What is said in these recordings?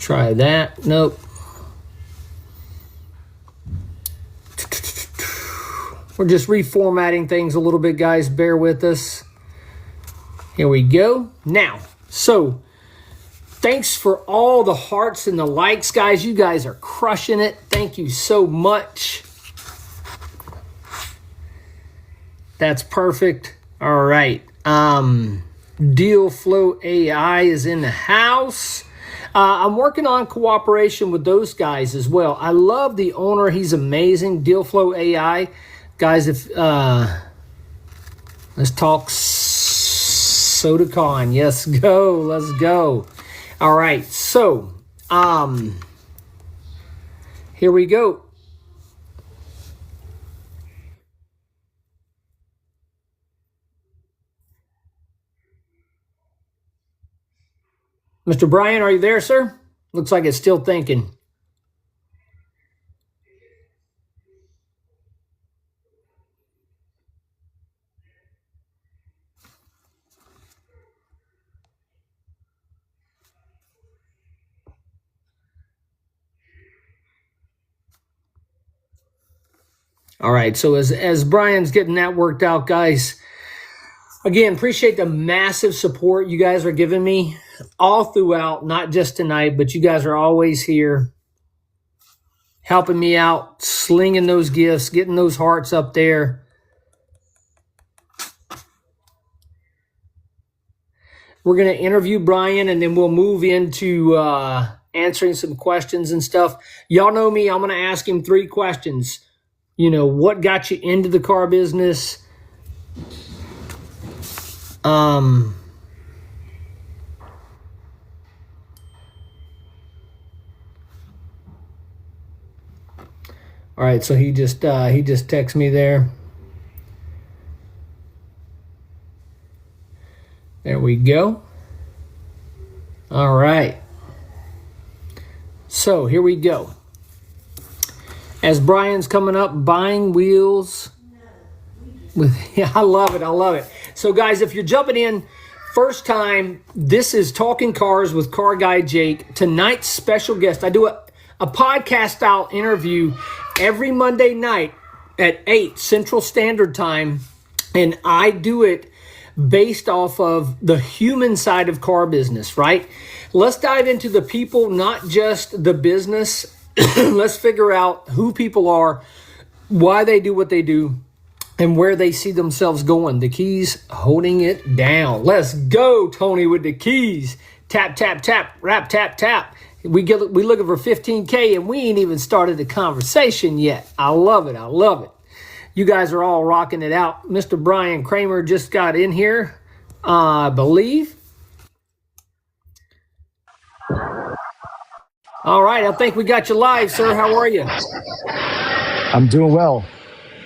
try that. Nope. We're just reformatting things a little bit, guys. Bear with us. Here we go. Now, so thanks for all the hearts and the likes, guys. You guys are crushing it. Thank you so much. That's perfect. All right. Deal Flow AI is in the house. I'm working on cooperation with those guys as well. I love the owner. He's amazing. Deal Flow AI. Guys, if let's talk SodaCon. Yes, go. Let's go. All right. So, here we go. Mr. Brian, are you there, sir? Looks like it's still thinking. All right, so as Brian's getting that worked out, guys, again, appreciate the massive support you guys are giving me all throughout, not just tonight, but you guys are always here helping me out, slinging those gifts, getting those hearts up there. We're going to interview Brian, and then we'll move into answering some questions and stuff. Y'all know me. I'm going to ask him 3 questions. You know, what got you into the car business? All right, so he just texted me there. There we go. All right. So here we go. As Brian's coming up, buying wheels with, yeah, I love it. I love it. So guys, if you're jumping in first time, this is Talkin Cars with Car Guy Jake. Tonight's special guest, I do a podcast style interview every Monday night at 8 Central Standard Time. And I do it based off of the human side of car business, right? Let's dive into the people, not just the business. Let's figure out who people are, why they do what they do, and where they see themselves going. The keys holding it down. Let's go, Tony, with the keys. Tap, tap, tap, rap, tap, tap. We looking for 15K, and we ain't even started the conversation yet. I love it. I love it. You guys are all rocking it out. Mr. Brian Kramer just got in here, I believe. All right, I think we got you live, sir. How are you? I'm doing well.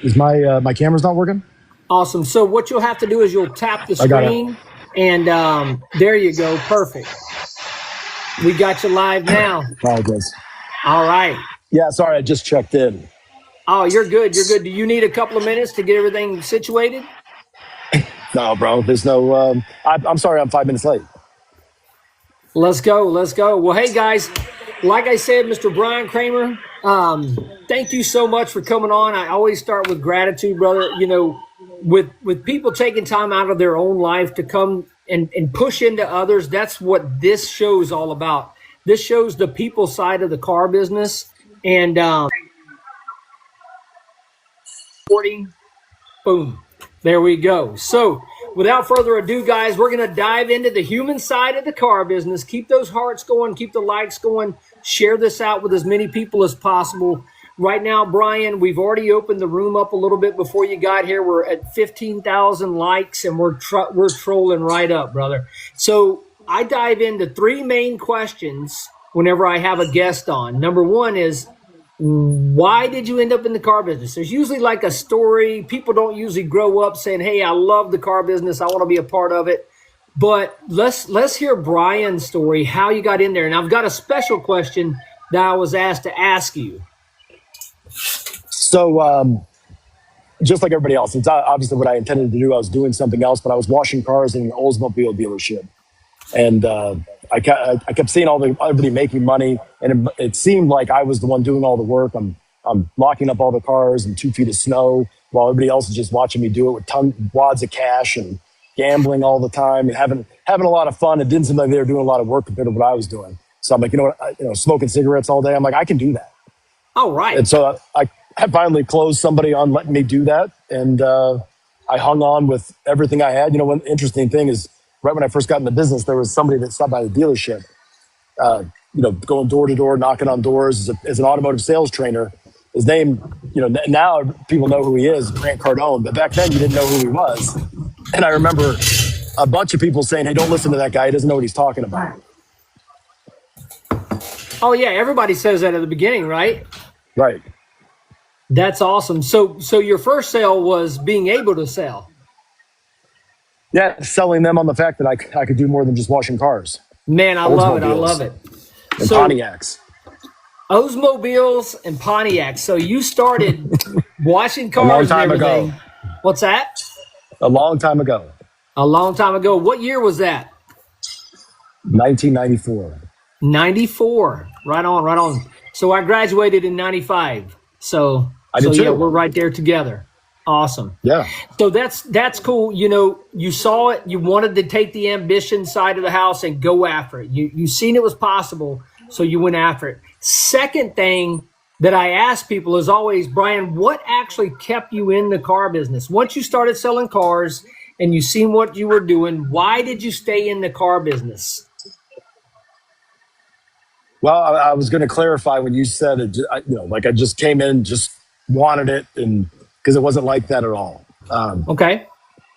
Is my camera's not working? Awesome. So what you'll have to do is you'll tap the screen, and there you go. Perfect. We got you live now. Apologize. All right. Yeah, sorry, I just checked in. Oh, you're good. You're good. Do you need a couple of minutes to get everything situated? No, bro, there's no, I'm sorry I'm 5 minutes late. Let's go. Let's go. Well, hey, guys, like I said, Mr. Brian Kramer, thank you so much for coming on. I always start with gratitude, brother. You know, with people taking time out of their own life to come and push into others, that's what this show is all about. This shows the people side of the car business. And boom, there we go. So without further ado, guys, we're going to dive into the human side of the car business. Keep those hearts going. Keep the likes going. Share this out with as many people as possible. Right now, Brian, we've already opened the room up a little bit before you got here. We're at 15,000 likes, and we're trolling right up, brother. So I dive into 3 main questions whenever I have a guest on. Number 1 is, why did you end up in the car business? There's usually like a story. People don't usually grow up saying, hey, I love the car business. I want to be a part of it. But let's hear Brian's story, how you got in there. And I've got a special question that I was asked to ask you. So just like everybody else, it's obviously what I intended to do. I was doing something else, but I was washing cars in an Oldsmobile dealership. And I kept seeing everybody making money, and it seemed like I was the one doing all the work. I'm locking up all the cars in 2 feet of snow while everybody else is just watching me do it with wads of cash and gambling all the time and having a lot of fun. It didn't seem like they were doing a lot of work compared to what I was doing. So I'm like, you know what, smoking cigarettes all day. I'm like, I can do that. Oh, right. And so I finally closed somebody on letting me do that, and I hung on with everything I had. One interesting thing is, right when I first got in the business, there was somebody that stopped by the dealership, going door to door, knocking on doors as an automotive sales trainer. His name, now people know who he is, Grant Cardone, but back then you didn't know who he was. And I remember a bunch of people saying, "Hey, don't listen to that guy. He doesn't know what he's talking about." Oh, yeah. Everybody says that at the beginning, right? Right. That's awesome. So your first sale was being able to sell. Yeah, selling them on the fact that I could do more than just washing cars. Man, I love it. I love it. And Pontiacs. Oldsmobiles and Pontiacs. So you started washing cars a long time and everything. ago. What's that? A long time ago. A long time ago. What year was that? 1994. 94. Right on, right on. So I graduated in 95. So I did too. Yeah, we're right there together. Awesome. Yeah. So that's cool. You saw it, you wanted to take the ambition side of the house and go after it. You seen it was possible, so you went after it. Second thing that I ask people is always, Brian, what actually kept you in the car business? Once you started selling cars and you seen what you were doing, why did you stay in the car business? Well, I was going to clarify when you said it, like I just came in, just wanted it, and because it wasn't like that at all. Okay.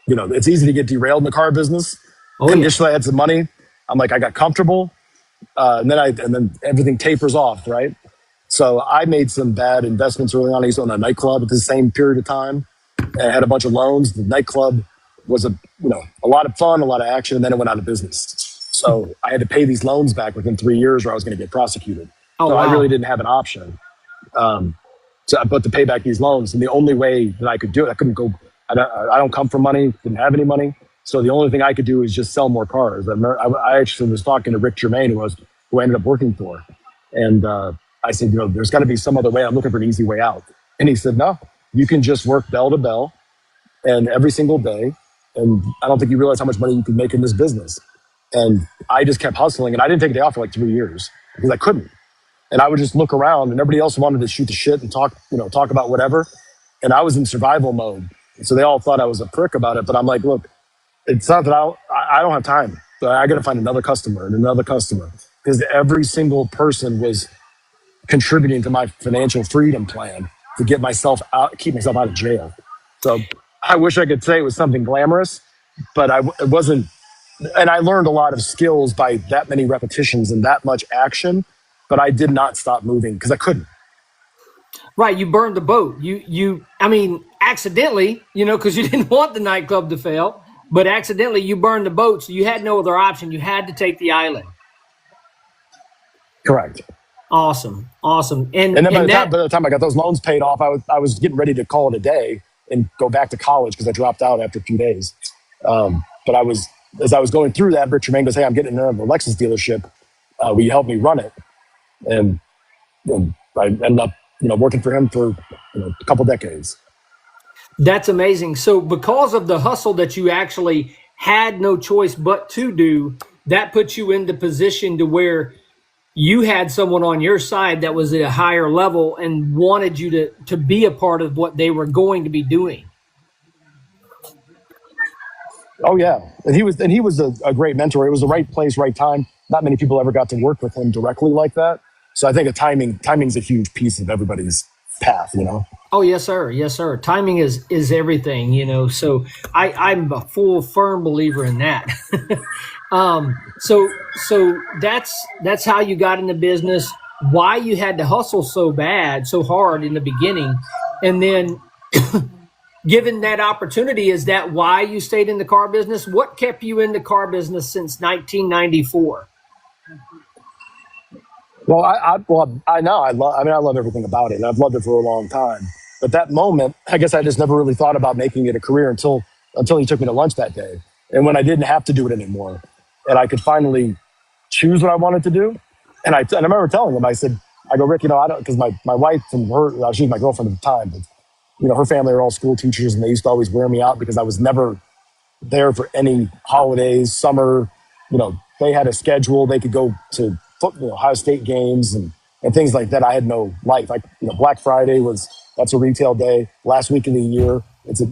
It's easy to get derailed in the car business. Oh, initially, I had some money. I'm like, I got comfortable, and then everything tapers off, right? So I made some bad investments early on. I used to own a nightclub at the same period of time, and I had a bunch of loans. The nightclub was a lot of fun, a lot of action, and then it went out of business. So I had to pay these loans back within 3 years, or I was going to get prosecuted. Oh, so wow. I really didn't have an option. But to pay back these loans, and the only way that I could do it, I couldn't go. I don't come from money, didn't have any money, so the only thing I could do is just sell more cars. I actually was talking to Rick Germain, who I ended up working for, and I said, there's got to be some other way. I'm looking for an easy way out, and he said, no, you can just work bell to bell, and every single day, and I don't think you realize how much money you can make in this business. And I just kept hustling, and I didn't take a day off for like 3 years because I couldn't. And I would just look around, and everybody else wanted to shoot the shit and talk about whatever. And I was in survival mode. So they all thought I was a prick about it. But I'm like, look, it's not that I don't have time. So I got to find another customer and another customer, because every single person was contributing to my financial freedom plan to get myself out, keep myself out of jail. So I wish I could say it was something glamorous, but it wasn't. And I learned a lot of skills by that many repetitions and that much action, but I did not stop moving because I couldn't. Right. You burned the boat. Accidentally, because you didn't want the nightclub to fail, but accidentally you burned the boat. So you had no other option. You had to take the island. Correct. Awesome. And then by the time I got those loans paid off, I was getting ready to call it a day and go back to college because I dropped out after a few days. But as I was going through that, Rich Tremaine goes, "Hey, I'm getting into a Lexus dealership. Will you help me run it?" And I ended up, working for him for a couple decades. That's amazing. So because of the hustle that you actually had no choice but to do, that puts you in the position to where you had someone on your side that was at a higher level and wanted you to be a part of what they were going to be doing. Oh yeah, and he was a great mentor. It was the right place, right time. Not many people ever got to work with him directly like that. So I think timing's a huge piece of everybody's path. Oh yes, sir. Yes, sir. Timing is everything. So I'm a firm believer in that. So that's how you got in the business. Why you had to hustle so hard in the beginning, and then. Given that opportunity, is that why you stayed in the car business? What kept you in the car business since 1994? Well, I love everything about it, and I've loved it for a long time. But that moment, I guess I just never really thought about making it a career until he took me to lunch that day, and when I didn't have to do it anymore. and I could finally choose what I wanted to do. And I remember telling him, I go, Rick, I don't, because my wife and her, she was my girlfriend at the time, but her family are all school teachers, and they used to always wear me out because I was never there for any holidays, summer. They had a schedule. They could go to Ohio State games and things like that. I had no life. Black Friday that's a retail day. Last week of the year, it's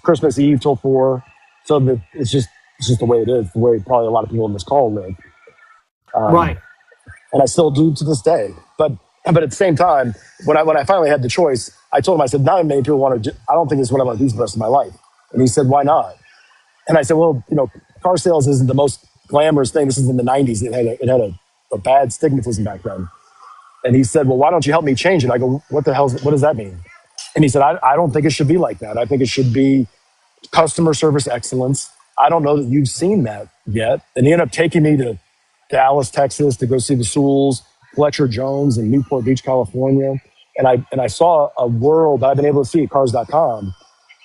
Christmas Eve till 4. So it's just the way it is. The way probably a lot of people in this call live. Right. And I still do to this day. But at the same time, when I finally had the choice, I told him, I said, not many people want to. I don't think this is what I want to do for the rest of my life. And he said, why not? And I said, well, car sales isn't the most glamorous thing. This is in the 90s. It had a bad stigmatism back then. And he said, well, why don't you help me change it? I go, what does that mean? And he said, I don't think it should be like that. I think it should be customer service excellence. I don't know that you've seen that yet. And he ended up taking me to Dallas, Texas to go see the Sewells, Fletcher Jones in Newport Beach, California. And I saw a world that I've been able to see at cars.com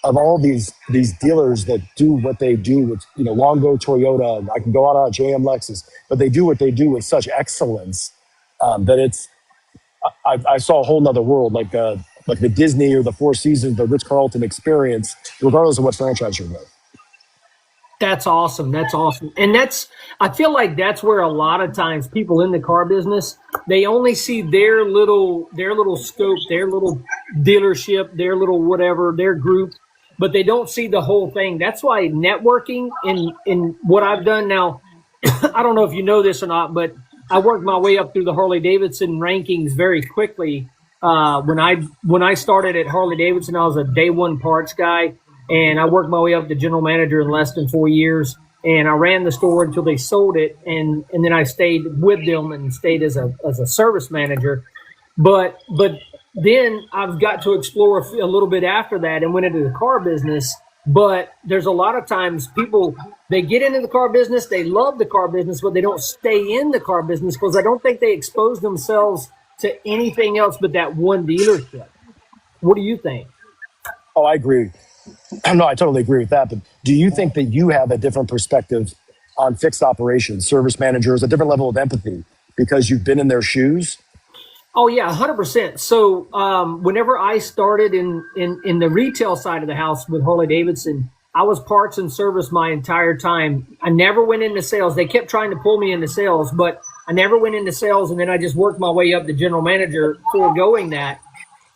of all these dealers that do what they do with, Longo Toyota. I can go out on a JM Lexus, but they do what they do with such excellence that I saw a whole nother world, like the Disney or the Four Seasons, the Ritz-Carlton experience, regardless of what franchise you're with. That's awesome. That's awesome. And I feel like that's where a lot of times people in the car business, they only see their little scope, their little dealership, their little whatever, their group, but they don't see the whole thing. That's why networking in what I've done now, I don't know if you know this or not, but I worked my way up through the Harley Davidson rankings very quickly. When I started at Harley Davidson, I was a day one parts guy. And I worked my way up to general manager in less than 4 years. And I ran the store until they sold it. And then I stayed with them and stayed as a service manager. But then I've got to explore a little bit after that and went into the car business. But there's a lot of times people, they get into the car business, they love the car business, but they don't stay in the car business because I don't think they expose themselves to anything else but that one dealership. What do you think? Oh, I agree. No, I totally agree with that. But do you think that you have a different perspective on fixed operations, service managers, a different level of empathy because you've been in their shoes? Oh, yeah, 100%. So whenever I started in the retail side of the house with Harley Davidson, I was parts and service my entire time. I never went into sales. They kept trying to pull me into sales, but I never went into sales. And then I just worked my way up to general manager foregoing that.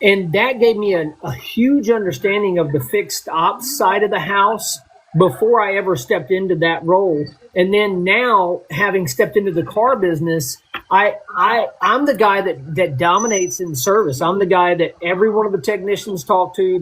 And that gave me a huge understanding of the fixed ops side of the house before I ever stepped into that role. And then now, having stepped into the car business, I'm the guy that dominates in service. I'm the guy that every one of the technicians talk to,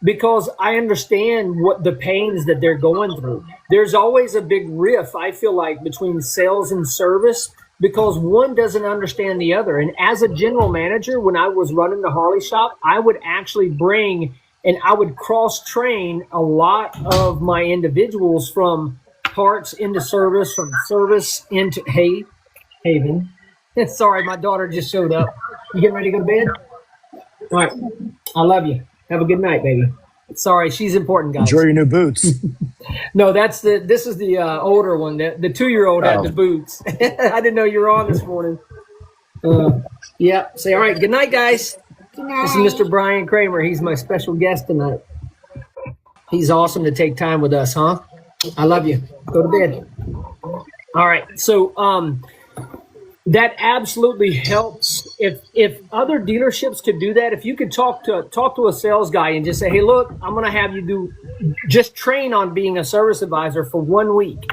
because I understand what the pains that they're going through. There's always a big riff, I feel like, between sales and service, because one doesn't understand the other. And as a general manager, when I was running the Harley shop, I would actually bring and I would cross-train a lot of my individuals from parts into service, from service into Haven. Sorry, my daughter just showed up. You getting ready to go to bed? All right. I love you. Have a good night, baby. Sorry, she's important, guys. Enjoy your new boots. No, this is the older one. The 2-year-old had the boots. I didn't know you were on this morning. Yeah. Say, all right. Good night, guys. Good night. This is Mr. Brian Kramer. He's my special guest tonight. He's awesome to take time with us, huh? I love you. Go to bed. All right. So, that absolutely helps. If other dealerships could do that, if you could talk to a sales guy and just say, hey, look, I'm going to have you just train on being a service advisor for 1 week,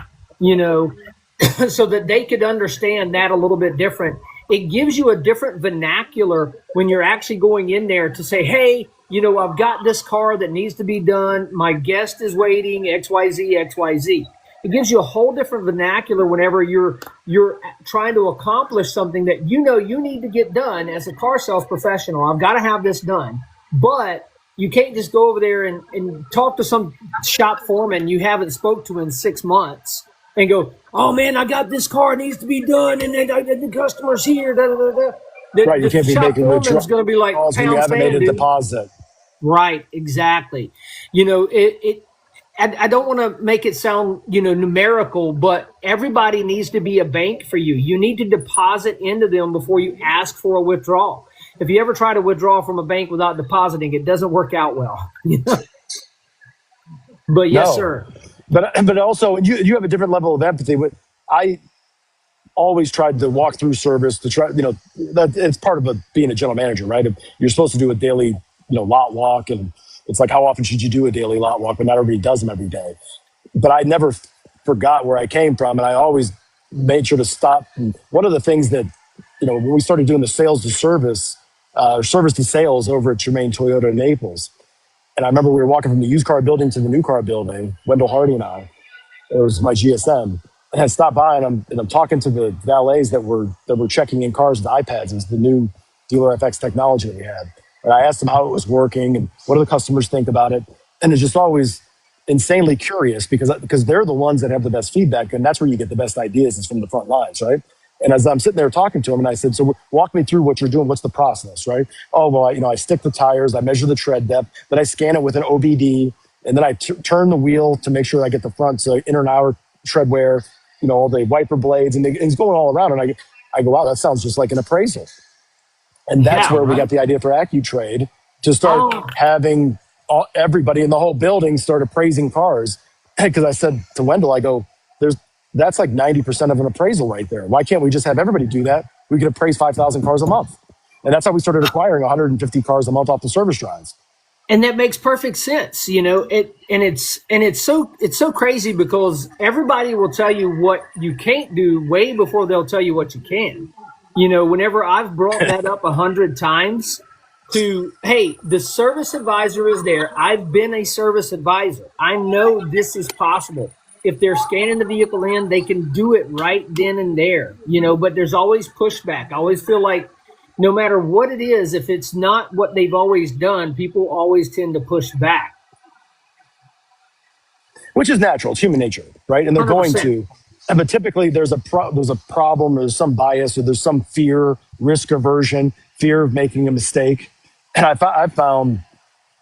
so that they could understand that a little bit different. It gives you a different vernacular when you're actually going in there to say, hey, I've got this car that needs to be done. My guest is waiting, XYZ, XYZ. It gives you a whole different vernacular whenever you're trying to accomplish something that you need to get done as a car sales professional. I've got to have this done. But you can't just go over there and talk to some shop foreman you haven't spoke to in 6 months and go, oh, man, I got this car. It needs to be done, and the customer's here. Da, da, da, da. Right, you can't be making foreman's going to be like, you haven't made a deposit. Right, exactly. I don't want to make it sound, numerical, but everybody needs to be a bank for you. You need to deposit into them before you ask for a withdrawal. If you ever try to withdraw from a bank without depositing, it doesn't work out well. But yes, No, sir. but also you have a different level of empathy. But I always tried to walk through service to try, that it's part of being a general manager, right? You're supposed to do a daily, lot walk, and it's like, how often should you do a daily lot walk? But not everybody does them every day. But I never forgot where I came from, and I always made sure to stop. And one of the things that, when we started doing the sales to service, service to sales over at Germain Toyota in Naples, and I remember we were walking from the used car building to the new car building, Wendell Hardy and I. It was my GSM. And I stopped by and I'm talking to the valets that were checking in cars with iPads. It was the new Dealer FX technology that we had. And I asked them how it was working and what do the customers think about it. And it's just always insanely curious because they're the ones that have the best feedback, and that's where you get the best ideas is from the front lines, right? And as I'm sitting there talking to them, and I said, so walk me through what you're doing. What's the process, right? Oh, well, I stick the tires, I measure the tread depth, then I scan it with an OBD, and then I turn the wheel to make sure I get the front, so inner and outer tread wear, all the wiper blades, and it's going all around. And I go, wow, that sounds just like an appraisal. And that's where we got the idea for AccuTrade to start having everybody in the whole building start appraising cars. Because I said to Wendell, I go, that's like 90% of an appraisal right there. Why can't we just have everybody do that? We could appraise 5,000 cars a month. And that's how we started acquiring 150 cars a month off the service drives. And that makes perfect sense, it's so crazy because everybody will tell you what you can't do way before they'll tell you what you can. Whenever I've brought that up 100 times to, hey, the service advisor is there. I've been a service advisor. I know this is possible. If they're scanning the vehicle in, they can do it right then and there, but there's always pushback. I always feel like no matter what it is, if it's not what they've always done, people always tend to push back. Which is natural. It's human nature, right? And they're 100%. Going to. But typically there's a problem, there's some bias, or there's some fear, risk aversion, fear of making a mistake. And I found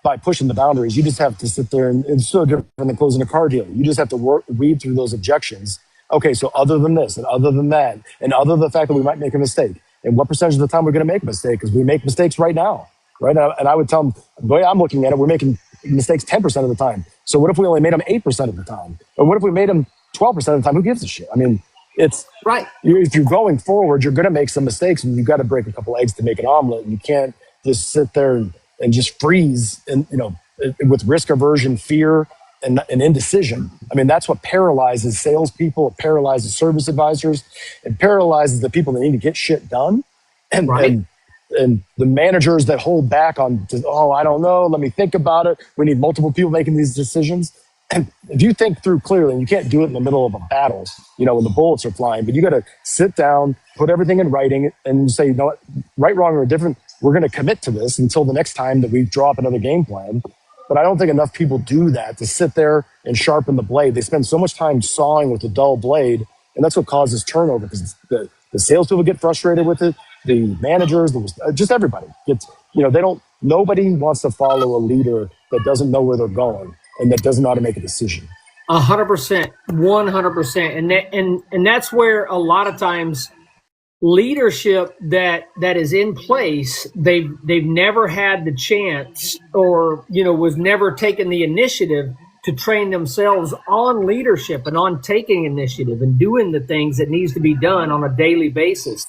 by pushing the boundaries, you just have to sit there, and it's so different than closing a car deal. You just have to read through those objections. Okay, so other than this, and other than that, and other than the fact that we might make a mistake, and what percentage of the time we're going to make a mistake, because we make mistakes right now, right? And I would tell them, the way I'm looking at it, we're making mistakes 10% of the time. So what if we only made them 8% of the time? Or what if we made them 12% of the time? Who gives a shit? I mean, it's right. If you're going forward, you're going to make some mistakes, and you've got to break a couple eggs to make an omelet. You can't just sit there and just freeze, and with risk aversion, fear, and indecision. I mean, that's what paralyzes salespeople. It paralyzes service advisors. It paralyzes the people that need to get shit done, and the managers that hold back on. Oh, I don't know. Let me think about it. We need multiple people making these decisions. And if you think through clearly, and you can't do it in the middle of a battle, when the bullets are flying, but you got to sit down, put everything in writing, and say, what, right, wrong, or indifferent, we're going to commit to this until the next time that we draw up another game plan. But I don't think enough people do that, to sit there and sharpen the blade. They spend so much time sawing with a dull blade, and that's what causes turnover, because the salespeople get frustrated with it, the managers, just everybody gets, nobody wants to follow a leader that doesn't know where they're going and that doesn't know how to make a decision. 100%, 100%. And that's where a lot of times leadership that is in place, they've never had the chance, or was never taken the initiative to train themselves on leadership and on taking initiative and doing the things that needs to be done on a daily basis.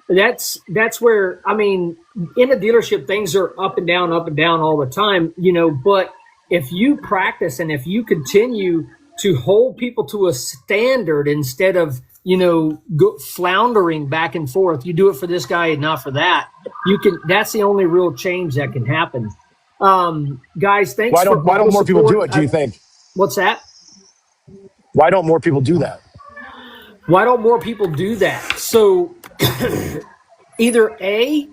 That's where, I mean, in a dealership, things are up and down all the time, but if you practice and if you continue to hold people to a standard instead of, floundering back and forth, you do it for this guy and not for that, that's the only real change that can happen. Guys, thanks. Why don't more people do it, do you think? What's that? Why don't more people do that? Why don't more people do that? So either A,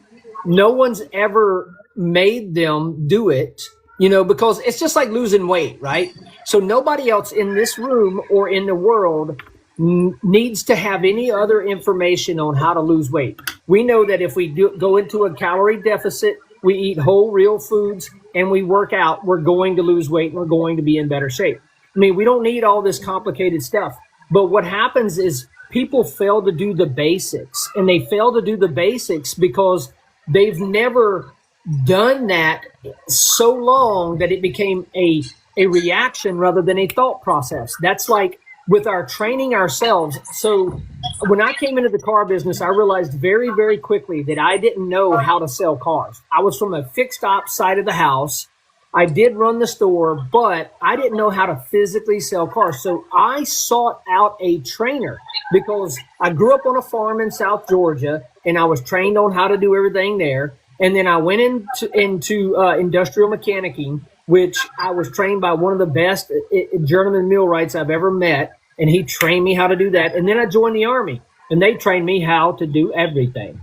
no one's ever made them do it, because it's just like losing weight, right? So nobody else in this room or in the world needs to have any other information on how to lose weight. We know that if we go into a calorie deficit, we eat whole, real foods, and we work out, we're going to lose weight and we're going to be in better shape. I mean, we don't need all this complicated stuff. But what happens is people fail to do the basics, and they fail to do the basics because they've never done that so long that it became a reaction rather than a thought process. That's like with our training ourselves. So when I came into the car business, I realized very, very quickly that I didn't know how to sell cars. I was from a fixed ops side of the house. I did run the store, but I didn't know how to physically sell cars. So I sought out a trainer because I grew up on a farm in South Georgia and I was trained on how to do everything there. And then I went into industrial mechanicking, which I was trained by one of the best journeyman millwrights I've ever met. And he trained me how to do that. And then I joined the Army and they trained me how to do everything.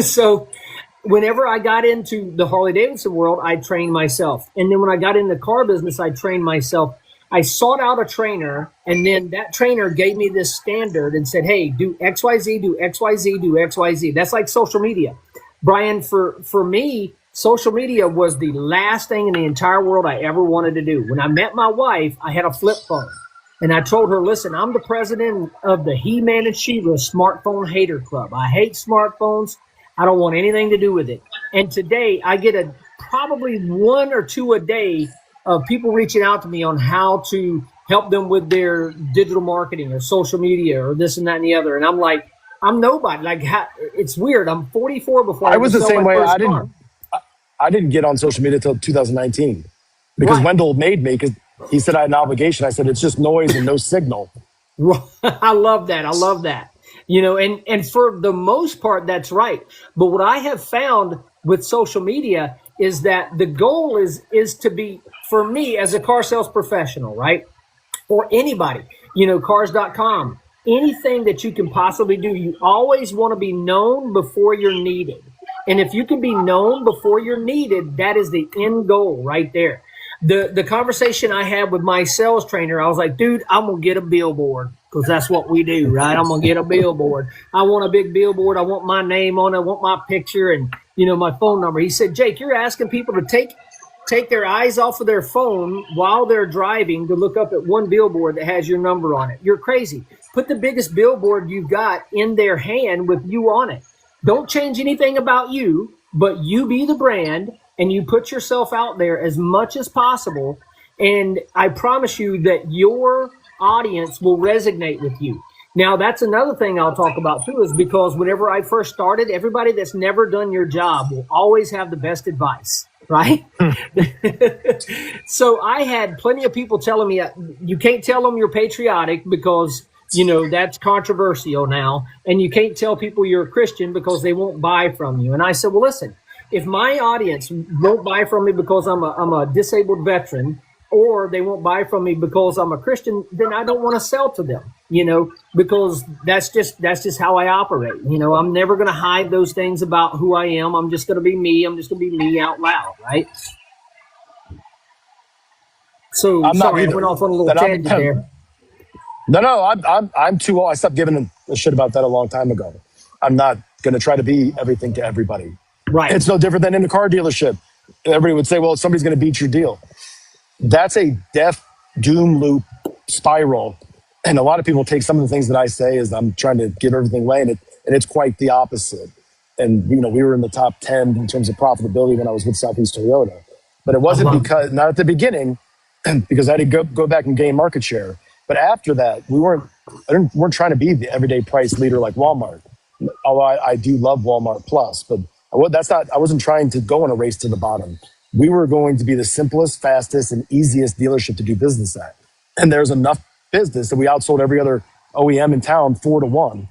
So whenever I got into the Harley Davidson world, I trained myself. And then when I got in the car business, I trained myself. I sought out a trainer, and then that trainer gave me this standard and said, hey, do XYZ, do XYZ, do XYZ. That's like social media. Brian, for me, social media was the last thing in the entire world I ever wanted to do. When I met my wife, I had a flip phone. And I told her, listen, I'm the president of the He-Man and She-Ra Smartphone Hater Club. I hate smartphones. I don't want anything to do with it. And today I get probably 1 or 2 a day of people reaching out to me on how to help them with their digital marketing or social media or this and that and the other. And I'm like, I'm nobody. Like, it's weird. I'm 44 before I was the same way. Car. I didn't get on social media until 2019 because Right. Wendell made me because he said I had an obligation. I said, it's just noise and no signal. I love that. I love that. And for the most part, that's right. But what I have found with social media is that the goal is to be, for me as a car sales professional, right? Or anybody, cars.com, anything that you can possibly do, you always want to be known before you're needed. And if you can be known before you're needed, that is the end goal right there. The conversation I had with my sales trainer, I was like, dude, I'm going to get a billboard because that's what we do, right? I'm going to get a billboard. I want a big billboard. I want my name on it. I want my picture and, my phone number. He said, Jake, you're asking people to take their eyes off of their phone while they're driving to look up at one billboard that has your number on it. You're crazy. Put the biggest billboard you've got in their hand with you on it. Don't change anything about you, but you be the brand and you put yourself out there as much as possible. And I promise you that your audience will resonate with you. Now, that's another thing I'll talk about too, is because whenever I first started, everybody that's never done your job will always have the best advice, right? So I had plenty of people telling me, you can't tell them you're patriotic because that's controversial now. And you can't tell people you're a Christian because they won't buy from you. And I said, well, listen, if my audience won't buy from me because I'm a disabled veteran, or they won't buy from me because I'm a Christian, then I don't want to sell to them, because that's just how I operate. I'm never going to hide those things about who I am. I'm just going to be me. I'm just going to be me out loud. Right. So I'm not sorry, I went off on a little tangent there. No, I'm too old. I stopped giving a shit about that a long time ago. I'm not going to try to be everything to everybody. Right. It's no different than in a car dealership. Everybody would say, well, somebody's going to beat your deal. That's a death doom loop spiral. And a lot of people take some of the things that I say as I'm trying to give everything away, and it's quite the opposite. And, we were in the top 10 in terms of profitability when I was with Southeast Toyota. But it wasn't because, not at the beginning, because I had to go back and gain market share. But after that, we weren't trying to be the everyday price leader like Walmart. Although I do love Walmart Plus, but I wasn't trying to go in a race to the bottom. We were going to be the simplest, fastest, and easiest dealership to do business at. And there's enough business that we outsold every other OEM in town 4-1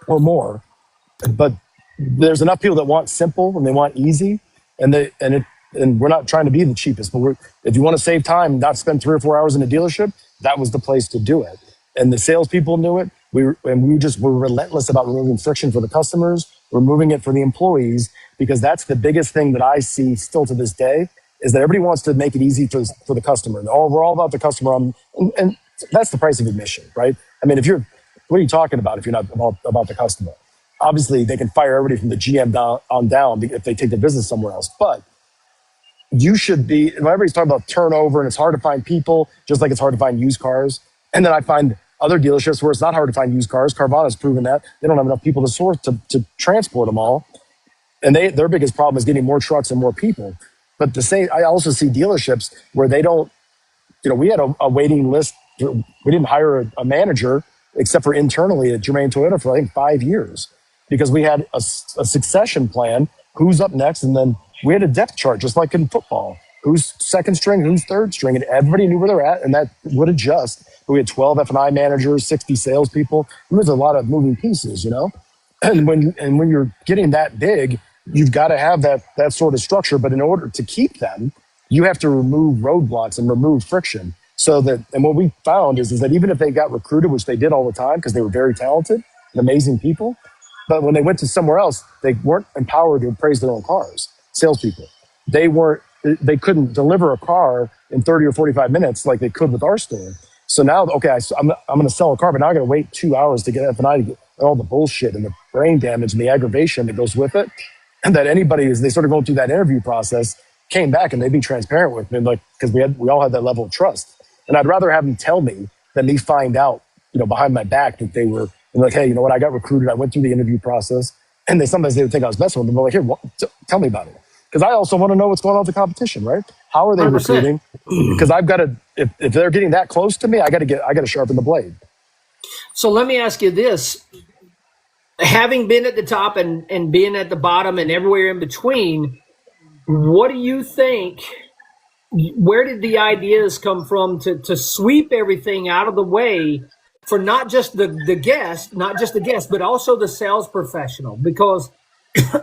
or more. But there's enough people that want simple and they want easy, and we're not trying to be the cheapest. But if you want to save time, not spend 3 or 4 hours in a dealership, that was the place to do it. And the salespeople knew it. We were relentless about removing friction for the customers, removing it for the employees, because that's the biggest thing that I see still to this day, is that everybody wants to make it easy for the customer. And we're all about the customer, and that's the price of admission, right? I mean, what are you talking about if you're not about the customer? Obviously, they can fire everybody from the GM on down if they take their business somewhere else. But you should be, when everybody's talking about turnover and it's hard to find people, just like it's hard to find used cars. And then I find other dealerships where it's not hard to find used cars. Carvana's proven that. They don't have enough people to source to transport them all. And their biggest problem is getting more trucks and more people. But I also see dealerships where they don't, we had a waiting list. We didn't hire a manager except for internally at Germain Toyota for I think 5 years because we had a succession plan. Who's up next? And then we had a depth chart, just like in football. Who's second string, who's third string, and everybody knew where they're at, and that would adjust. We had 12 F&I managers, 60 salespeople. There was a lot of moving pieces, And when you're getting that big, you've got to have that sort of structure. But in order to keep them, you have to remove roadblocks and remove friction. And what we found is that even if they got recruited, which they did all the time because they were very talented and amazing people, but when they went to somewhere else, they weren't empowered to appraise their own cars. Salespeople, they couldn't deliver a car in 30 or 45 minutes like they could with our store. So now, okay, I'm going to sell a car, but now I got to wait 2 hours to get F&I to get all the bullshit and the brain damage and the aggravation that goes with it. And that anybody, as they started going through that interview process, came back and they'd be transparent with me, like, because we all had that level of trust. And I'd rather have them tell me than me find out, behind my back that they were like, hey, you know what? I got recruited. I went through the interview process, and sometimes they would think I was messing with them. They're like, here, tell me about it, because I also want to know what's going on with the competition, right? How are they 100%. Recruiting? Because I've got to, if they're getting that close to me, I got to sharpen the blade. So let me ask you this. Having been at the top and being at the bottom and everywhere in between, what do you think, where did the ideas come from to sweep everything out of the way for not just the guest, but also the sales professional? Because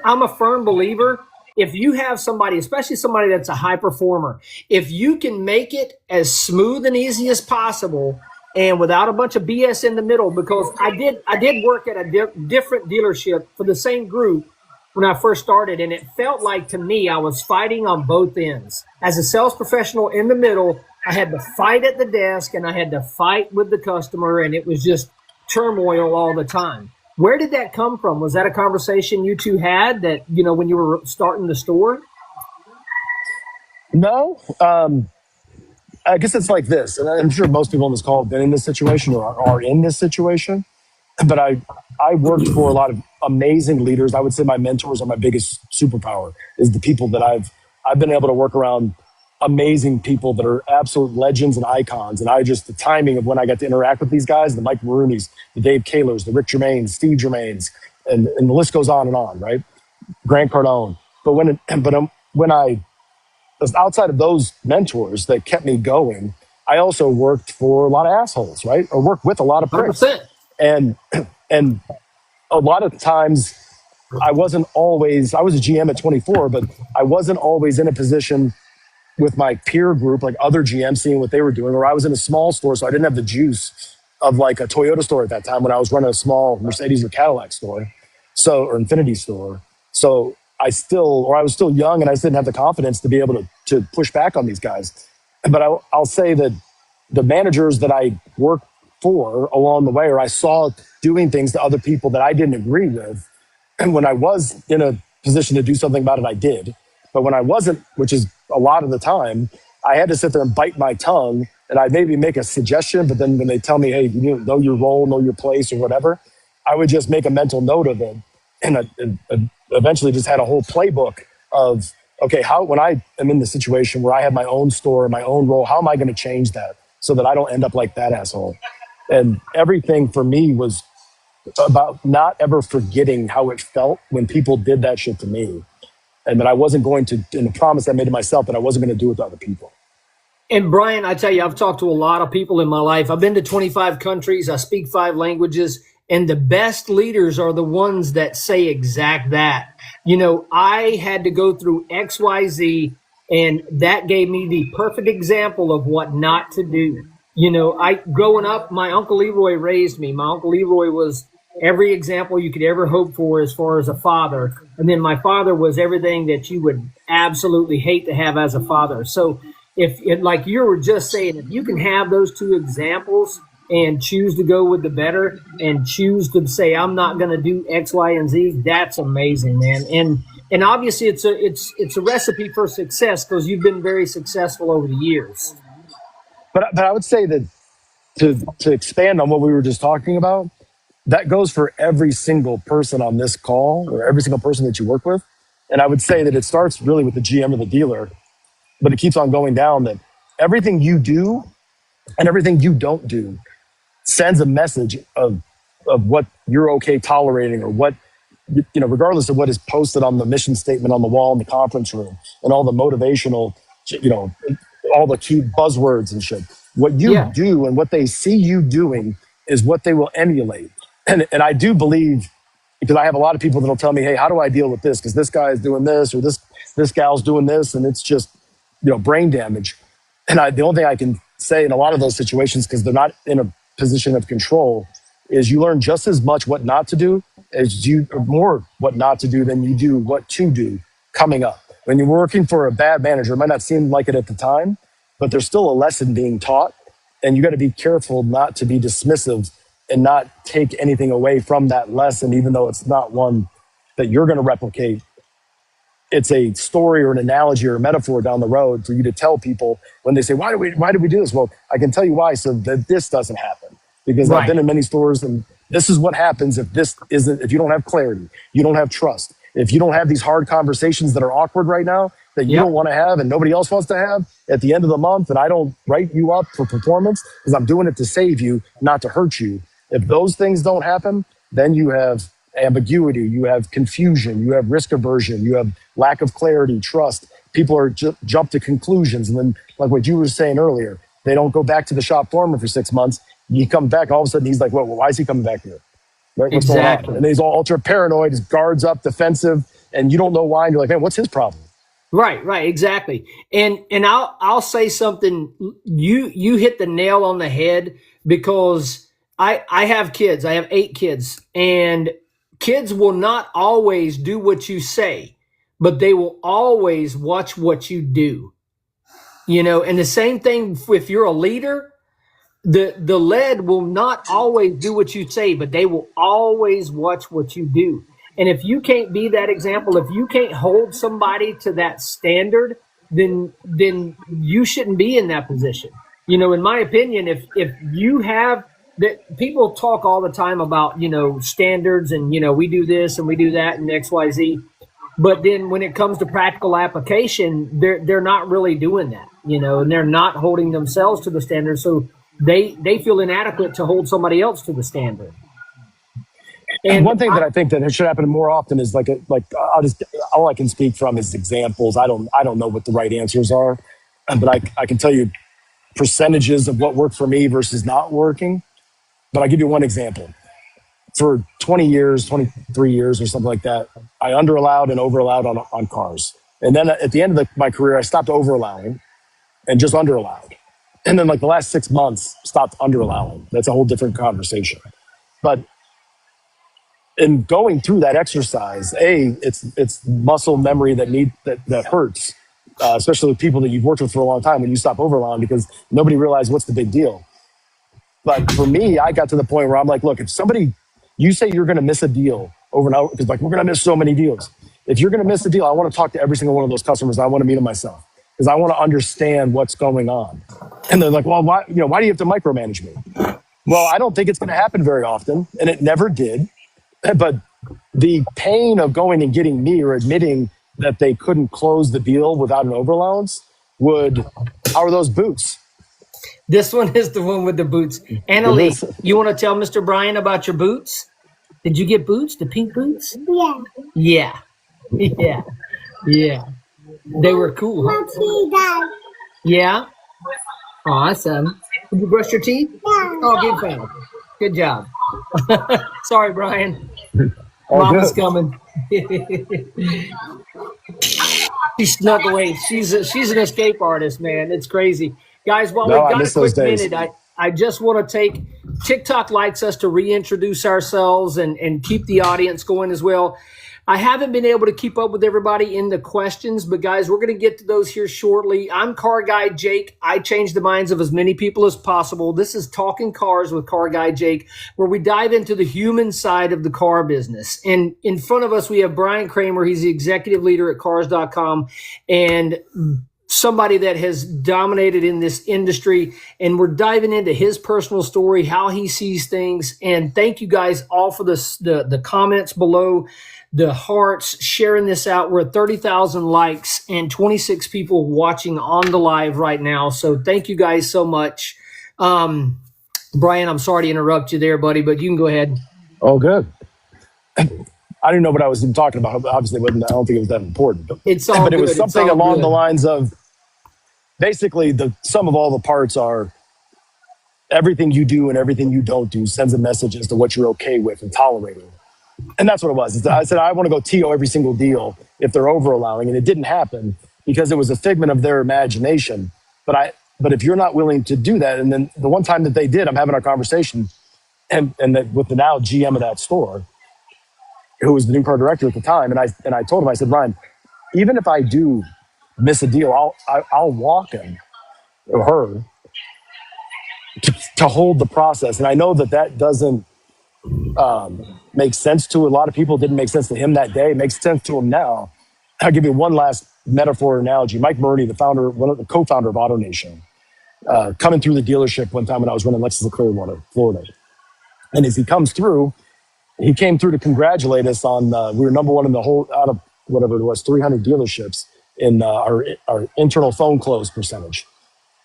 I'm a firm believer, if you have somebody, especially somebody that's a high performer, if you can make it as smooth and easy as possible and without a bunch of BS in the middle, because I did work at a different dealership for the same group when I first started, and it felt like to me I was fighting on both ends. As a sales professional in the middle, I had to fight at the desk and I had to fight with the customer, and it was just turmoil all the time. Where did that come from? Was that a conversation you two had that, when you were starting the store? No. I guess it's like this, and I'm sure most people on this call have been in this situation or are in this situation, but I worked for a lot of amazing leaders. I would say my mentors are my biggest superpower, is the people that I've been able to work around amazing people that are absolute legends and icons. And the timing of when I got to interact with these guys, the Mike Maroonies, the Dave Kahlers, the Rick Germains, Steve Germains, and the list goes on, right? Grant Cardone. But when I was outside of those mentors that kept me going, I also worked for a lot of assholes, right? Or worked with a lot of pricks. 100%. And a lot of times I was a GM at 24, but I wasn't always in a position with my peer group, like other GMs, seeing what they were doing, or I was in a small store, so I didn't have the juice of like a Toyota store at that time when I was running a small Mercedes or Cadillac store, or Infiniti store. So I was still young and I just didn't have the confidence to be able to push back on these guys. But I'll say that the managers that I worked for along the way, or I saw doing things to other people that I didn't agree with, and when I was in a position to do something about it, I did. But when I wasn't, which is a lot of the time, I had to sit there and bite my tongue, and I'd maybe make a suggestion, but then when they tell me, hey, you know your role, know your place, or whatever, I would just make a mental note of it, and eventually just had a whole playbook of, okay, when I am in the situation where I have my own store, my own role, how am I going to change that so that I don't end up like that asshole? And everything for me was about not ever forgetting how it felt when people did that shit to me. And that I wasn't going to, and the promise I made to myself, that I wasn't going to do it to other people. And Brian, I tell you, I've talked to a lot of people in my life. I've been to 25 countries. I speak 5 languages. And the best leaders are the ones that say exact that. I had to go through X, Y, Z, and that gave me the perfect example of what not to do. Growing up, my Uncle Leroy raised me. My Uncle Leroy was every example you could ever hope for as far as a father. And then my father was everything that you would absolutely hate to have as a father. So like you were just saying, if you can have those 2 examples and choose to go with the better and choose to say, I'm not going to do X, Y, and Z, that's amazing, man. And obviously it's a recipe for success because you've been very successful over the years. But I would say that to expand on what we were just talking about, that goes for every single person on this call or every single person that you work with. And I would say that it starts really with the GM or the dealer, but it keeps on going down that everything you do and everything you don't do sends a message of what you're okay tolerating or what, regardless of what is posted on the mission statement on the wall in the conference room and all the motivational, all the key buzzwords and shit. What you do and what they see you doing is what they will emulate. And I do believe, because I have a lot of people that'll tell me, hey, how do I deal with this? Because this guy is doing this or this gal's doing this, and it's just, brain damage. And the only thing I can say in a lot of those situations, because they're not in a position of control, is you learn just as much what not to do as more what not to do than you do what to do coming up. When you're working for a bad manager, it might not seem like it at the time, but there's still a lesson being taught, and you got to be careful not to be dismissive and not take anything away from that lesson, even though it's not one that you're going to replicate. It's a story or an analogy or a metaphor down the road for you to tell people when they say, why do we do this? Well, I can tell you why, so that this doesn't happen. Because I've been in many stores, and this is what happens if you don't have clarity, you don't have trust. If you don't have these hard conversations that are awkward right now, that you don't want to have and nobody else wants to have at the end of the month, and I don't write you up for performance because I'm doing it to save you, not to hurt you. If those things don't happen, then you have ambiguity, you have confusion, you have risk aversion, you have lack of clarity, trust. People are jump to conclusions. And then, like what you were saying earlier, they don't go back to the shop foreman for 6 months. You come back, all of a sudden he's like, well, why is he coming back here? Right? What's going on? And he's all ultra paranoid, his guards up, defensive, and you don't know why. And you're like, man, what's his problem? Right, exactly. And I'll say something. You hit the nail on the head, because I have kids. I have 8 kids, and kids will not always do what you say, but they will always watch what you do. And the same thing if you're a leader. The lead will not always do what you say, but they will always watch what you do. And if you can't be that example, if you can't hold somebody to that standard, then you shouldn't be in that position. In my opinion, if you have that, people talk all the time about, standards and, we do this and we do that and XYZ. But then when it comes to practical application, they're not really doing that, and they're not holding themselves to the standard. So they feel inadequate to hold somebody else to the standard. And one thing that I think that it should happen more often is all I can speak from is examples. I don't know what the right answers are, but I can tell you percentages of what worked for me versus not working. But I'll give you one example. For 20 years, 23 years or something like that, I under allowed and over allowed on cars. And then at the end of my career, I stopped over allowing and just under allowed. And then the last 6 months, stopped under allowing. That's a whole different conversation. But in going through that exercise, it's muscle memory that hurts, especially with people that you've worked with for a long time when you stop over allowing, because nobody realized what's the big deal. But for me, I got to the point where I'm like, look, if you say you're going to miss a deal over and over, because we're going to miss so many deals. If you're going to miss a deal, I want to talk to every single one of those customers. I want to meet them myself because I want to understand what's going on. And they're like, well, why do you have to micromanage me? Well, I don't think it's going to happen very often, and it never did. But the pain of going and getting me or admitting that they couldn't close the deal without an overallowance how are those boots? This one is the one with the boots. Annalie, you want to tell Mr. Brian about your boots? Did you get boots? The pink boots? Yeah. They were cool. Huh? Yeah? Awesome. Did you brush your teeth? Yeah. Oh, good fan. Good job. Sorry, Brian. Mama's coming. She snuck away. She's an escape artist, man. It's crazy. Guys, while we've got a quick minute, I just want to take TikTok likes us to reintroduce ourselves and keep the audience going as well. I haven't been able to keep up with everybody in the questions, but guys, we're going to get to those here shortly. I'm Car Guy Jake. I change the minds of as many people as possible. This is Talking Cars with Car Guy Jake, where we dive into the human side of the car business. And in front of us, we have Brian Kramer. He's the executive leader at cars.com and somebody that has dominated in this industry. And we're diving into his personal story, how he sees things. And thank you guys all for the comments below, the hearts, sharing this out. We're at 30,000 likes and 26 people watching on the live right now. So thank you guys so much. Brian, I'm sorry to interrupt you there, buddy, but you can go ahead. Oh, good. I didn't know what I was even talking about. Obviously, I don't think it was that important. But it's all but it good. was something along the lines of basically the sum of all the parts are everything you do and everything you don't do sends a message as to what you're okay with and tolerating. And that's what it was. I said, I want to go TO every single deal if they're over allowing. And it didn't happen because it was a figment of their imagination. But if you're not willing to do that, and then the one time that they did, I'm having a conversation and with the now GM of that store, who was the new car director at the time. And I told him, I said, Ryan, even if I do miss a deal, I'll walk him or her to hold the process. And I know that doesn't make sense to a lot of people. It didn't make sense to him that day. It makes sense to him now. I'll give you one last metaphor analogy. Mike Murray, one of the co-founder of AutoNation, coming through the dealership one time when I was running Lexus of Clearwater, Florida. And as he comes through, he came through to congratulate us on, we were number one in the whole, out of whatever it was, 300 dealerships in our internal phone close percentage.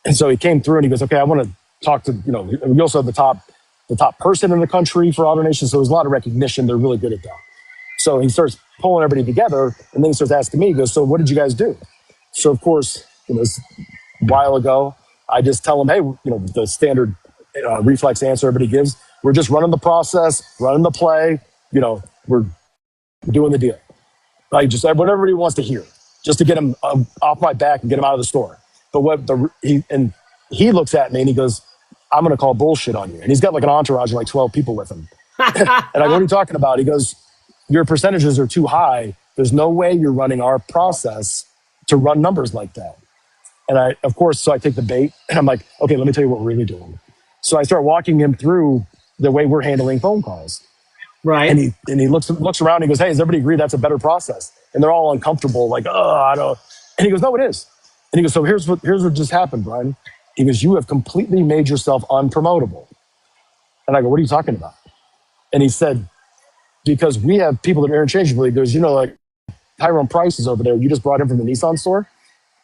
And so he came through and he goes, okay, I want to talk to, we also have the top person in the country for AutoNation. So there's a lot of recognition. They're really good at that. So he starts pulling everybody together and then he starts asking me, he goes, so what did you guys do? So of course, this a while ago, I just tell him, hey, the standard reflex answer everybody gives. We're just running the process, running the play. We're doing the deal. Like just whatever everybody wants to hear, just to get him off my back and get him out of the store. But he looks at me and he goes, I'm going to call bullshit on you. And he's got like an entourage of like 12 people with him. And I go, what are you talking about? He goes, your percentages are too high. There's no way you're running our process to run numbers like that. And so I take the bait and I'm like, okay, let me tell you what we're really doing. So I start walking him through the way we're handling phone calls. Right. And he looks around and he goes, hey, does everybody agree that's a better process? And they're all uncomfortable, like, oh, I don't. And he goes, no, it is. And he goes, so here's what just happened, Brian. He goes, you have completely made yourself unpromotable. And I go, what are you talking about? And he said, because we have people that are interchangeable. He goes, like Tyrone Price is over there. You just brought him from the Nissan store.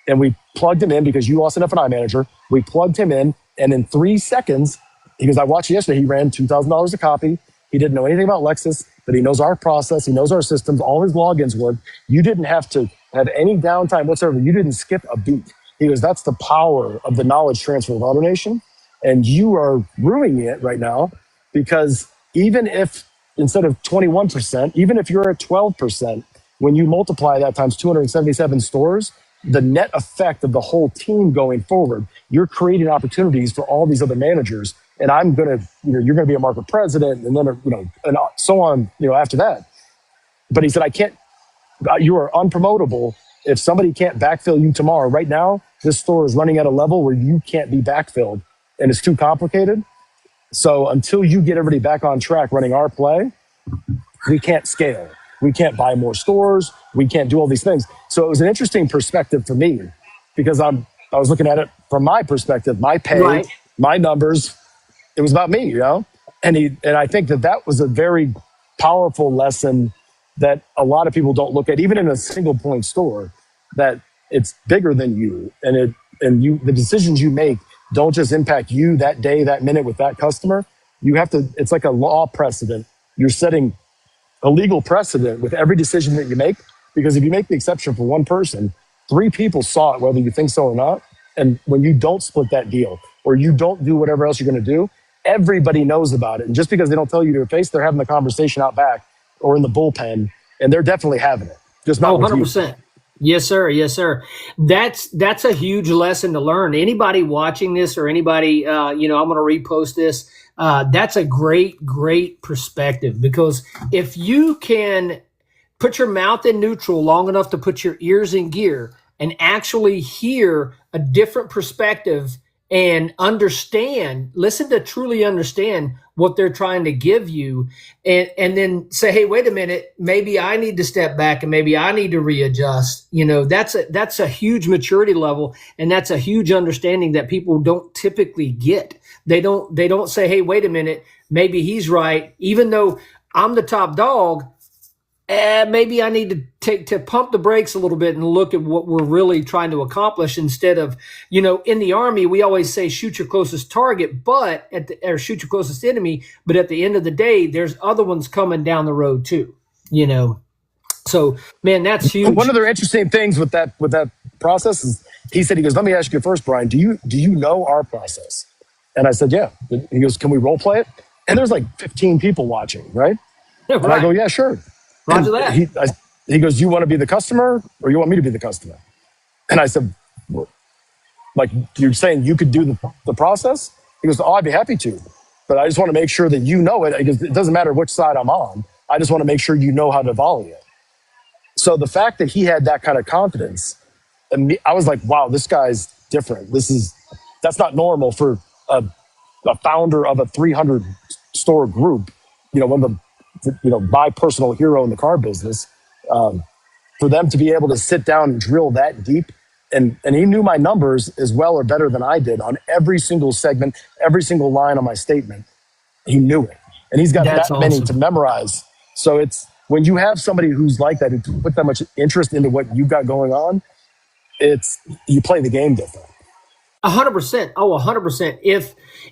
And we plugged him in because you lost an F&I manager. We plugged him in. And in 3 seconds, he goes, I watched yesterday. He ran $2,000 a copy. He didn't know anything about Lexus, but he knows our process. He knows our systems. All his logins work. You didn't have to have any downtime whatsoever. You didn't skip a beat. He goes, that's the power of the knowledge transfer of AutoNation. And you are ruining it right now because even if instead of 21%, even if you're at 12%, when you multiply that times 277 stores, the net effect of the whole team going forward, you're creating opportunities for all these other managers. And I'm going to, you're going to be a market president and then, and so on, after that. But he said, I can't, you are unpromotable. If somebody can't backfill you tomorrow, right now, this store is running at a level where you can't be backfilled and it's too complicated. So until you get everybody back on track running our play, we can't scale. We can't buy more stores. We can't do all these things. So it was an interesting perspective for me because I was looking at it from my perspective, my pay, right, my numbers. It was about me, And I think that was a very powerful lesson that a lot of people don't look at, even in a single point store, that it's bigger than you. And the decisions you make don't just impact you that day, that minute with that customer. You have to, it's like a law precedent. You're setting a legal precedent with every decision that you make, because if you make the exception for one person, 3 people saw it, whether you think so or not. And when you don't split that deal or you don't do whatever else you're going to do, everybody knows about it. And just because they don't tell you to your face, they're having the conversation out back or in the bullpen, and they're definitely having it. Just not 100%. Yes, sir. Yes, sir. That's a huge lesson to learn. Anybody watching this or anybody, I'm going to repost this. That's a great perspective, because if you can put your mouth in neutral long enough to put your ears in gear and actually hear a different perspective and listen to truly understand what they're trying to give you, and then say, hey, wait a minute, maybe I need to step back and maybe I need to readjust. That's a huge maturity level, and that's a huge understanding that people don't typically get. They don't say, hey, wait a minute, maybe he's right, even though I'm the top dog. Maybe I need to pump the brakes a little bit and look at what we're really trying to accomplish, instead of, in the Army, we always say shoot your closest target, or shoot your closest enemy. But at the end of the day, there's other ones coming down the road too, So, man, that's huge. One of the interesting things with that process is he goes, let me ask you first, Brian, do you know our process? And I said, yeah. He goes, can we role play it? And there's like 15 people watching, right? Yeah, and I go, yeah, sure. Roger that. He goes, you want to be the customer or you want me to be the customer? And I said, well, like, you're saying you could do the process? He goes, oh, I'd be happy to. But I just want to make sure that you know it. Because it doesn't matter which side I'm on. I just want to make sure you know how to volley it. So the fact that he had that kind of confidence, and I was like, wow, this guy's different. That's not normal for a founder of a 300 store group, one of the my personal hero in the car business, for them to be able to sit down and drill that deep. And he knew my numbers as well or better than I did on every single segment, every single line on my statement. He knew it. And he's got That's that many awesome to memorize. So it's when you have somebody who's like that, who put that much interest into what you've got going on, you play the game different. 100%. Oh, 100%.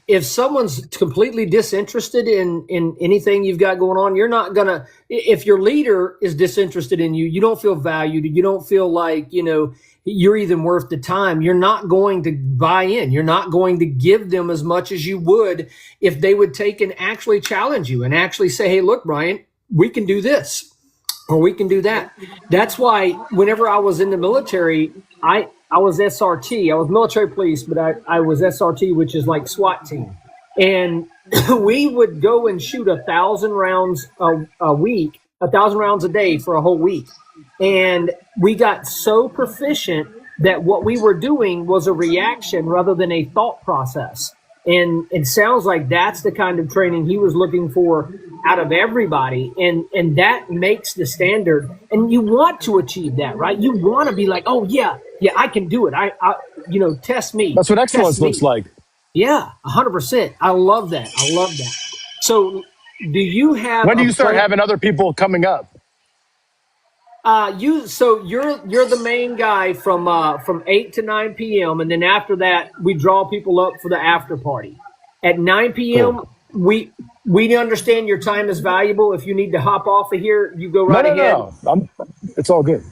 If someone's completely disinterested in anything you've got going on, you're not gonna. If your leader is disinterested in you, you don't feel valued. You don't feel like you're even worth the time. You're not going to buy in. You're not going to give them as much as you would if they would take and actually challenge you and actually say, "Hey, look, Brian, we can do this, or we can do that." That's why whenever I was in the military, I was SRT. I was military police, but I was SRT, which is like SWAT team. And we would go and shoot 1,000 rounds a week, 1,000 rounds a day for a whole week. And we got so proficient that what we were doing was a reaction rather than a thought process. And it sounds like that's the kind of training he was looking for out of everybody. And that makes the standard. And you want to achieve that, right? You want to be like, oh, yeah, I can do it. I test me. That's what excellence looks like. Yeah, 100%. I love that. So do you have... When do you start having other people coming up? You're the main guy from 8 to 9 p.m. and then after that we draw people up for the after party. At 9 p.m. Cool. We understand your time is valuable. If you need to hop off of here, you go right ahead. No. It's all good.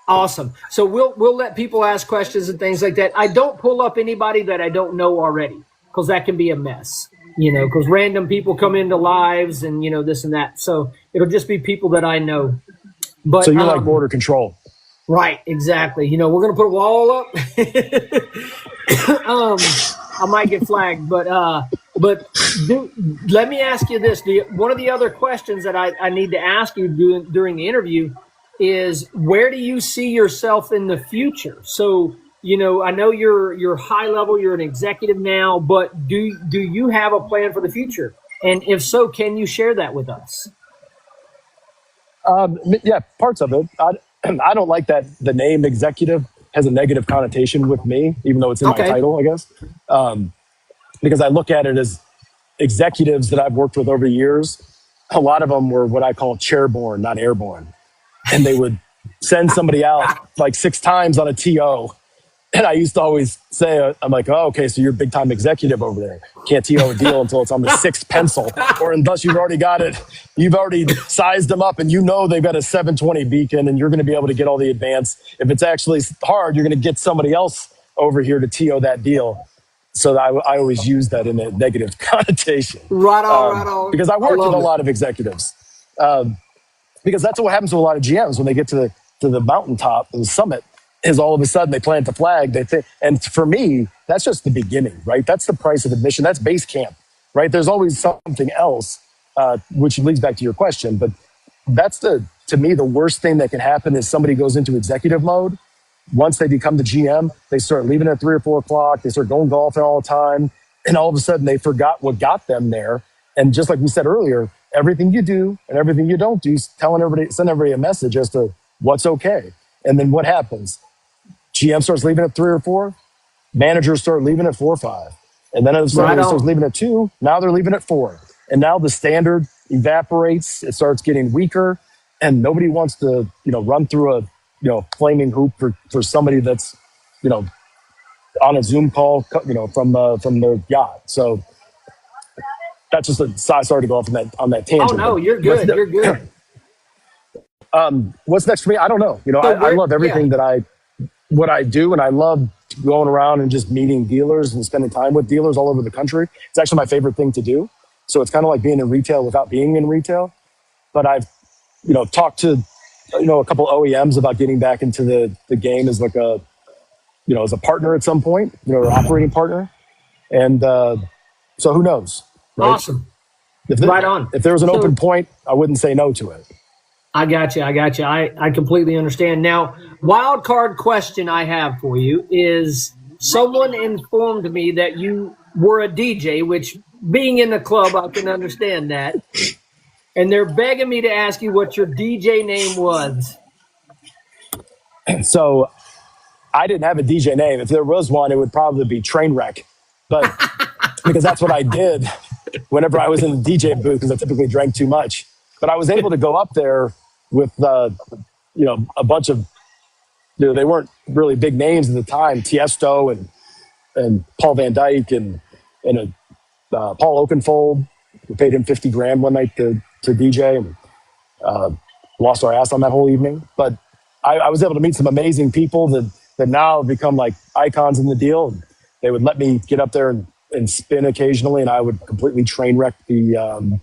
Awesome. So we'll let people ask questions and things like that. I don't pull up anybody that I don't know already, because that can be a mess. Because random people come into lives and this and that. So it'll just be people that I know. But, so you're like border control. Right, exactly. We're going to put a wall up. I might get flagged, but let me ask you this. One of the other questions that I need to ask you during the interview is, where do you see yourself in the future? So, I know you're high level, you're an executive now, but do you have a plan for the future? And if so, can you share that with us? Yeah, parts of it. I don't like that the name executive has a negative connotation with me, even though it's in my title, I guess. Because I look at it as executives that I've worked with over the years. A lot of them were what I call chairborne, not airborne. And they would send somebody out like 6 times on a TO. And I used to always say, I'm like, oh, okay, so you're a big time executive over there. Can't TO a deal until it's on the 6th pencil, or unless you've already got it. You've already sized them up and they've got a 720 beacon and you're going to be able to get all the advance. If it's actually hard, you're going to get somebody else over here to TO that deal. So I always use that in a negative connotation. Right on. Because I worked with a lot of executives. Because that's what happens to a lot of GMs when they get to the mountaintop, the summit, is all of a sudden they plant the flag. And for me, that's just the beginning, right? That's the price of admission. That's base camp, right? There's always something else, which leads back to your question. But to me, the worst thing that can happen is somebody goes into executive mode. Once they become the GM, they start leaving at 3 or 4 o'clock. They start going golfing all the time. And all of a sudden they forgot what got them there. And just like we said earlier, everything you do and everything you don't do, send everybody a message as to what's okay. And then what happens? GM starts leaving at 3 or 4. Managers start leaving at 4 or 5. And then everybody starts leaving at 2. Now they're leaving at 4. And now the standard evaporates. It starts getting weaker. And nobody wants to, run through a, flaming hoop for somebody that's, on a Zoom call, from the yacht. So that's just sorry to go off on that tangent. Oh no, you're good. You're good. What's next for me? I don't know. I love everything what I do, and I love going around and just meeting dealers and spending time with dealers all over the country. It's actually my favorite thing to do. So it's kind of like being in retail without being in retail. But I've, talked to, a couple OEMs about getting back into the game as like as a partner at some point, or operating partner. And so who knows? Right? Awesome. Right on. If there was an open point, I wouldn't say no to it. I got you. I completely understand. Now, wild card question I have for you is someone informed me that you were a DJ, which being in the club, I can understand that. And they're begging me to ask you what your DJ name was. So I didn't have a DJ name. If there was one, it would probably be Trainwreck. But because that's what I did whenever I was in the DJ booth, because I typically drank too much. But I was able to go up there with, a bunch of, they weren't really big names at the time, Tiesto and Paul Van Dyke and Paul Oakenfold. We paid him $50,000 one night to DJ and lost our ass on that whole evening. But I was able to meet some amazing people that now have become like icons in the deal. They would let me get up there and spin occasionally, and I would completely train wreck the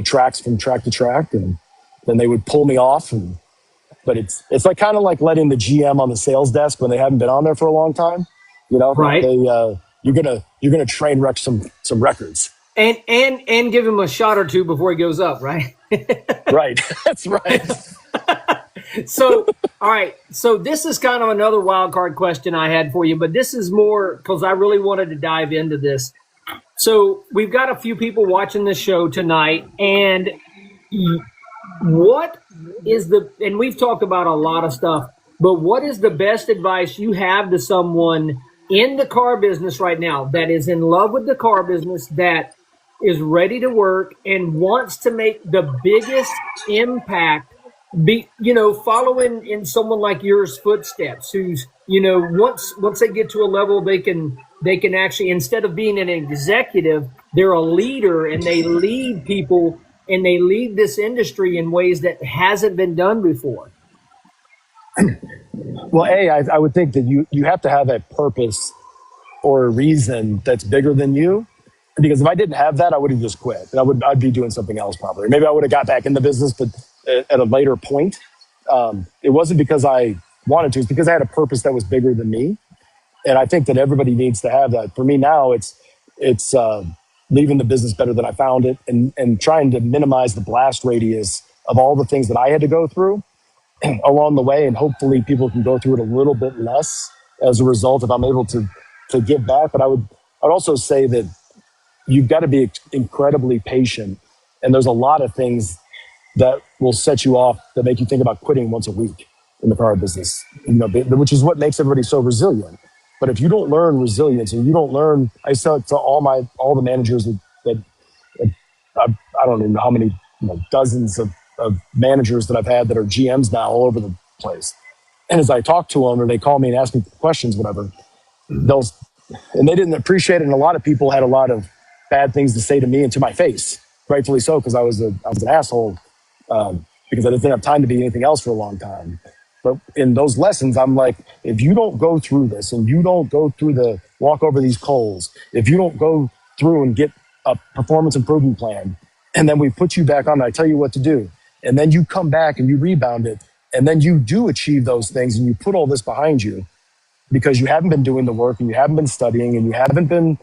tracks from track to track, and then they would pull me off. But it's like kind of like letting the GM on the sales desk when they haven't been on there for a long time. Right? You're gonna train wreck some records, and give him a shot or two before he goes up, right? Right. That's right. So, all right. So this is kind of another wild card question I had for you, but this is more because I really wanted to dive into this. So we've got a few people watching this show tonight, and what is and we've talked about a lot of stuff, but what is the best advice you have to someone in the car business right now that is in love with the car business, that is ready to work and wants to make the biggest impact, following in someone like yours footsteps, who's, once they get to a level, they can actually, instead of being an executive, they're a leader, and they lead people and they lead this industry in ways that hasn't been done before. Well, I would think that you have to have a purpose or a reason that's bigger than you. Because if I didn't have that, I would have just quit. And I'd be doing something else probably. Maybe I would have got back in the business, but at a later point. It wasn't because I wanted to. It's because I had a purpose that was bigger than me. And I think that everybody needs to have that. For me now, it's leaving the business better than I found it, and trying to minimize the blast radius of all the things that I had to go through along the way. And hopefully people can go through it a little bit less as a result if I'm able to give back. But I'd also say that you've got to be incredibly patient. And there's a lot of things that will set you off that make you think about quitting once a week in the car business, which is what makes everybody so resilient. But if you don't learn resilience, and you don't learn, I tell it to all the managers that I don't even know how many dozens of managers that I've had that are GMs now all over the place. And as I talk to them, or they call me and ask me questions, whatever, and they didn't appreciate it. And a lot of people had a lot of bad things to say to me and to my face, rightfully so, because I was an asshole, because I didn't have time to be anything else for a long time. But in those lessons, I'm like, if you don't go through this, and you don't go through walk over these coals, if you don't go through and get a performance improvement plan, and then we put you back on, and I tell you what to do, and then you come back and you rebound it, and then you do achieve those things, and you put all this behind you because you haven't been doing the work, and you haven't been studying, and you haven't been,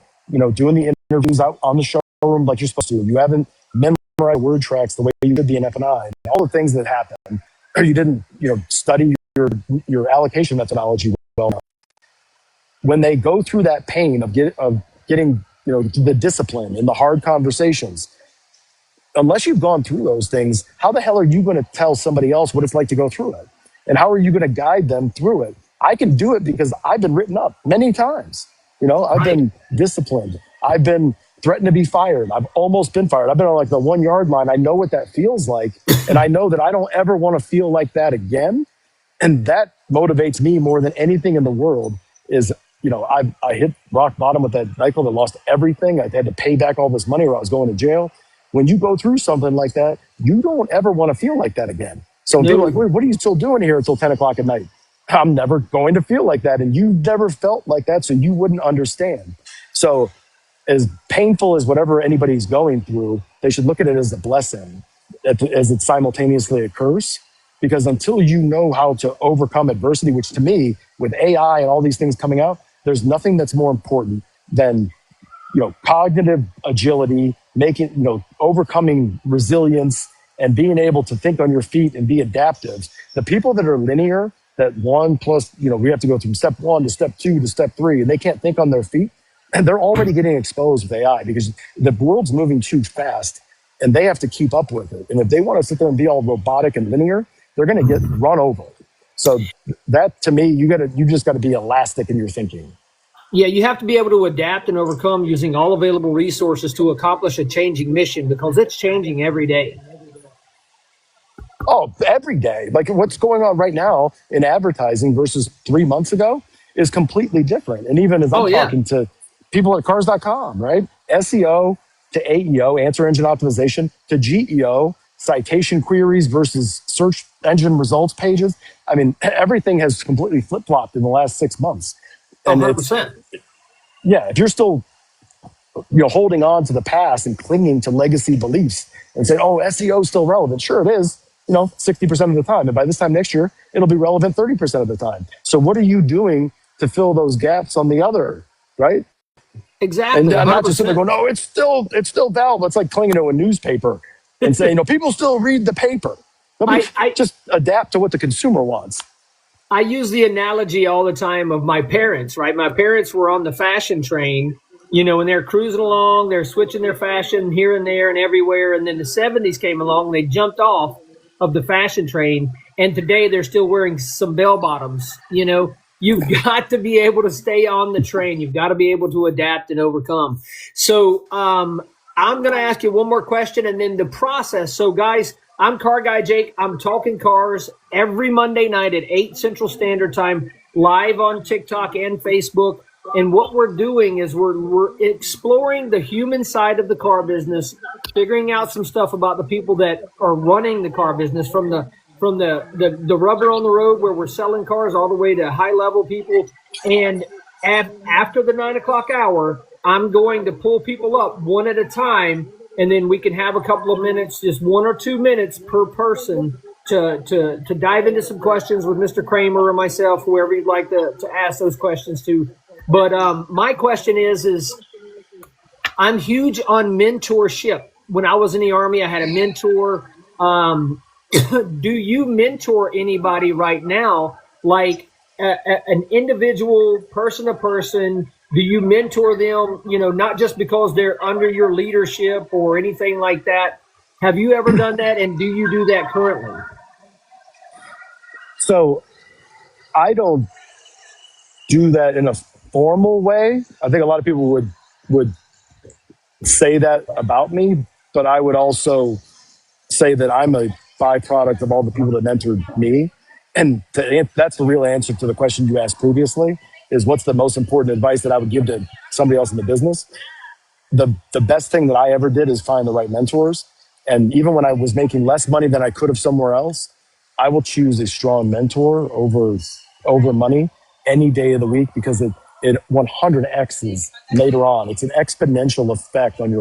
doing the interviews out on the showroom like you're supposed to. You haven't memorized memorize word tracks the way you did the NF&I, and all the things that happen, or you didn't, study your allocation methodology well enough. When they go through that pain of getting, the discipline and the hard conversations, unless you've gone through those things, how the hell are you going to tell somebody else what it's like to go through it? And how are you going to guide them through it? I can do it because I've been written up many times. I've been disciplined. I've been threatened to be fired. I've almost been fired. I've been on like the 1 yard line. I know what that feels like. And I know that I don't ever want to feel like that again. And that motivates me more than anything in the world is, I hit rock bottom with that cycle that lost everything. I had to pay back all this money or I was going to jail. When you go through something like that, you don't ever want to feel like that again. So people are like, wait, what are you still doing here until 10 o'clock at night? I'm never going to feel like that. And you've never felt like that, so you wouldn't understand. So as painful as whatever anybody's going through, they should look at it as a blessing, as it simultaneously occurs. Because until you know how to overcome adversity, which to me, with AI and all these things coming out, there's nothing that's more important than cognitive agility, overcoming resilience, and being able to think on your feet and be adaptive. The people that are linear, that one plus, we have to go from step 1 to step 2 to step 3, and they can't think on their feet, and they're already getting exposed with AI because the world's moving too fast, and they have to keep up with it. And if they want to sit there and be all robotic and linear, they're going to get run over. So that, to me, you just got to be elastic in your thinking. Yeah, you have to be able to adapt and overcome using all available resources to accomplish a changing mission because it's changing every day. Oh, every day. Like what's going on right now in advertising versus 3 months ago is completely different. And even as I'm talking to people at cars.com, right? SEO to AEO, answer engine optimization, to GEO, citation queries versus search engine results pages. I mean, everything has completely flip-flopped in the last 6 months. And 100%. If you're still holding on to the past and clinging to legacy beliefs and saying, oh, SEO is still relevant. Sure, it is, 60% of the time. And by this time next year, it'll be relevant 30% of the time. So what are you doing to fill those gaps on the other, right? Exactly. And I'm 100%. not just sitting there going, no, it's still valid. It's like clinging to a newspaper and saying, people still read the paper. I just adapt to what the consumer wants. I use the analogy all the time of my parents, right? My parents were on the fashion train, and they're cruising along, they're switching their fashion here and there and everywhere. And then the 70s came along, and they jumped off of the fashion train. And today they're still wearing some bell bottoms. You've got to be able to stay on the train. You've got to be able to adapt and overcome. So I'm going to ask you one more question and then the process. So guys, I'm Car Guy Jake. I'm Talkin Cars every Monday night at 8 Central Standard Time, live on TikTok and Facebook. And what we're doing is we're exploring the human side of the car business, figuring out some stuff about the people that are running the car business, from the rubber on the road where we're selling cars all the way to high level people. And after the 9 o'clock hour, I'm going to pull people up one at a time. And then we can have a couple of minutes, just 1 or 2 minutes per person to dive into some questions with Mr. Kramer or myself, whoever you'd like to ask those questions to. But my question is I'm huge on mentorship. When I was in the Army, I had a mentor. Do you mentor anybody right now, like an individual, person to person? Do you mentor them, not just because they're under your leadership or anything like that? Have you ever done that, and do you do that currently? So I don't do that in a formal way. I think a lot of people would say that about me, but I would also say that I'm a byproduct of all the people that mentored me. And that's the real answer to the question you asked previously, is what's the most important advice that I would give to somebody else in the business? The best thing that I ever did is find the right mentors. And even when I was making less money than I could have somewhere else, I will choose a strong mentor over money any day of the week, because it 100x's later on. It's an exponential effect on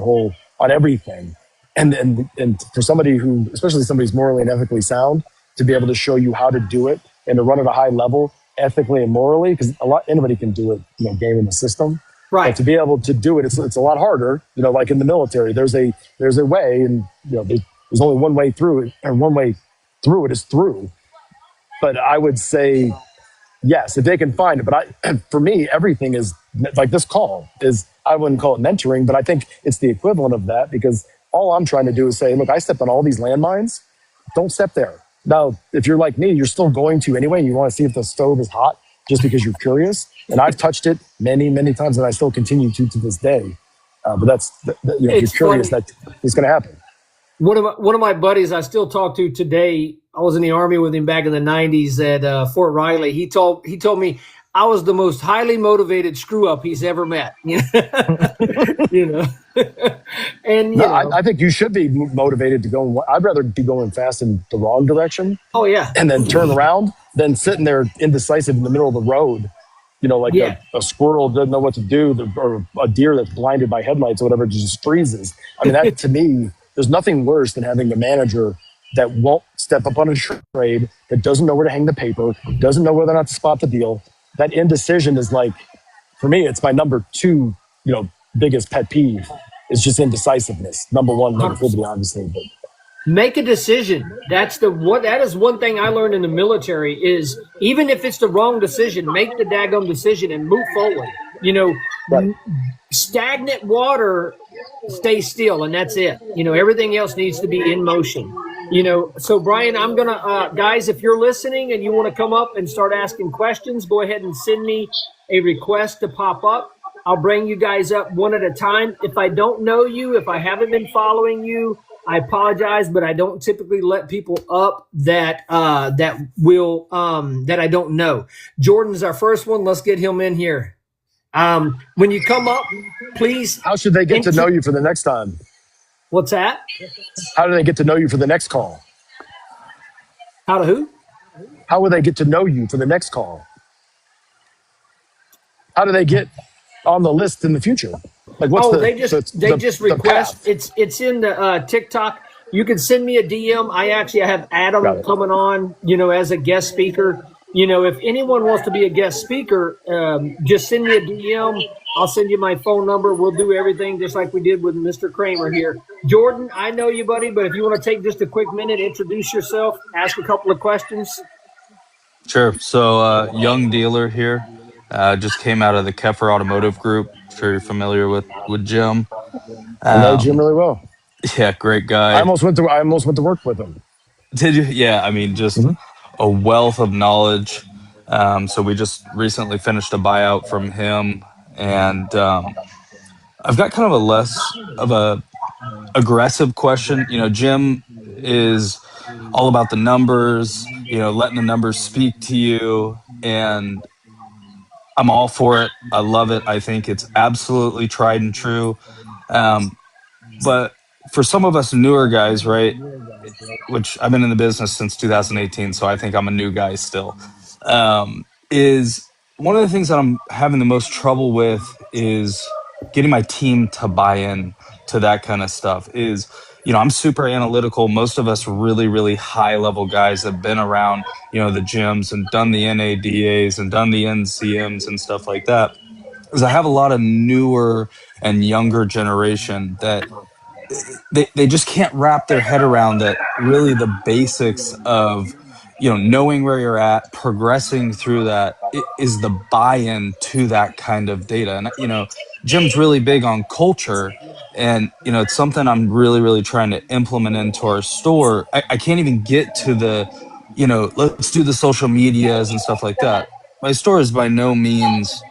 on everything. And for somebody who, especially somebody who's morally and ethically sound, to be able to show you how to do it and to run at a high level, ethically and morally, because anybody can do it, game in the system. But Right. to be able to do it, it's a lot harder. Like in the military, there's a way, and there's only one way through it, and one way through it is through. But I would say yes, if they can find it. But for me, everything is like this call is, I wouldn't call it mentoring, but I think it's the equivalent of that, because all I'm trying to do is say, look, I stepped on all these landmines. Don't step there. Now, if you're like me, you're still going to anyway. You want to see if the stove is hot just because you're curious. And I've touched it many, many times, and I still continue to this day. But that's, if you're It's curious, funny. that it's going to happen. One of my buddies I still talk to today. I was in the Army with him back in the '90s at Fort Riley. He told me I was the most highly motivated screw up he's ever met. You know, and No, I think you should be motivated to go. I'd rather be going fast in the wrong direction oh yeah, and then turn around than sitting there indecisive in the middle of the road. Like yeah. a squirrel doesn't know what to do, or a deer that's blinded by headlights or whatever just freezes. I mean, that to me, there's nothing worse than having a manager that won't step up on a trade, that doesn't know where to hang the paper, doesn't know whether or not to spot the deal. That indecision is like, for me, it's my number two, biggest pet peeve. It's just indecisiveness. Number one, negativity, obviously, but Make a decision. That is one thing I learned in the military is even if it's the wrong decision, make the daggum decision and move forward. right. Stagnant water stays still and that's it. Everything else needs to be in motion. So Brian, I'm going to, guys, if you're listening and you want to come up and start asking questions, go ahead and send me a request to pop up. I'll bring you guys up one at a time. If I don't know you, if I haven't been following you, I apologize, but I don't typically let people up that I don't know. Jordan's our first one. Let's get him in here. When you come up, please. How should they get to know you for the next time? What's that? How do they get to know you for the next call? How to who? How will they get to know you for the next call? How do they get on the list in the future? Like, what's they just request. path? It's in the TikTok. You can send me a DM. I have Adam coming on, as a guest speaker. If anyone wants to be a guest speaker, just send me a DM. I'll send you my phone number. We'll do everything just like we did with Mr. Kramer here. Jordan, I know you, buddy, but if you want to take just a quick minute, introduce yourself, ask a couple of questions. Sure. So, young dealer here. Just came out of the Keffer Automotive group. Sure you're familiar with Jim. I know Jim really well. Yeah, great I guy. almost went to work with him. Did you? Yeah, I mean, just a wealth of knowledge. So we just recently finished a buyout from him, and I've got kind of a less of a aggressive question. Jim is all about the numbers. Letting the numbers speak to you, and I'm all for it. I love it. I think it's absolutely tried and true. Um, but for some of us newer guys, right, which I've been in the business since 2018, so I think I'm a new guy still, is one of the things that I'm having the most trouble with is getting my team to buy in to that kind of stuff. I'm super analytical. Most of us really, really high level guys have been around, the gyms and done the NADAs and done the NCMs and stuff like that. Because I have a lot of newer and younger generation that they just can't wrap their head around that really the basics of knowing where you're at, progressing through that is the buy-in to that kind of data. And Jim's really big on culture, and it's something I'm really, really trying to implement into our store. I can't even get to the let's do the social medias and stuff like that. My store is by no means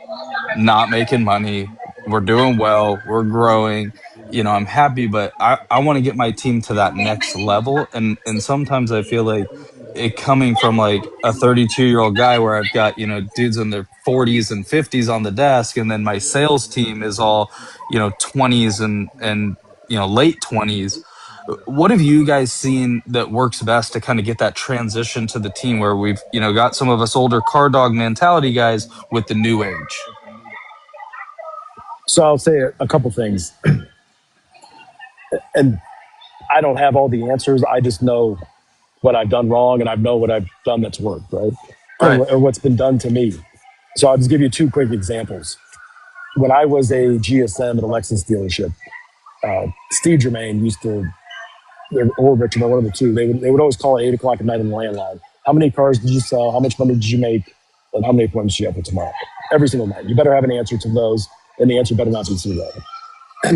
not making money. We're doing well. We're growing. I'm happy, but I want to get my team to that next level. And sometimes I feel like it coming from like a 32-year-old guy where I've got, dudes in their 40s and 50s on the desk. And then my sales team is all, 20s and late 20s. What have you guys seen that works best to kind of get that transition to the team where we've, got some of us older car dog mentality guys with the new age? So I'll say a couple things, and I don't have all the answers. I just know what I've done wrong, and I know what I've done that's worked, right? Right. Or what's been done to me. So I'll just give you two quick examples. when I was a GSM at a Lexus dealership, Steve Germain used to, or Richard, or one of the two, they would always call at 8 o'clock at night on the landline. How many cars did you sell? How much money did you make? And how many appointments do you have for tomorrow? Every single night. You better have an answer to those, and the answer better not be zero.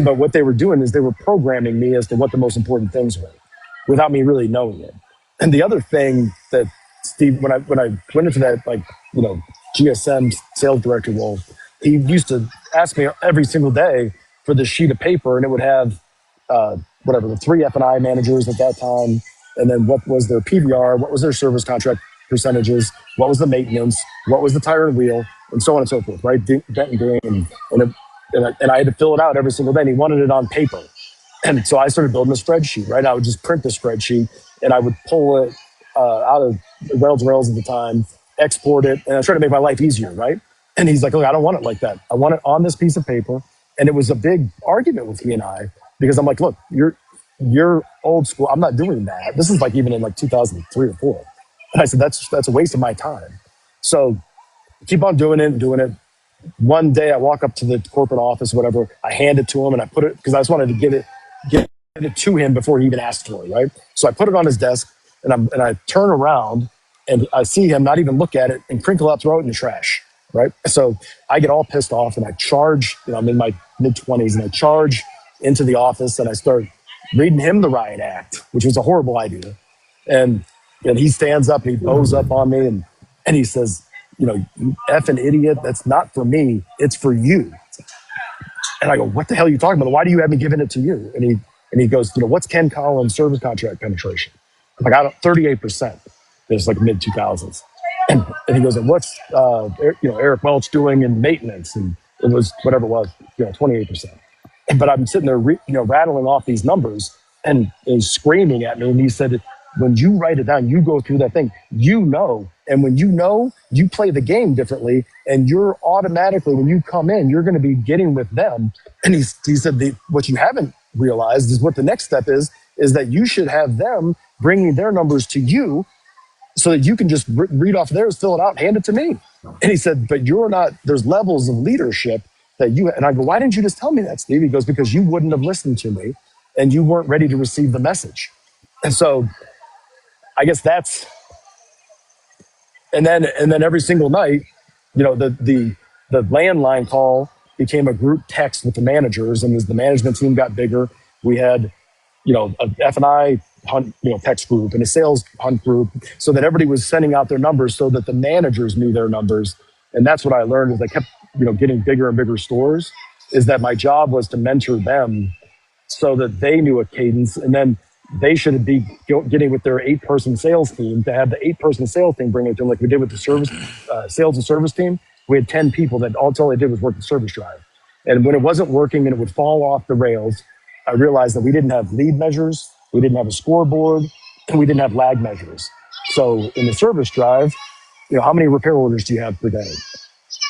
But what they were doing is they were programming me as to what the most important things were without me really knowing it. And the other thing that Steve, when I went into that, like, GSM sales director role, he used to ask me every single day for this sheet of paper, and it would have whatever, the 3 F&I managers at that time, and then what was their PVR, what was their service contract percentages, what was the maintenance, what was the tire and wheel, and so on and so forth, right? Dent and grain, and I had to fill it out every single day, and he wanted it on paper. And so I started building a spreadsheet, right? I would just print the spreadsheet, and I would pull it out of Rails and Rails at the time, export it, and I tried to make my life easier, right? And he's like, look, I don't want it like that. I want it on this piece of paper. And it was a big argument with he and I, because I'm like, look, you're old school. I'm not doing that. This is like even in like 2003 or 4. And I said, that's a waste of my time. So keep on doing it. One day I walk up to the corporate office, whatever, I hand it to him, and I put it, because I just wanted to get it to him before he even asked for it, right? So I put it on his desk, and I turn around, and I see him not even look at it and crinkle out, throw it in the trash, right? So I get all pissed off, and I charge, I'm in my mid-20s, and I charge into the office, and I start reading him the riot act, which was a horrible idea. And he stands up, and he bows up on me, and he says, you effing idiot, that's not for me, it's for you. And I go, what the hell are you talking about? Why do you have me giving it to you? And he goes, what's Ken Collins' service contract penetration? I'm like, 38%. It's like mid 2000s. And he goes, and what's Eric Welch doing in maintenance? And it was whatever it was, 28%. But I'm sitting there, rattling off these numbers, and he's screaming at me. And he said, when you write it down, you go through that thing, and when you play the game differently, and you're automatically, when you come in, you're going to be getting with them. And he said, what you haven't realized is what the next step is that you should have them bringing their numbers to you so that you can just read off theirs, fill it out, hand it to me. And he said, but there's levels of leadership that and I go, why didn't you just tell me that, Steve? He goes, because you wouldn't have listened to me, and you weren't ready to receive the message. And so I guess and then every single night, the landline call became a group text with the managers, and as the management team got bigger, we had, a F&I hunt, text group and a sales hunt group, so that everybody was sending out their numbers so that the managers knew their numbers. And that's what I learned as I kept, getting bigger and bigger stores, is that my job was to mentor them so that they knew a cadence, and then they should be getting with their 8-person sales team to have the 8-person sales team bring it to them, like we did with the service sales and service team. We had 10 people that all they did was work the service drive. And when it wasn't working and it would fall off the rails, I realized that we didn't have lead measures, we didn't have a scoreboard, and we didn't have lag measures. So in the service drive, how many repair orders do you have per day?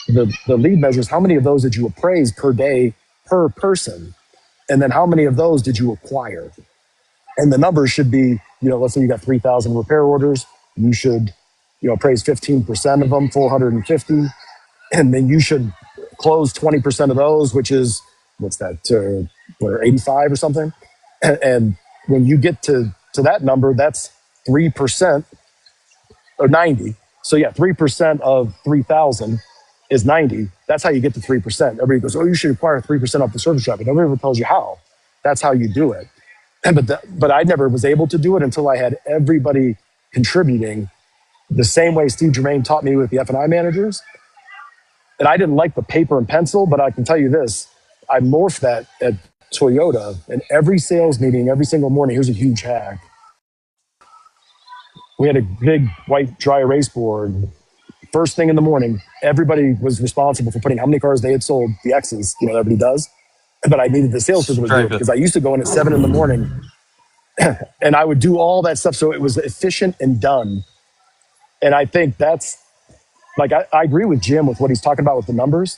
The lead measures, how many of those did you appraise per day per person? And then how many of those did you acquire? And the numbers should be, let's say you got 3,000 repair orders. You should, appraise 15% of them, 450. And then you should close 20% of those, which is, what's that, 85 or something? And when you get to that number, that's 3% or 90. So yeah, 3% of 3,000 is 90. That's how you get to 3%. Everybody goes, oh, you should acquire 3% off the service drive. But nobody ever tells you how. That's how you do it. But I never was able to do it until I had everybody contributing the same way Steve Germain taught me with the F&I managers. And I didn't like the paper and pencil, but I can tell you this, I morphed that at Toyota, and every sales meeting, every single morning, here's a huge hack. We had a big white dry erase board. First thing in the morning, everybody was responsible for putting how many cars they had sold, the X's, everybody does. But I needed the salesperson to do it, because I used to go in at 7 in the morning and I would do all that stuff. So it was efficient and done. And I think that's like, I agree with Jim with what he's talking about with the numbers,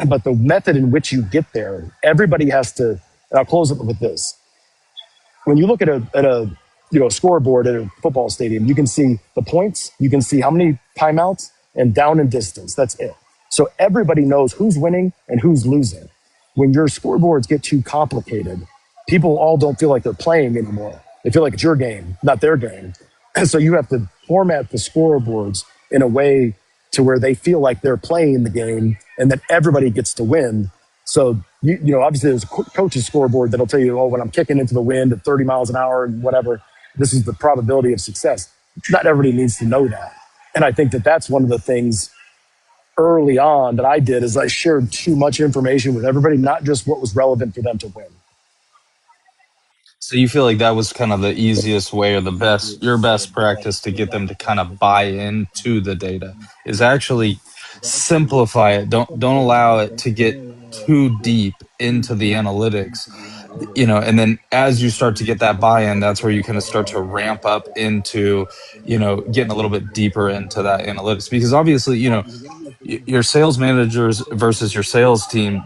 but the method in which you get there, everybody has to, and I'll close it with this. When you look at a scoreboard at a football stadium, you can see the points, you can see how many timeouts, and down and distance. That's it. So everybody knows who's winning and who's losing. When your scoreboards get too complicated, people all don't feel like they're playing anymore. They feel like it's your game, not their game. And so you have to format the scoreboards in a way to where they feel like they're playing the game and that everybody gets to win. So, obviously there's a coach's scoreboard that'll tell you, oh, when I'm kicking into the wind at 30 miles an hour and whatever, this is the probability of success. Not everybody needs to know that. And I think that that's one of the things early on that I did is I shared too much information with everybody, not just what was relevant for them to win. So you feel like that was kind of the easiest way or your best practice to get them to kind of buy into the data is actually simplify it. Don't allow it to get too deep into the analytics, and then as you start to get that buy-in, that's where you kind of start to ramp up into, getting a little bit deeper into that analytics, because obviously, your sales managers versus your sales team,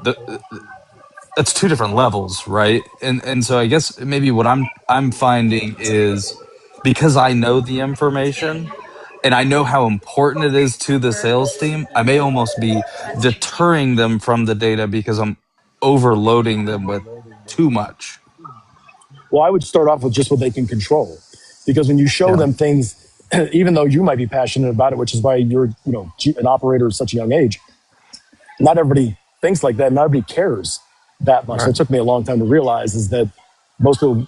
that's two different levels, right? And so I guess maybe what I'm finding is, because I know the information and I know how important it is to the sales team, I may almost be deterring them from the data because I'm overloading them with too much. Well, I would start off with just what they can control, because when you show Yeah. them things, even though you might be passionate about it, which is why you're, an operator at such a young age, not everybody thinks like that. Not everybody cares that much. So Right. it took me a long time to realize is that most people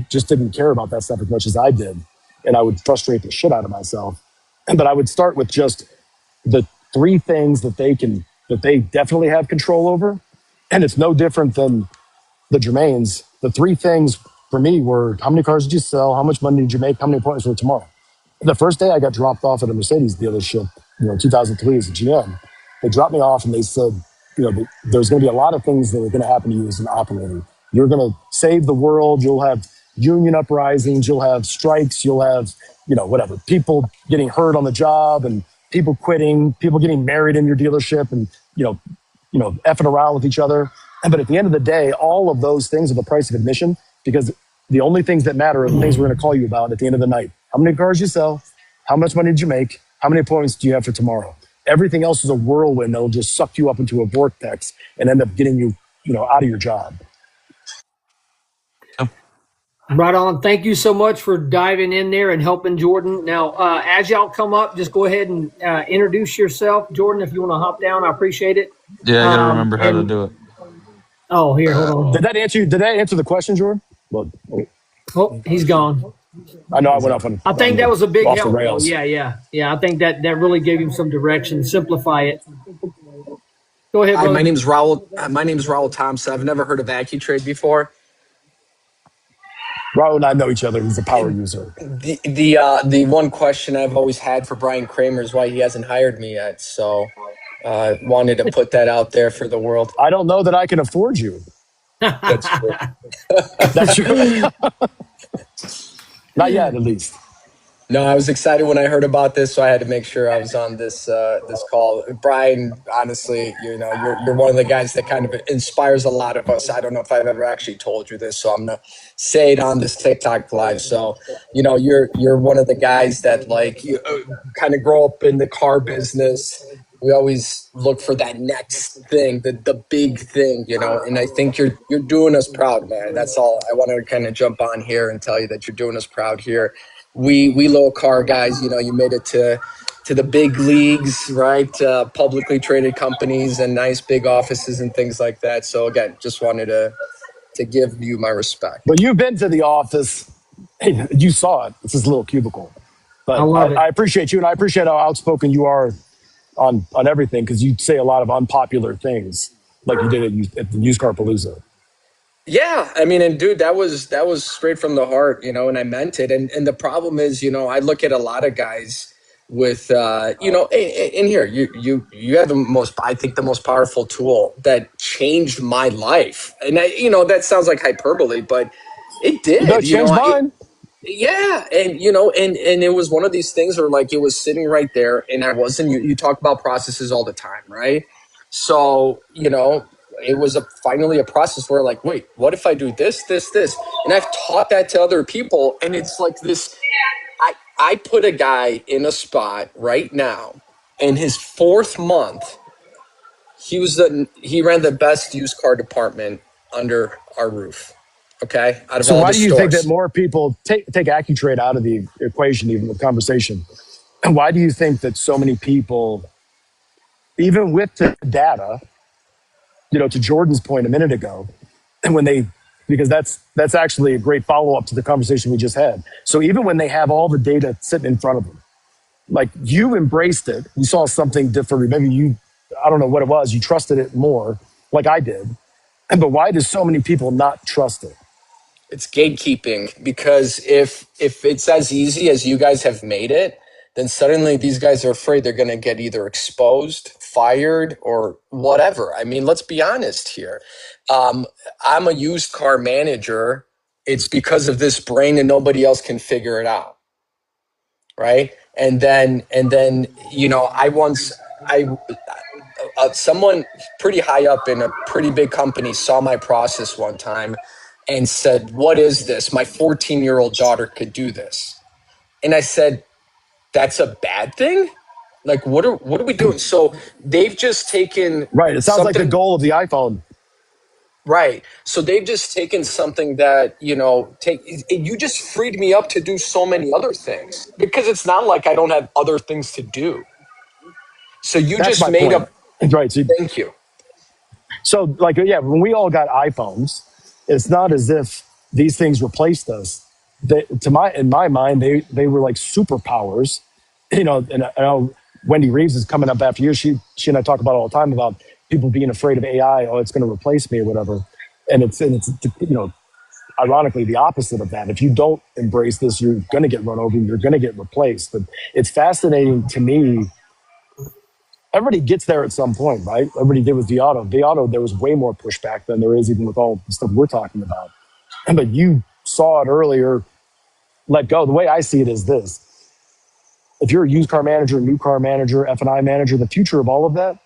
just didn't care about that stuff as much as I did. And I would frustrate the shit out of myself. But I would start with just the three things that they definitely have control over. And it's no different than the Germains. The three things for me were: how many cars did you sell? How much money did you make? How many appointments for tomorrow? The first day I got dropped off at a Mercedes dealership, 2003 as a GM, they dropped me off and they said, there's going to be a lot of things that are going to happen to you as an operator. You're going to save the world. You'll have union uprisings. You'll have strikes. You'll have, whatever, people getting hurt on the job and people quitting, people getting married in your dealership and, effing around with each other. But at the end of the day, all of those things are the price of admission, because the only things that matter are the things we're going to call you about at the end of the night. How many cars you sell? How much money did you make? How many appointments do you have for tomorrow? Everything else is a whirlwind that'll just suck you up into a vortex and end up getting you, out of your job. Right on. Thank you so much for diving in there and helping Jordan. Now, as y'all come up, just go ahead and introduce yourself, Jordan. If you want to hop down, I appreciate it. Yeah, I got to remember how to And do it. here, hold on. Did that answer the question, Jordan? Well, Oh, he's gone. I know I went off on. I think that was a big off the help, though. rails. Yeah. I think that really gave him some direction. Simplify it. Go ahead, Hi, brother. my name's Raul. My name's Raul Thompson. I've never heard of AccuTrade before. Raul and I know each other. He's a power user. The one question I've always had for Brian Kramer is why he hasn't hired me yet. So, wanted to put that out there for the world. I don't know that I can afford you. That's true. That's true. Not yet, at least. No, I was excited when I heard about this, so I had to make sure I was on this call. Brian, honestly, you're one of the guys that kind of inspires a lot of us. I don't know if I've ever actually told you this, so I'm gonna say it on this TikTok live. So, you're one of the guys that you kind of grow up in the car business. We always look for that next thing, the big thing, and I think you're doing us proud, man. That's all I want to kind of jump on here and tell you that you're doing us proud here. We little car guys, you made it to the big leagues, right? Publicly traded companies and nice big offices and things like that. So again, just wanted to give you my respect. But you've been to the office. Hey, you saw it. It's this little cubicle. But I love it. I appreciate you, and I appreciate how outspoken you are on everything, because you say a lot of unpopular things, like you did at the Used Car Palooza. Yeah, I mean, and dude, that was straight from the heart, and I meant it. And the problem is, I look at a lot of guys with, in here, you have I think the most powerful tool that changed my life. And that sounds like hyperbole, but it did. No, it changed mine. Yeah, and and it was one of these things where it was sitting right there, and I wasn't. You talk about processes all the time, right? So it was finally a process where wait, what if I do this, and I've taught that to other people, and it's like this. I put a guy in a spot right now in his 4th month He ran the best used car department under our roof. Okay, out of So all why the do you think that stores. more people take AccuTrade out of the equation, even the conversation? And why do you think that so many people, even with the data, to Jordan's point a minute ago, and because that's actually a great follow up to the conversation we just had. So even when they have all the data sitting in front of them, like you embraced it, you saw something different. Maybe I don't know what it was, you trusted it more, like I did. But why do so many people not trust it? It's gatekeeping, because if it's as easy as you guys have made it, then suddenly these guys are afraid they're going to get either exposed, fired, or whatever. I mean, let's be honest here. I'm a used car manager. It's because of this brain and nobody else can figure it out. Right. And then, someone pretty high up in a pretty big company saw my process one time and said, "What is this? My 14-year-old daughter could do this." And I said, "That's a bad thing? Like, what are we doing?" So they've just taken Right. It sounds like the something. goal of the iPhone. Right. So they've just taken something that, you just freed me up to do so many other things, because it's not like I don't have other things to do. So you That's just my made point. up. Right. Thank you. So like, yeah, when we all got iPhones, it's not as if these things replaced us. In my mind, they were like superpowers, and I know Wendy Reeves is coming up after you. She and I talk about it all the time about people being afraid of AI. Oh, it's going to replace me or whatever. And it's ironically the opposite of that. If you don't embrace this, you're going to get run over. You're going to get replaced. But it's fascinating to me. Everybody gets there at some point, right? Everybody did with the auto. The auto, there was way more pushback than there is even with all the stuff we're talking about. But you saw it earlier, let go. The way I see it is this. If you're a used car manager, new car manager, F&I manager, the future of all of that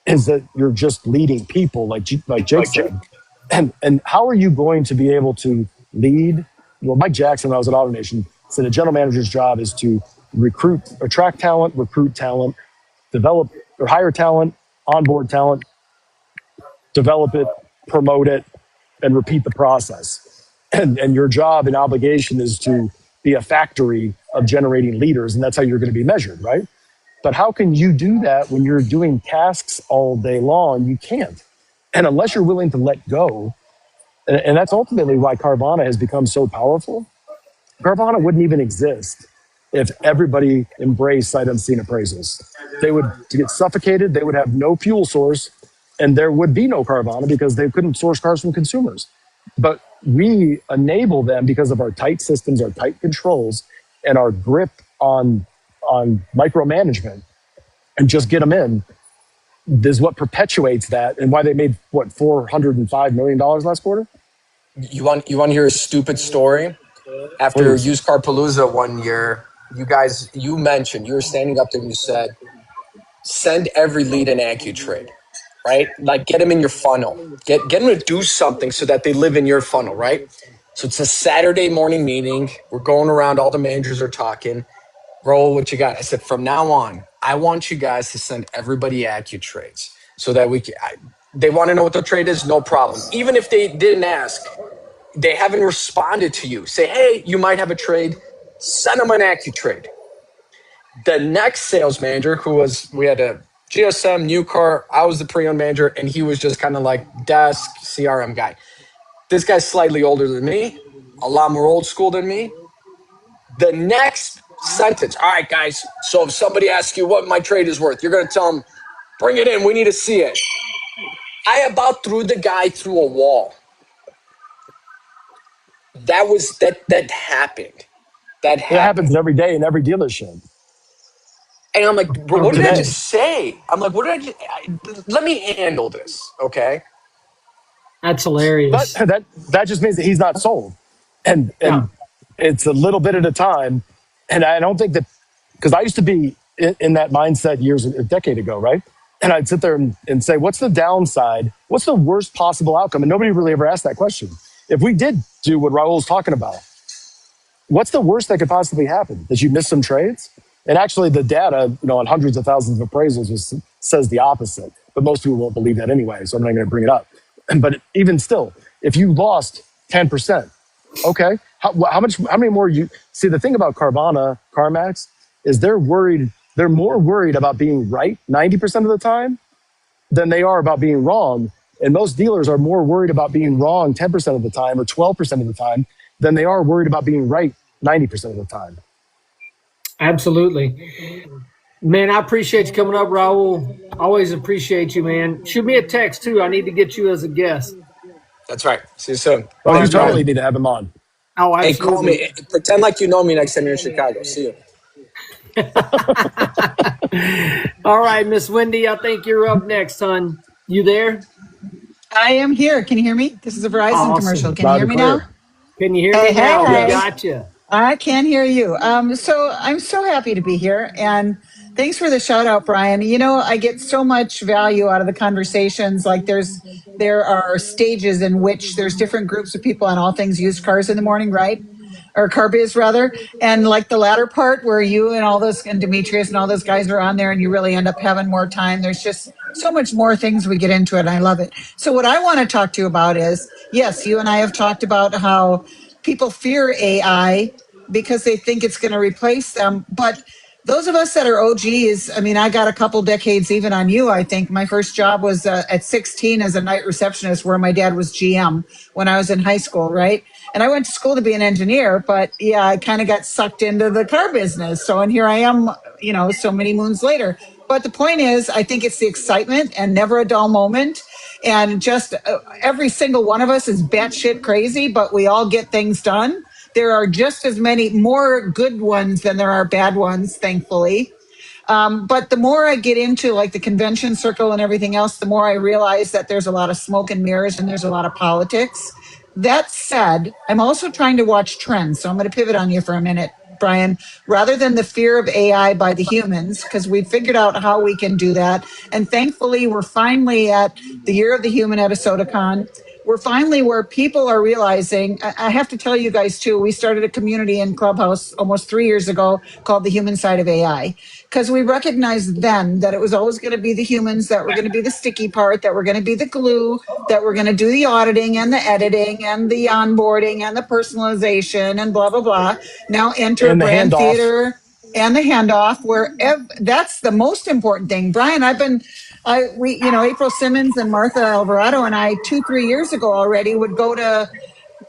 is that you're just leading people, like Jake said. And how are you going to be able to lead? Well, Mike Jackson, when I was at AutoNation, said a general manager's job is to attract talent, recruit talent, develop or hire talent, onboard talent, develop it, promote it, and repeat the process. And your job and obligation is to be a factory of generating leaders, and that's how you're going to be measured, right? But how can you do that when you're doing tasks all day long? You can't. And unless you're willing to let go, and that's ultimately why Carvana has become so powerful. Carvana wouldn't even exist if everybody embraced sight unseen appraisals. They would get suffocated, they would have no fuel source, and there would be no Carvana because they couldn't source cars from consumers. But we enable them because of our tight systems, our tight controls, and our grip on micromanagement, and just get them in. This is what perpetuates that, and why they made $405 million last quarter. You want to hear a stupid story? After Please. Used Car Palooza one year, you mentioned, you were standing up there and you said, send every lead an AccuTrade, right? Like, get them in your funnel. Get them to do something so that they live in your funnel, right? So it's a Saturday morning meeting. We're going around. All the managers are talking. Roll what you got. I said, from now on, I want you guys to send everybody AccuTrades so that they want to know what the trade is, no problem. Even if they didn't ask, they haven't responded to you. Say, hey, you might have a trade. Send them an AccuTrade. The next sales manager, we had a GSM, new car. I was the pre-owned manager, and he was just kind of like desk CRM guy. This guy's slightly older than me, a lot more old school than me. The next sentence, all right, guys, so if somebody asks you what my trade is worth, you're going to tell them, bring it in. We need to see it. I about threw the guy through a wall. That happened. That It happens happened. every day in every dealership. And I'm like, bro, what did I Today. just say? I'm like, what did let me handle this, okay? That's But hilarious. that just means that he's not sold. And Yeah. it's a little bit at a time. And I don't think that, because I used to be in that mindset a decade ago, right? And I'd sit there and say, what's the downside? What's the worst possible outcome? And nobody really ever asked that question. If we did do what Raul's talking about, what's the worst that could possibly happen? That you miss some trades? And actually the data, on hundreds of thousands of appraisals says the opposite. but most people won't believe that anyway, so I'm not going to bring it up. But even still, if you lost 10%, okay, how many more you see? The thing about Carvana, CarMax, is they're more worried about being right 90% of the time than they are about being wrong. And most dealers are more worried about being wrong 10% of the time or 12% of the time than they are worried about being right 90% of the time. Absolutely. Man, I appreciate you coming up, Raul. Always appreciate you, man. Shoot me a text too. I need to get you as a guest. That's right. See you soon. Oh, All you right, Thanks, Brian. totally brother. need to have him on. Oh, Hey, call me. absolutely. Pretend like you know me next time you're in Chicago. See you. All right, Miss Wendy, I think you're up next, hon. You there? I am here. Can you hear me? This is a Verizon commercial. Awesome. Can you Loud hear and me now? clear. Can you hear me Hey, hey, now? We hey. Yes. got you. I can hear you. So I'm so happy to be here. And thanks for the shout out, Brian. You know, I get so much value out of the conversations. Like there are stages in which there's different groups of people on all things used cars in the morning, right? Or car biz rather. And like the latter part where you and all those and Demetrius and all those guys are on there and you really end up having more time. There's just so much more things we get into it. And I love it. So what I want to talk to you about is, yes, you and I have talked about how people fear AI because they think it's going to replace them. But those of us that are OGs, I mean, I got a couple decades even on you, I think. My first job was at 16 as a night receptionist where my dad was GM when I was in high school, right? And I went to school to be an engineer, but yeah, I kind of got sucked into the car business. So, and here I am, you know, so many moons later. But the point is, I think it's the excitement and never a dull moment. And just every single one of us is batshit crazy, but we all get things done. There are just as many more good ones than there are bad ones, thankfully. But the more I get into like the convention circle and everything else, the more I realize that there's a lot of smoke and mirrors and there's a lot of politics. That said, I'm also trying to watch trends. So I'm going to pivot on you for a minute, Brian, rather than the fear of AI by the humans, because we figured out how we can do that. And thankfully, we're finally at the Year of the Human at a SodaCon. We're finally where people are realizing. I have to tell you guys too, we started a community in Clubhouse almost 3 years ago called The Human Side of AI, because we recognized then that it was always going to be the humans that were going to be the sticky part, that were going to be the glue, that were going to do the auditing and the editing and the onboarding and the personalization and blah, blah, blah. Now enter And the brand handoff. theater and the handoff where that's the most important thing. Brian, April Simmons and Martha Alvarado and I 2-3 years ago already would go to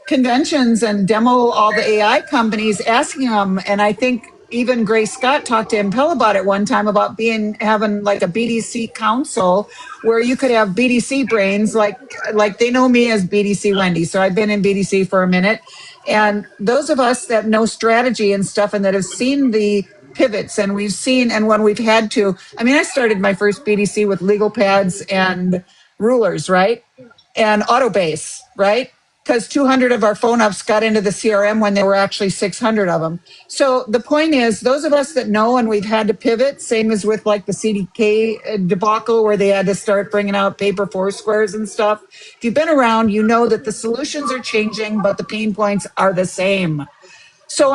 conventions and demo all the AI companies, asking them. And I think even Grace Scott talked to Impel about it one time about having like a BDC council where you could have BDC brains, like they know me as BDC Wendy. So I've been in BDC for a minute. And those of us that know strategy and stuff and that have seen the pivots and when we've had to, I mean, I started my first BDC with legal pads and rulers, right? And Autobase, right? Because 200 of our phone ups got into the CRM when there were actually 600 of them. So the point is, those of us that know and we've had to pivot, same as with like the CDK debacle where they had to start bringing out paper four squares and stuff. If you've been around, you know that the solutions are changing, but the pain points are the same. So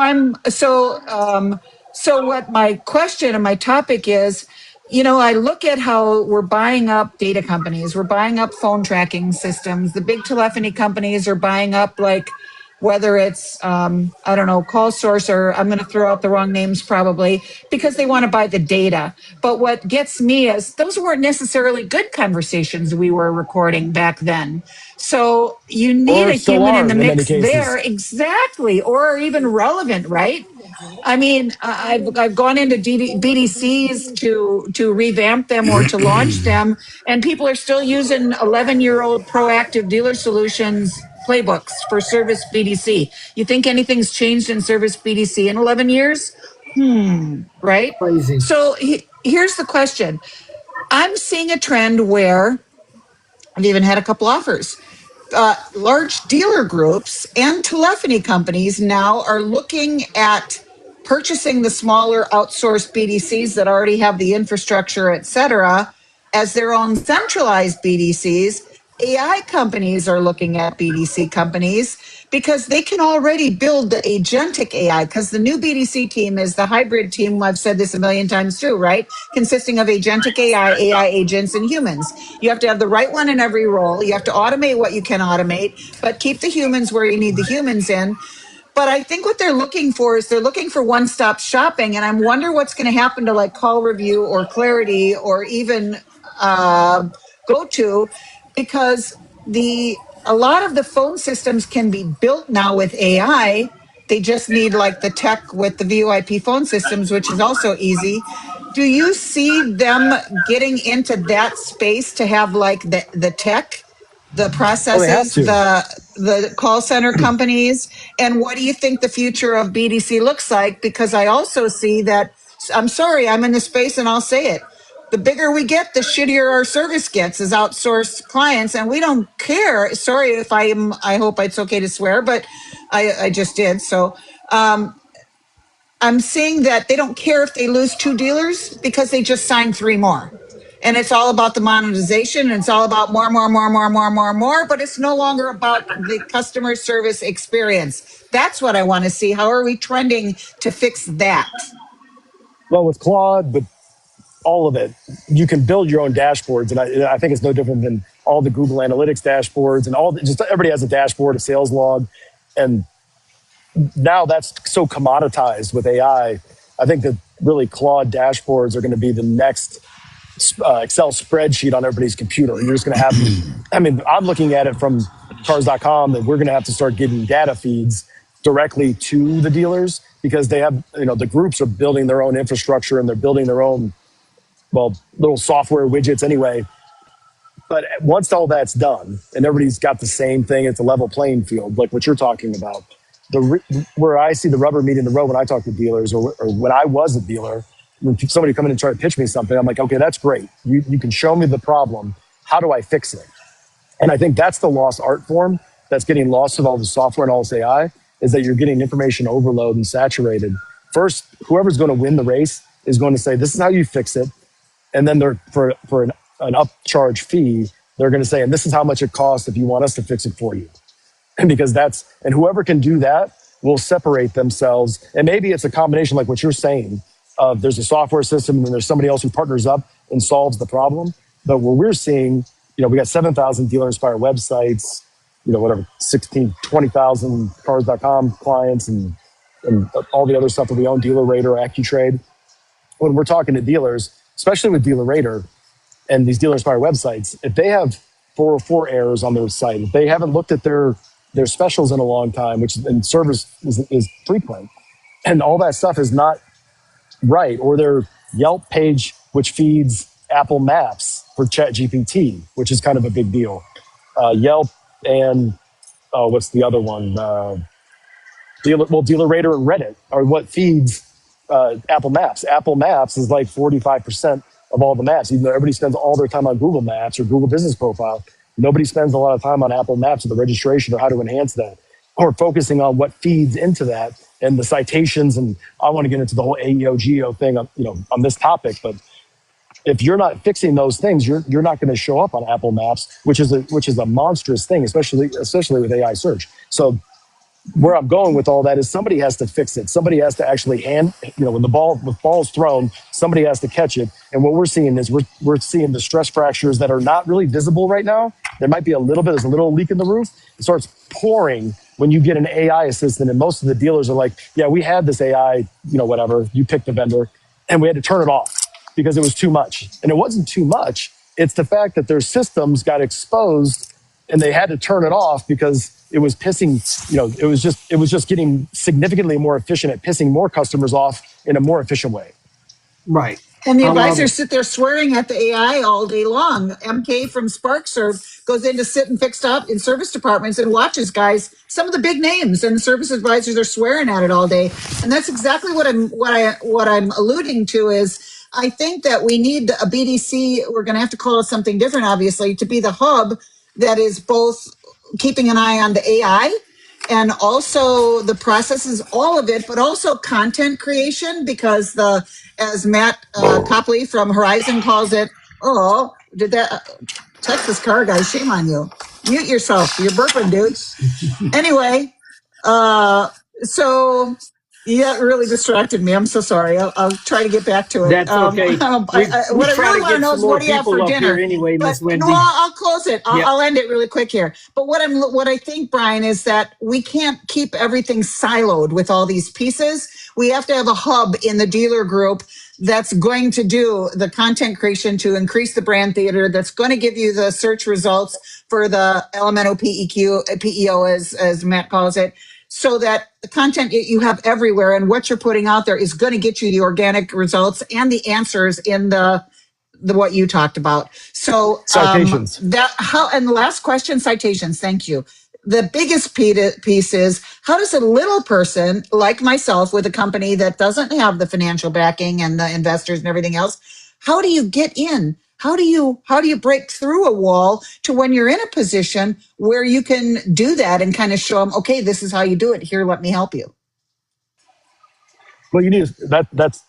so what my question and my topic is, I look at how we're buying up data companies, we're buying up phone tracking systems, the big telephony companies are buying up like whether it's I don't know, call source, or I'm going to throw out the wrong names probably because they want to buy the data. But what gets me is those weren't necessarily good conversations we were recording back then. So you need Or a still human in are the in many mix there, cases. exactly, or even relevant, right? I mean, I've gone into BDCs to revamp them or to launch them, and people are still using 11-year-old proactive dealer solutions playbooks for service BDC. You think anything's changed in service BDC in 11 years? Right? Crazy. So here's the question. I'm seeing a trend where I've even had a couple offers. Large dealer groups and telephony companies now are looking at purchasing the smaller outsourced BDCs that already have the infrastructure, et cetera, as their own centralized BDCs AI companies are looking at BDC companies because they can already build the agentic AI, because the new BDC team is the hybrid team. I've said this a million times too, right? Consisting of agentic AI, AI agents, and humans. You have to have the right one in every role. You have to automate what you can automate, but keep the humans where you need the humans in. But I think what they're looking for is they're looking for one-stop shopping, and I wonder what's going to happen to like Call Review or Clarity or even GoTo, because the a lot of the phone systems can be built now with AI. They just need like the tech with the VoIP phone systems, which is also easy. Do you see them getting into that space to have like the tech, the Oh, they have processes, to. the call center companies, and what do you think the future of BDC looks like? Because I also see that, I'm sorry, I'm in the space and I'll say it. The bigger we get, the shittier our service gets as outsourced clients, and we don't care. Sorry if I hope it's okay to swear, but I just did. So I'm seeing that they don't care if they lose 2 dealers because they just signed 3 more. And it's all about the monetization, and it's all about more, but it's no longer about the customer service experience. That's what I want to see. How are we trending to fix that? Well, with Claude, with all of it, you can build your own dashboards, and I think it's no different than all the Google Analytics dashboards and just everybody has a dashboard, a sales log, and now that's so commoditized with AI. I think that really Claude dashboards are going to be the next Excel spreadsheet on everybody's computer. You're just going to have, I mean, I'm looking at it from cars.com that we're going to have to start getting data feeds directly to the dealers because they have, the groups are building their own infrastructure and they're building their own, little software widgets anyway. But once all that's done and everybody's got the same thing, it's a level playing field, like what you're talking about. Where I see the rubber meeting the road when I talk to dealers or when I was a dealer, when somebody come in and try to pitch me something, I'm like, okay, that's great. You can show me the problem. How do I fix it? And I think that's the lost art form that's getting lost with all the software and all this AI, is that you're getting information overload and saturated. First, whoever's going to win the race is going to say, this is how you fix it. And then they're for an upcharge fee, they're going to say, and this is how much it costs if you want us to fix it for you. Because and whoever can do that will separate themselves. And maybe it's a combination like what you're saying of there's a software system and then there's somebody else who partners up and solves the problem. But what we're seeing, we got 7,000 Dealer Inspire websites, 20,000 cars.com clients and all the other stuff that we own, Dealer Rater, AccuTrade. When we're talking to dealers, especially with Dealer Rater and these Dealer Inspire websites, if they have 404 errors on their site, if they haven't looked at their specials in a long time, which in service is frequent, and all that stuff is not right, or their Yelp page, which feeds Apple Maps for ChatGPT, which is kind of a big deal. Yelp and what's the other one? Dealer Rater and Reddit are what feeds Apple Maps. Apple Maps is like 45% of all the maps, even though everybody spends all their time on Google Maps or Google Business Profile. Nobody spends a lot of time on Apple Maps or the registration or how to enhance that, or focusing on what feeds into that and the citations. And I want to get into the whole AEO geo thing, on this topic. But if you're not fixing those things, you're not going to show up on Apple Maps, which is a monstrous thing, especially with AI search. So where I'm going with all that is somebody has to fix it. Somebody has to actually when the ball's thrown, somebody has to catch it. And what we're seeing is we're seeing the stress fractures that are not really visible right now. There might be there's a little leak in the roof. It starts pouring when you get an AI assistant. And most of the dealers are like, yeah, we had this AI, whatever, you pick the vendor, and we had to turn it off because it was too much. And it wasn't too much. It's the fact that their systems got exposed and they had to turn it off because it was pissing, it was just getting significantly more efficient at pissing more customers off in a more efficient way. Right. And the advisors sit there swearing at the AI all day long. MK from SparkServe goes in to sit and fix up in service departments and watches guys, some of the big names, and the service advisors are swearing at it all day. And that's exactly what I'm alluding to is I think that we need a BDC. We're going to have to call it something different, obviously, to be the hub that is both keeping an eye on the AI and also the processes, all of it, but also content creation, because as Matt Copley from Horizon calls it, did that Texas car guy, shame on you. Mute yourself. You're burping, dude. Anyway, so yeah, it really distracted me. I'm so sorry. I'll try to get back to it. That's okay. We What I try really to want to get know some is more what do you have people for up here dinner? anyway, But Miss Wendy. no, I'll close it. Yeah. I'll end it really quick here. But what I think, Brian, is that we can't keep everything siloed with all these pieces. We have to have a hub in the dealer group that's going to do the content creation to increase the brand theater, that's going to give you the search results for the Elemental PEO, as Matt calls it, so that the content you have everywhere and what you're putting out there is going to get you the organic results and the answers in the what you talked about. So Citations. and the last question, citations. Thank you. The biggest piece is, how does a little person like myself with a company that doesn't have the financial backing and the investors and everything else, how do you get in? How do you break through a wall to when you're in a position where you can do that and kind of show them, okay, this is how you do it. Here, let me help you. Well, you need that's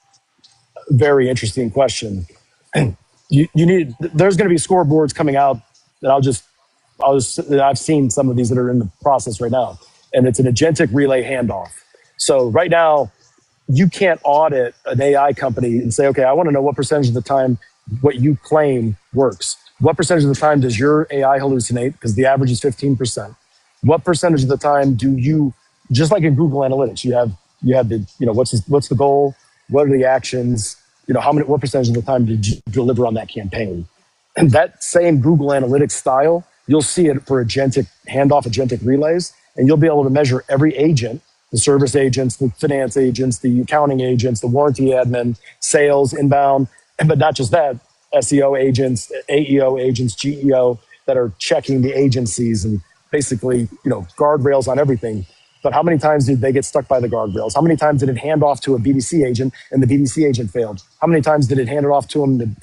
a very interesting question. You need, there's going to be scoreboards coming out that I've seen some of these that are in the process right now, and it's an agentic relay handoff. So right now, you can't audit an AI company and say, okay, I want to know what percentage of the time what you claim works. What percentage of the time does your AI hallucinate? Because the average is 15%. What percentage of the time do you, just like in Google Analytics, you have the, what's the goal? What are the actions? What percentage of the time did you deliver on that campaign? And that same Google Analytics style, you'll see it for agentic handoff, agentic relays, and you'll be able to measure every agent, the service agents, the finance agents, the accounting agents, the warranty admin, sales, inbound, but not just that, SEO agents, AEO agents, GEO that are checking the agencies and basically, guardrails on everything. But how many times did they get stuck by the guardrails? How many times did it hand off to a BDC agent and the BDC agent failed? How many times did it hand it off to them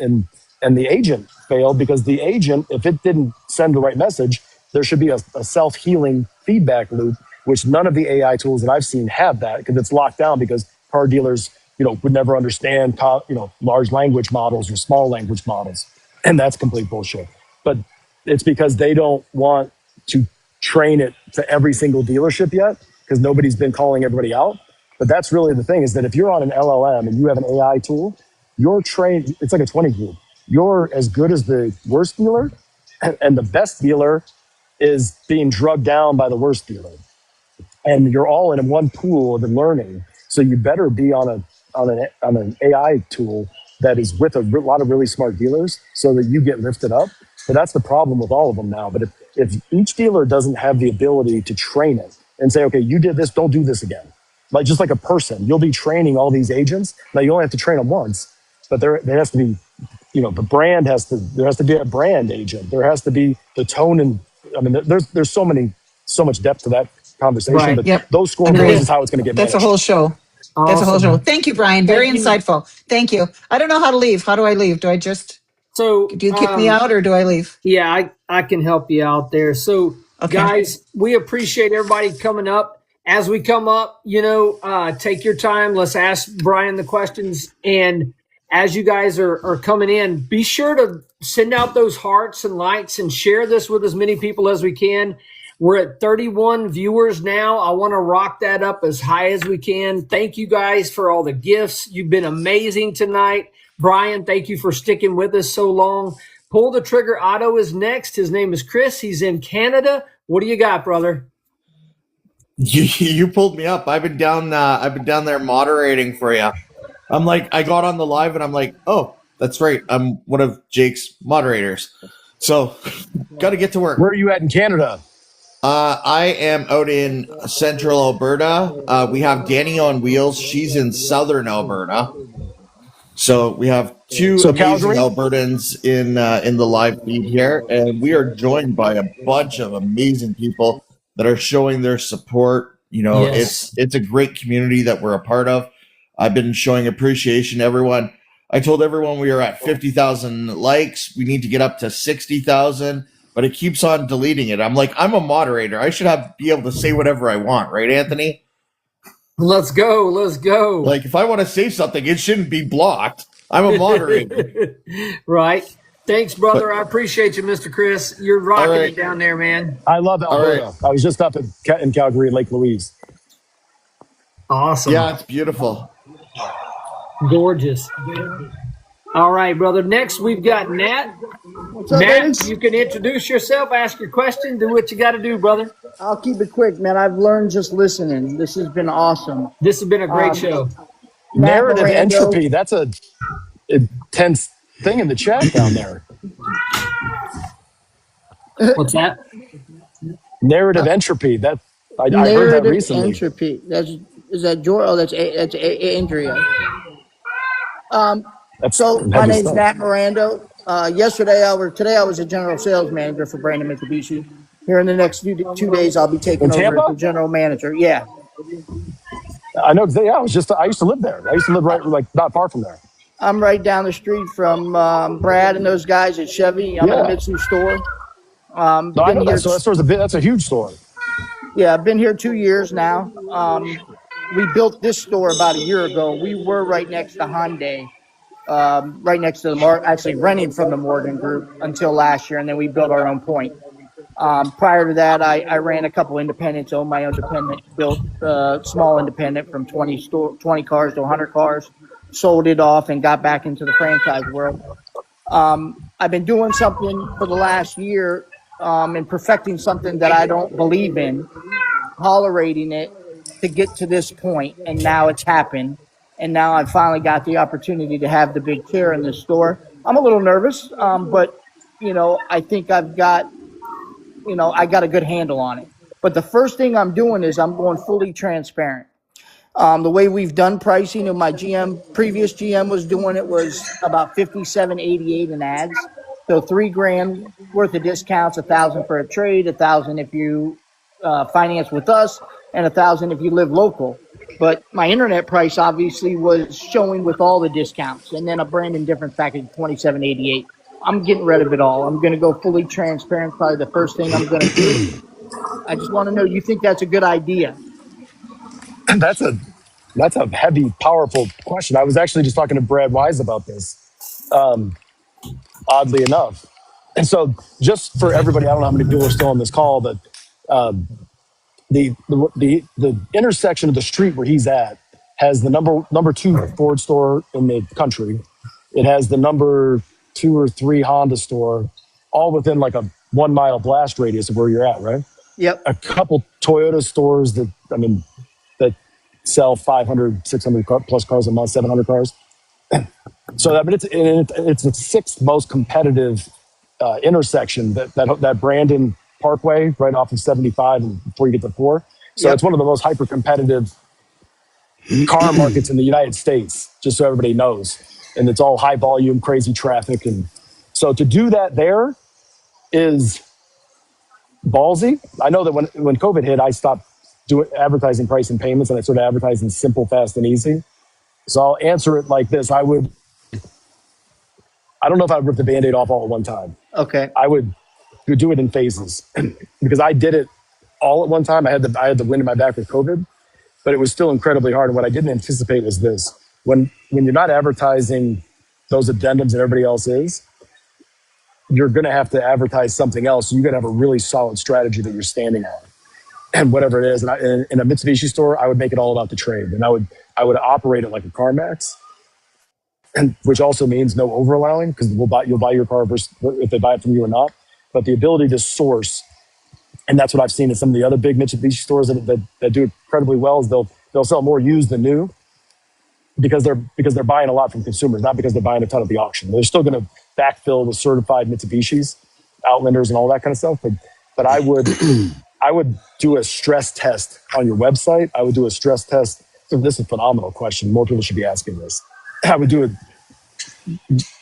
and the agent failed? Because the agent, if it didn't send the right message, there should be a self-healing feedback loop, which none of the AI tools that I've seen have that, because it's locked down, because car dealers, would never understand, large language models or small language models. And that's complete bullshit. But it's because they don't want to train it to every single dealership yet, because nobody's been calling everybody out. But that's really the thing, is that if you're on an LLM and you have an AI tool, you're trained, it's like a 20 group. You're as good as the worst dealer, and the best dealer is being drugged down by the worst dealer. And you're all in one pool of learning. So you better be on an AI tool that is with a lot of really smart dealers, so that you get lifted up. But that's the problem with all of them now. But if each dealer doesn't have the ability to train it and say, okay, you did this, don't do this again. Like, just like a person, you'll be training all these agents. Now, you only have to train them once, but there has to be, the brand there has to be a brand agent. There has to be the tone. And I mean, there's so much depth to that conversation, Right. but Yep. those scoreboards is how it's going to get managed. That's a whole show. Awesome. That's a whole show. Thank you, Brian. Very Thank you. insightful. Thank you. I don't know how to leave. How do I leave? Do I just, do you kick me out, or do I leave? Yeah, I can help you out there. So, Okay. guys, we appreciate everybody coming up. As we come up, take your time. Let's ask Brian the questions. And as you guys are coming in, be sure to send out those hearts and likes and share this with as many people as we can. We're at 31 viewers now. I want to rock that up as high as we can. Thank you guys for all the gifts. You've been amazing tonight. Brian, thank you for sticking with us so long. Pull the Trigger Auto is next. His name is Chris. He's in Canada. What do you got, brother? You pulled me up. I've been down there moderating for you. I got on the live and I'm like, oh, that's right. I'm one of Jake's moderators. So got to get to work. Where are you at in Canada? I am out in central Alberta. We have Danny on wheels. She's in southern Alberta. So we have two amazing Calgary? Albertans in the live feed here, and we are joined by a bunch of amazing people that are showing their support. Yes. It's a great community that we're a part of. I've been showing appreciation to everyone. I told everyone we are at 50,000 likes. We need to get up to 60,000, but it keeps on deleting it. I'm like, I'm a moderator. I should be able to say whatever I want, right, Anthony? Let's go. Like, if I want to say something, it shouldn't be blocked. I'm a moderator. Right. Thanks, brother. I appreciate you, Mr. Chris. You're rocking right. it down there, man. I love All right. Alberta. I was just up in Calgary, Lake Louise. Awesome. Yeah, it's beautiful. Gorgeous. All right, brother. Next, we've got Nat. What's up, Nat, ladies? you can introduce yourself, ask your question, do what you got to do, brother. I'll keep it quick, man. I've learned just listening. This has been awesome. This has been a great show. Matt Narrative Mirando. entropy. That's a intense thing in the chat down there. What's that? Narrative entropy. That I heard that Narrative recently. entropy. Is that George? Oh, that's Andrea. That's So my heavy name's stuff. Matt Mirando. Today I was a general sales manager for Brandon Mitsubishi. Here in the next 2 days, I'll be taking In over as Tampa? the general manager. Yeah, I know. Yeah, I used to live there. I used to live right, like, not far from there. I'm right down the street from Brad and those guys at Chevy. I'm in a Mitsu store. No, I know that store. That store's that's a huge store. Yeah, I've been here 2 years now. We built this store about a year ago. We were right next to Hyundai, right next to actually renting from the Morgan Group until last year, and then we built our own point. Prior to that, I ran a couple independents, owned my own independent, built small independent from 20 cars to 100 cars, sold it off, and got back into the franchise world. I've been doing something for the last year and perfecting something that I don't believe in, tolerating it to get to this point, and now it's happened. And now I've finally got the opportunity to have the big chair in this store. I'm a little nervous, but I think I got a good handle on it. But the first thing I'm doing is I'm going fully transparent. The way we've done pricing, and my previous GM was doing it, was about 57.88 in ads. So $3,000 worth of discounts, $1,000 for a trade, $1,000 if you finance with us, and $1,000 if you live local. But my internet price obviously was showing with all the discounts, and then a Brandon difference package, $27.88. I'm getting rid of it all. I'm going to go fully transparent. Probably the first thing I'm going to do. I just want to know, you think that's a good idea? That's a heavy, powerful question. I was actually just talking to Brad Wise about this, oddly enough. And so, just for everybody, I don't know how many people are still on this call, but the intersection of the street where he's at has the number 2 Ford store in the country. It has the number 2 or 3 Honda store, all within like a 1 mile blast radius of where you're at, right? Yep. A couple Toyota stores that sell 500, 600 plus cars a month, 700 cars. So it's the 6th most competitive intersection, that Brandon Parkway right off of 75 and before you get to 4. So It's one of the most hyper competitive car markets in the United States, just so everybody knows. And it's all high volume, crazy traffic. And so to do that there is ballsy. I know that when COVID hit, I stopped doing advertising price and payments, and I started advertising simple, fast, and easy. So I'll answer it like this. I don't know if I'd rip the Band-Aid off all at one time. Okay. I would do it in phases because I did it all at one time. I had the wind in my back with COVID, but it was still incredibly hard. And what I didn't anticipate was this. When you're not advertising those addendums that everybody else is, you're going to have to advertise something else. So you're going to have a really solid strategy that you're standing on. And whatever it is, and in a Mitsubishi store, I would make it all about the trade, and I would operate it like a CarMax, and which also means no over allowing, because you'll buy your car versus if they buy it from you or not. But the ability to source, and that's what I've seen in some of the other big Mitsubishi stores that do incredibly well, is they'll sell more used than new because they're buying a lot from consumers, not because they're buying a ton at the auction. They're still going to backfill with certified Mitsubishis, Outlanders, and all that kind of stuff. But I would do a stress test on your website. I would do a stress test. So this is a phenomenal question. More people should be asking this. I would do it.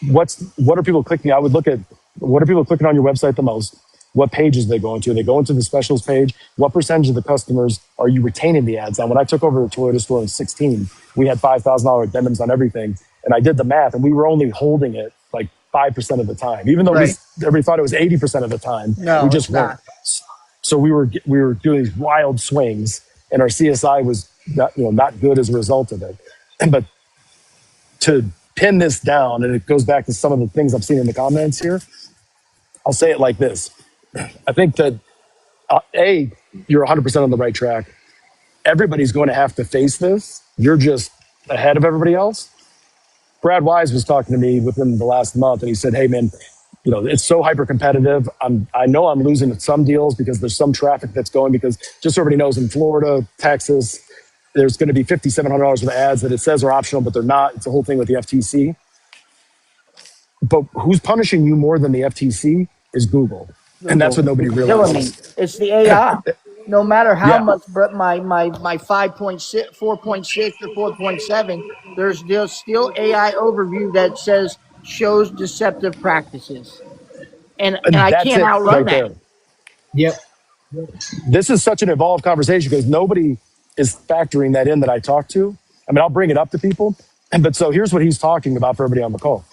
What are people clicking? I would look at what are people clicking on your website the most? What pages they go into? They go into the specials page. What percentage of the customers are you retaining the ads on? When I took over the Toyota store in 2016, we had $5,000 addendums on everything. And I did the math, and we were only holding it like 5% of the time, even though everybody thought it was 80% of the time. No, we just it's weren't. not. So we were doing these wild swings, and our CSI was not good as a result of it. But to pin this down, and it goes back to some of the things I've seen in the comments here. I'll say it like this. I think that, you're 100% on the right track. Everybody's going to have to face this. You're just ahead of everybody else. Brad Wise was talking to me within the last month, and he said, "Hey, man, it's so hyper competitive. I know I'm losing some deals because there's some traffic that's going, because just so everybody knows, in Florida, Texas, there's going to be $5,700 worth of ads that it says are optional, but they're not. It's a whole thing with the FTC. But who's punishing you more than the FTC is Google. And that's what nobody Killing me. realizes. It's the AI. No matter how Yeah. much my 5.6, 4.6 or 4.7, there's still AI overview that shows deceptive practices. And I that's can't it outrun right that. there. Yep. This is such an evolved conversation because nobody is factoring that in that I talk to. I mean, I'll bring it up to people. But so here's what he's talking about for everybody on the call.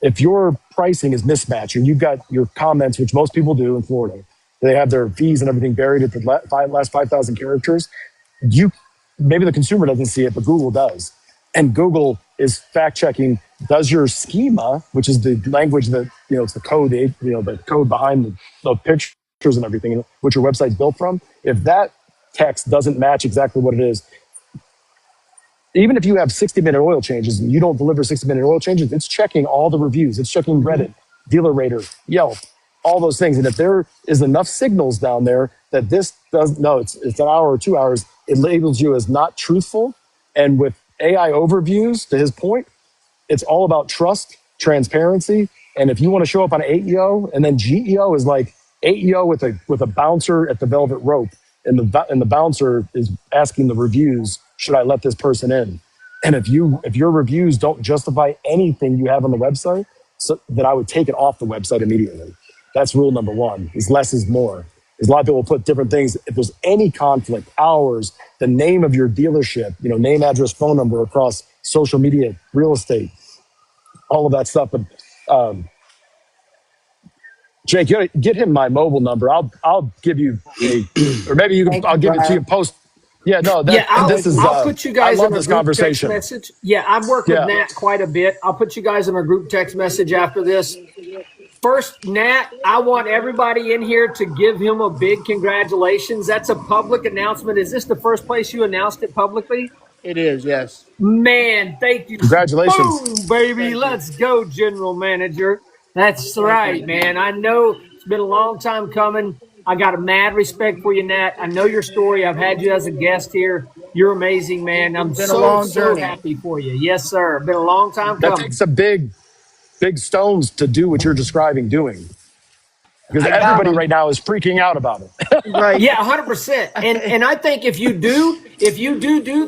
If your pricing is mismatched and you've got your comments, which most people do in Florida, they have their fees and everything buried at the last 5,000 characters. Maybe the consumer doesn't see it, but Google does. And Google is fact checking. Does your schema, which is the language that, it's the code, the code behind the pictures and everything, which your website's built from, if that text doesn't match exactly what it is, even if you have 60-minute oil changes and you don't deliver 60-minute oil changes, it's checking all the reviews. It's checking Reddit, Dealer Rater, Yelp, all those things. And if there is enough signals down there that this it's an hour or 2 hours, it labels you as not truthful. And with AI overviews, to his point, it's all about trust, transparency. And if you want to show up on AEO, and then GEO is like AEO with a bouncer at the velvet rope, and the bouncer is asking the reviews, should I let this person in? And if your reviews don't justify anything you have on the website, then I would take it off the website immediately. That's rule number one, is less is more. Because a lot of people put different things. If there's any conflict, hours, the name of your dealership, name, address, phone number across social media, real estate, all of that stuff. But Jake, get him my mobile number. I'll give you or maybe you can. I'll give it to you post. Yeah, no, I'll put you guys I love in a this group conversation. text message. Yeah, I've worked with Nat quite a bit. I'll put you guys in a group text message after this. First, Nat, I want everybody in here to give him a big congratulations. That's a public announcement. Is this the first place you announced it publicly? It is, yes. Man, thank you. Congratulations. Boom, baby. Let's go, General Manager. That's right, man. I know it's been a long time coming. I got a mad respect for you, Nat. I know your story. I've had you as a guest here. You're amazing, man. I'm so happy for you. Yes, sir. Been a long time coming. That takes a big stones to do what you're describing doing. Because everybody right now is freaking out about it. Right. Yeah, 100%. And I think if you do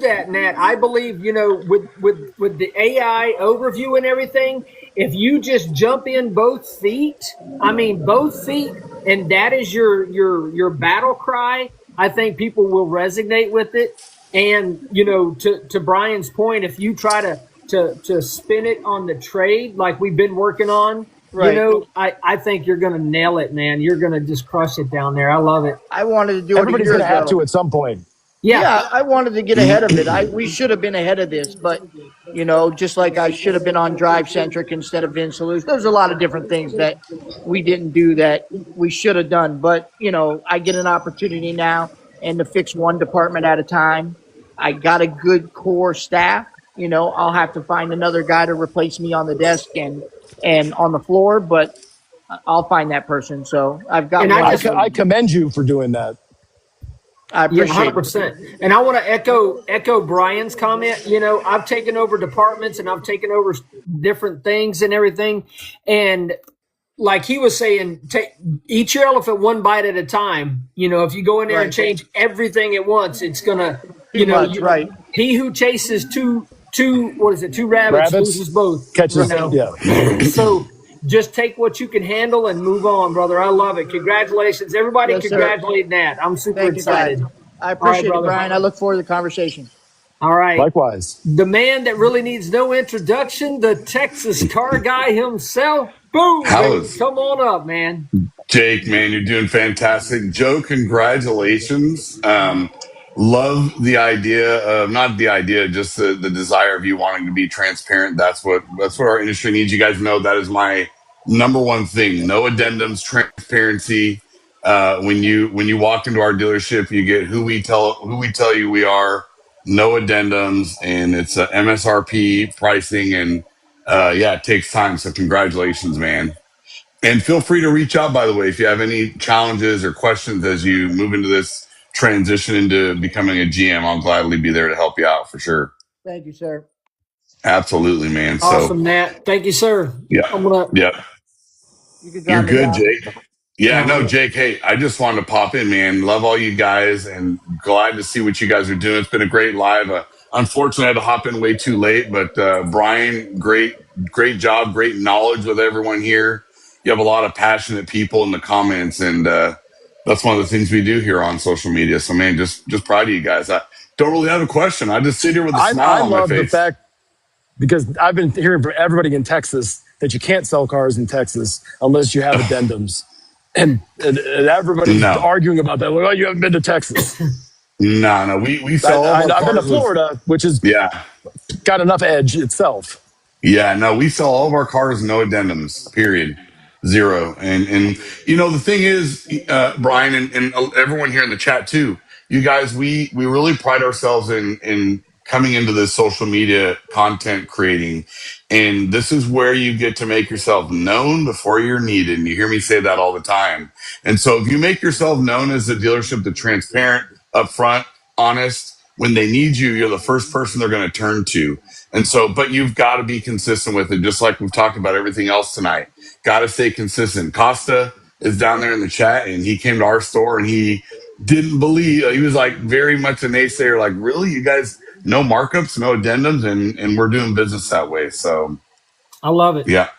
that, Nat, I believe, with the AI overview and everything, if you just jump in both feet, and that is your battle cry, I think people will resonate with it. And, to Brian's point, if you try to spin it on the trade like we've been working on, right. I think you're going to nail it, man. You're going to just crush it down there. I love it. I wanted to do Everybody's going to have to at some point. Yeah, I wanted to get ahead of it. We should have been ahead of this, but just like I should have been on Drive Centric instead of VinSolution. There's a lot of different things that we didn't do that we should have done. But I get an opportunity now and to fix one department at a time. I got a good core staff. I'll have to find another guy to replace me on the desk and on the floor, but I'll find that person. So I've got. And I commend you for doing that. I appreciate 100%. And I want to echo Brian's comment. I've taken over departments and I've taken over different things and everything. And like he was saying, eat your elephant one bite at a time. If you go in there and change everything at once, it's gonna, right. He who chases two rabbits loses both. Catches, yeah. So just take what you can handle and move on, brother. I love it. Congratulations. Everybody congratulate Nat. I'm super excited. I appreciate it, Brian. I look forward to the conversation. All right. Likewise. The man that really needs no introduction, the Texas car guy himself. Boom. Come on up, man. Jake, man, you're doing fantastic. Joe, congratulations. Love the idea of not the idea, just the desire of you wanting to be transparent. That's what our industry needs. You guys know that is my number one thing. No addendums, transparency. When you walk into our dealership, you get who we tell you we are. No addendums, and it's MSRP pricing, and yeah, it takes time. So congratulations, man. And feel free to reach out, by the way, if you have any challenges or questions as you move into this transition into becoming a GM. I'll gladly be there to help you out for sure. Thank you, sir. Absolutely, man. So, Awesome, Nat. Thank you, sir. yeah, I'm gonna. yeah, You can you're drop me good, down. Jake. Yeah, All no, right. Jake. Hey, I just wanted to pop in, man. Love all you guys, and glad to see what you guys are doing. It's been a great live. Unfortunately, I had to hop in way too late, but Brian, great job, great knowledge with everyone here. You have a lot of passionate people in the comments, and that's one of the things we do here on social media. So, man, just proud of you guys. I don't really have a question. I just sit here with a I smile on my love the face. fact because I've been hearing from everybody in Texas that you can't sell cars in Texas unless you have addendums. And everybody's No, arguing about that. Well, you haven't been to Texas. no. We sell all of our I've been to cars with, Florida, which has yeah. got enough edge itself. Yeah, no, we sell all of our cars, no addendums, period. Zero. And the thing is, Brian and everyone here in the chat too, you guys, we really pride ourselves in coming into this social media content creating. And this is where you get to make yourself known before you're needed. And you hear me say that all the time. And so if you make yourself known as a dealership that's transparent, upfront, honest, when they need you, you're the first person they're going to turn to. And so, but you've got to be consistent with it, just like we've talked about everything else tonight. Got to stay consistent. Costa is down there in the chat, and he came to our store and he didn't believe. He was like very much a naysayer. Like, really, you guys no markups, no addendums, and we're doing business that way. So, I love it. yeah,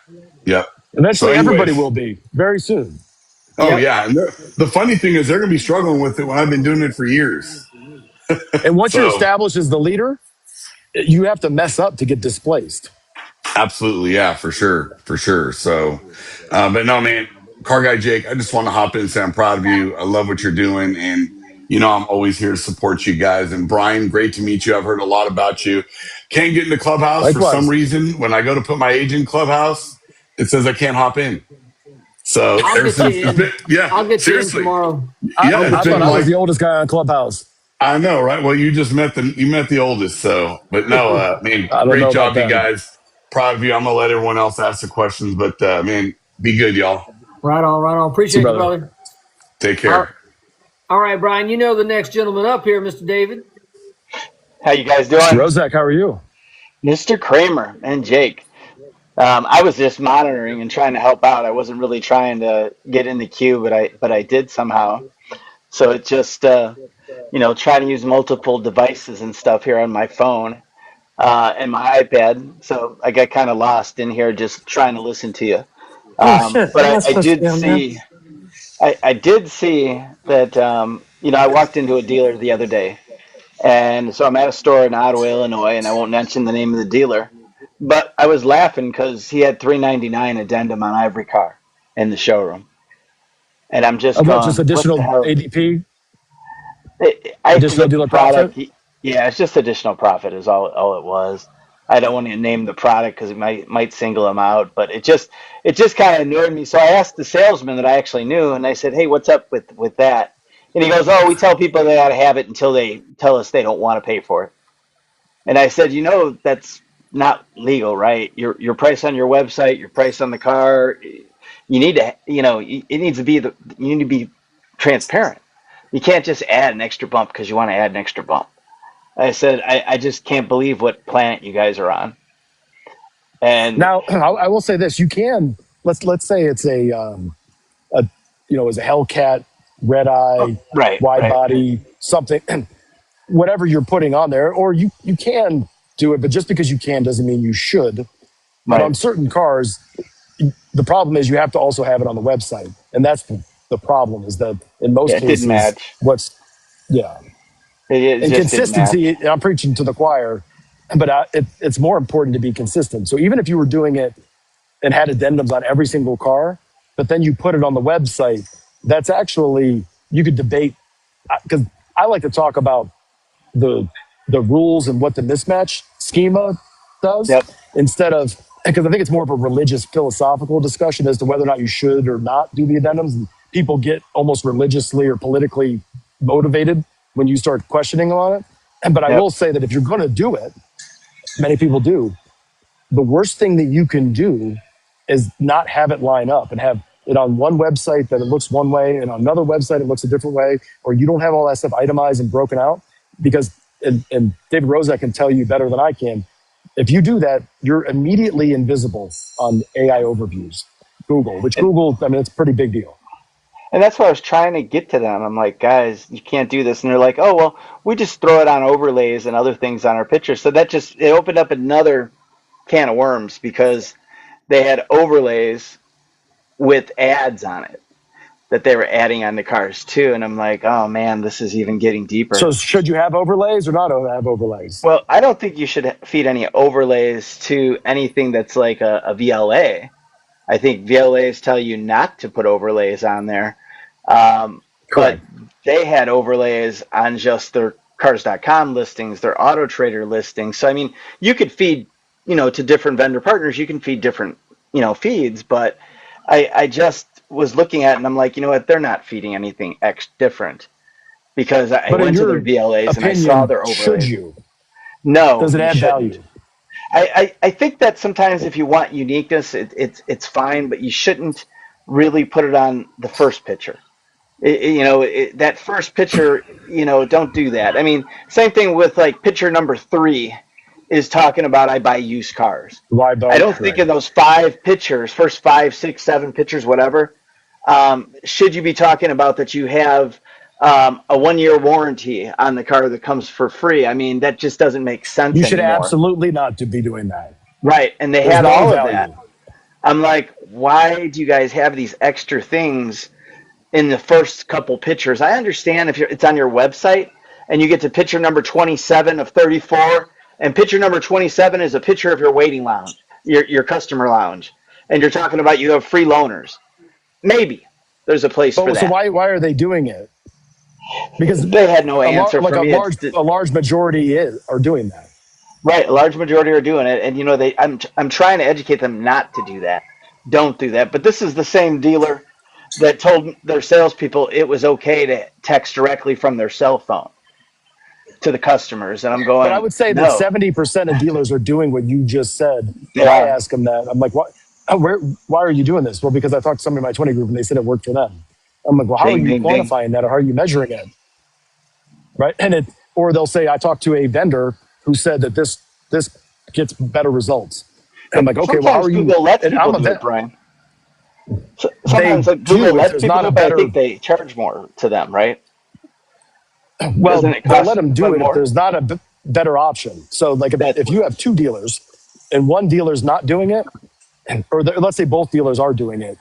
yeah. So, Eventually, everybody anyways, will be very soon. oh Yep. yeah, and the funny thing is they're going to be struggling with it when I've been doing it for years. And once you're So, established as the leader, you have to mess up to get displaced. absolutely, yeah, for sure, for sure. So, but no, man, car guy Jake, I just want to hop in and say I'm proud of you. I love what you're doing, and I'm always here to support you guys. And Brian, great to meet you. I've heard a lot about you. Can't get into Clubhouse for some Likewise. reason. When I go to put my age in Clubhouse, it says I can't hop in. So I'll ever get you since, in. yeah, I'll get you in seriously, tomorrow. yeah, it's I thought been I was like the oldest guy on Clubhouse. I know, right? Well, you met the oldest, so but no, man, I don't know great about job, you that. guys. Proud of you. I'm gonna let everyone else ask the questions, but man, be good, y'all. Right on, right on. See, Appreciate you, brother. brother. Take All, care. all right, Brian. You know the next gentleman up here, Mr. David. How you guys Mr. doing? Rozak, how are you? Mr. Kramer and Jake. I was just monitoring and trying to help out. I wasn't really trying to get in the queue, but I did somehow. So it just trying to use multiple devices and stuff here on my phone and my iPad. So I got kind of lost in here just trying to listen to you. Oh shit! But I'm not I supposed to be did on there. see I did see that I walked into a dealer the other day. And so I'm at a store in Ottawa, Illinois, and I won't mention the name of the dealer, but I was laughing because he had $399 addendum on every car in the showroom, and I'm just What, just going, what the additional hell? ADP, I additional forget the dealer profit? product. Yeah, it's just additional profit is all it was. I don't want to name the product because it might single them out, but it just kind of annoyed me. So I asked the salesman that I actually knew, and I said, "Hey, what's up with that?" And he goes, "Oh, we tell people they got to have it until they tell us they don't want to pay for it." And I said, that's not legal, right? Your price on your website, your price on the car, you need to, it needs to be you need to be transparent. You can't just add an extra bump because you want to add an extra bump. I said, I just can't believe what planet you guys are on. And Now, I will say this: you can let's say it's a as a Hellcat, red eye, right, wide right, body, something, whatever you're putting on there, or you can do it, but just because you can doesn't mean you should. But on right. certain cars, the problem is you have to also have it on the website, and that's the problem. Is that in most Yeah, it didn't cases, match. yeah, It and just didn't consistency. match. And I'm preaching to the choir, but it's more important to be consistent. So even if you were doing it and had addendums on every single car, but then you put it on the website, that's actually, you could debate, because I like to talk about the rules and what the mismatch schema does, Yep. instead of, because I think it's more of a religious philosophical discussion as to whether or not you should or not do the addendums. And people get almost religiously or politically motivated when you start questioning on it. But I Yep. will say that if you're going to do it, many people do, the worst thing that you can do is not have it line up and have it on one website that it looks one way and on another website it looks a different way, or you don't have all that stuff itemized and broken out. Because, and David Rozek can tell you better than I can, if you do that, you're immediately invisible on AI overviews. Google, which Google, I mean, it's a pretty big deal. And that's what I was trying to get to them. I'm like, guys, you can't do this. And they're like, oh, well, we just throw it on overlays and other things on our pictures. So that just, it opened up another can of worms because they had overlays with ads on it that they were adding on the cars too. And I'm like, oh man, this is even getting deeper. So should you have overlays or not have overlays? Well, I don't think you should feed any overlays to anything that's like a VLA. I think VLAs tell you not to put overlays on there. But Correct. they had overlays on just their cars.com listings, their Auto Trader listings. So, I mean, you could feed, to different vendor partners, you can feed different, feeds. But I just was looking at it and I'm like, you know what? They're not feeding anything different because I But in went to your their VLAs and I opinion, saw their overlays. should you? No, Does it you add shouldn't. value? I think that sometimes if you want uniqueness, it's fine, but you shouldn't really put it on the first picture. That first picture, don't do that. I mean, same thing with like picture number 3 is talking about I buy used cars. Why I don't? don't think in those 5 pictures, first 5, 6, 7 pictures, whatever, should you be talking about that you have a 1-year warranty on the car that comes for free. I mean, that just doesn't make sense You should anymore. absolutely not to be doing that. Right. And they There's had no all of value. that. I'm like, why do you guys have these extra things in the first couple pictures? I understand if it's on your website and you get to picture number 27 of 34, and picture number 27 is a picture of your waiting lounge, your customer lounge, and you're talking about you have free loaners. Maybe there's a place for But so that. why are they doing it? Because They had no answer for me. a large majority are doing that. Right, a large majority are doing it, and I'm trying to educate them not to do that. Don't do that. But this is the same dealer that told their salespeople it was okay to text directly from their cell phone to the customers, and I'm But I going, would say that no, 70% of dealers are doing what you just said. they When I are. ask them that, I'm like, what? Why are you doing this? Well, because I talked to somebody in my 20 group and they said it worked for them. I'm like, well, how are Bing, you bing, bing. quantifying that, or how are you measuring it? Right? Or they'll say, I talked to a vendor who said that this gets better results. And I'm like, okay, well, how Sometimes are you? Google lets And people I'm a do it, vet. Brian. They Sometimes like, Google do if lets there's people not do a it, but I better. think they charge more to them, right? Well, Doesn't it they'll let cost them them do it if more? there's not a better option. So, like, That's if what you it have is. 2 dealers and one dealer's not doing it, or let's say both dealers are doing it,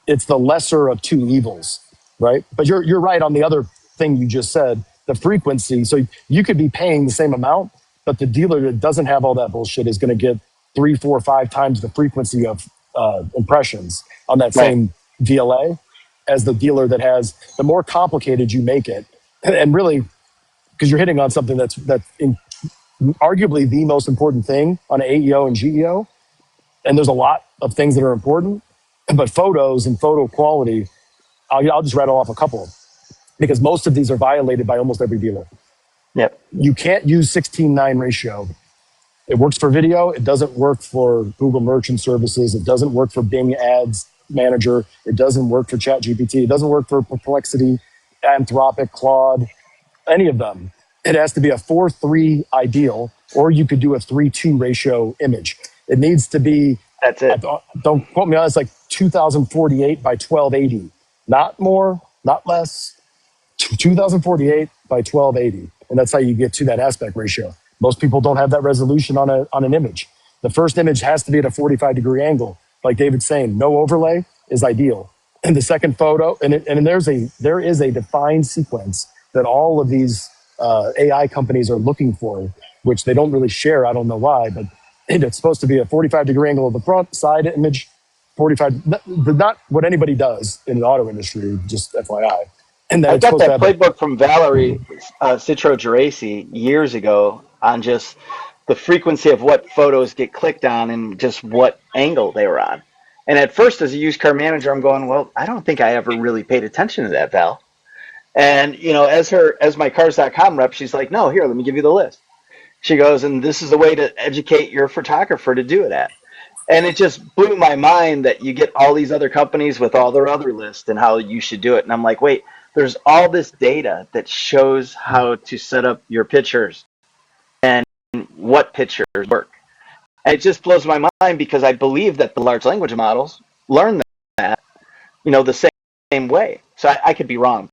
it's the lesser of 2 evils, right? But you're right on the other thing you just said, the frequency. So you could be paying the same amount, but the dealer that doesn't have all that bullshit is going to get 3, 4, 5 times the frequency of impressions on that Right. same VLA as the dealer that has. The more complicated you make it, and really, because you're hitting on something that's arguably the most important thing on AEO and GEO. And there's a lot of things that are important, but photos and photo quality, I'll just rattle off a couple because most of these are violated by almost every dealer. Yep. You can't use 16:9 ratio. It works for video. It doesn't work for Google Merchant Services. It doesn't work for Bing Ads Manager. It doesn't work for ChatGPT. It doesn't work for Perplexity, Anthropic, Claude, any of them. It has to be a 4:3 ideal, or you could do a 3:2 ratio image. It needs to be, That's it. don't quote me on it's like 2048 by 1280. Not more, not less. 2048 by 1280. And that's how you get to that aspect ratio. Most people don't have that resolution on an image. The first image has to be at a 45-degree angle. Like David's saying, no overlay is ideal. And the second photo, and there is a defined sequence that all of these AI companies are looking for, which they don't really share. I don't know why, but it's supposed to be a 45-degree angle of the front, side image, 45, not what anybody does in the auto industry, just FYI. and then I it's got supposed to that have a. playbook from Valerie Citro Geraci years ago on just the frequency of what photos get clicked on and just what angle they were on. And at first, as a used car manager, I'm going, well, I don't think I ever really paid attention to that, Val. And as my cars.com rep, she's like, no, here, let me give you the list. She goes, and this is the way to educate your photographer to do it at. And it just blew my mind that you get all these other companies with all their other lists and how you should do it. And I'm like, wait, there's all this data that shows how to set up your pictures and what pictures work. And it just blows my mind because I believe that the large language models learn that, the same way. So I could be wrong,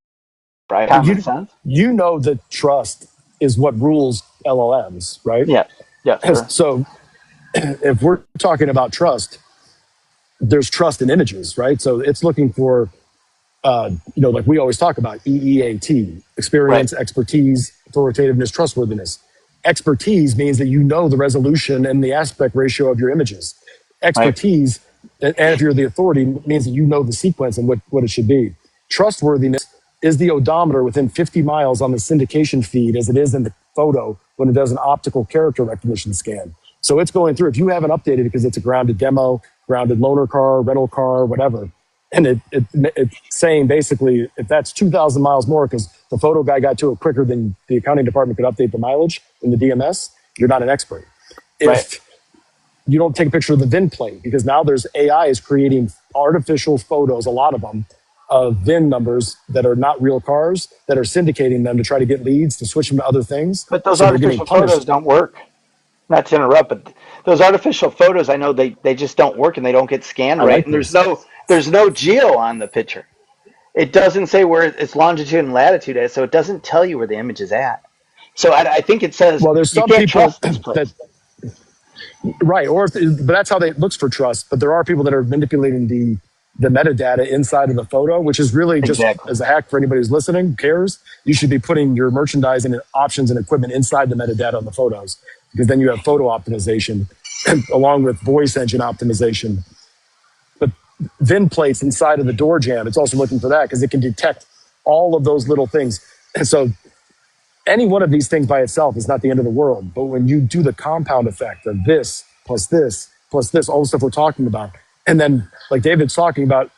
right? But Common sense. you know that trust is what rules LLMs, right? Yeah. Yeah, sure. So if we're talking about trust, there's trust in images, right? So it's looking for, like we always talk about EEAT, Right. experience, expertise, authoritativeness, trustworthiness. Expertise means that you know the resolution and the aspect ratio of your images. Right. Expertise, and if you're the authority, means that you know the sequence and what it should be. Trustworthiness is the odometer within 50 miles on the syndication feed as it is in the photo when it does an optical character recognition scan. So it's going through. If you haven't updated it because it's a grounded demo, grounded loaner car, rental car, whatever, and it's saying basically if that's 2,000 miles more because the photo guy got to it quicker than the accounting department could update the mileage in the DMS, you're not an expert. Right. If you don't take a picture of the VIN plate because now there's AI is creating artificial photos, a lot of them, of VIN numbers that are not real cars that are syndicating them to try to get leads to switch them to other things. But those So they're getting artificial photos punished. don't work. Not to interrupt, but those artificial photos, I know they just don't work and they don't get scanned I right. like And there's this. no geo on the picture. It doesn't say where it's longitude and latitude at, so it doesn't tell you where the image is at. So I think it says Well, there's you some can't people trust this that place. right, but that's how they looks for trust. But there are people that are manipulating the metadata inside of the photo, which is really just Exactly. as a hack for anybody who's listening, who cares. You should be putting your merchandising and options and equipment inside the metadata on the photos because then you have photo optimization along with voice engine optimization. But VIN plates inside of the door jamb, it's also looking for that because it can detect all of those little things. And so any one of these things by itself is not the end of the world. But when you do the compound effect of this, plus this, all the stuff we're talking about, and then like David's talking about,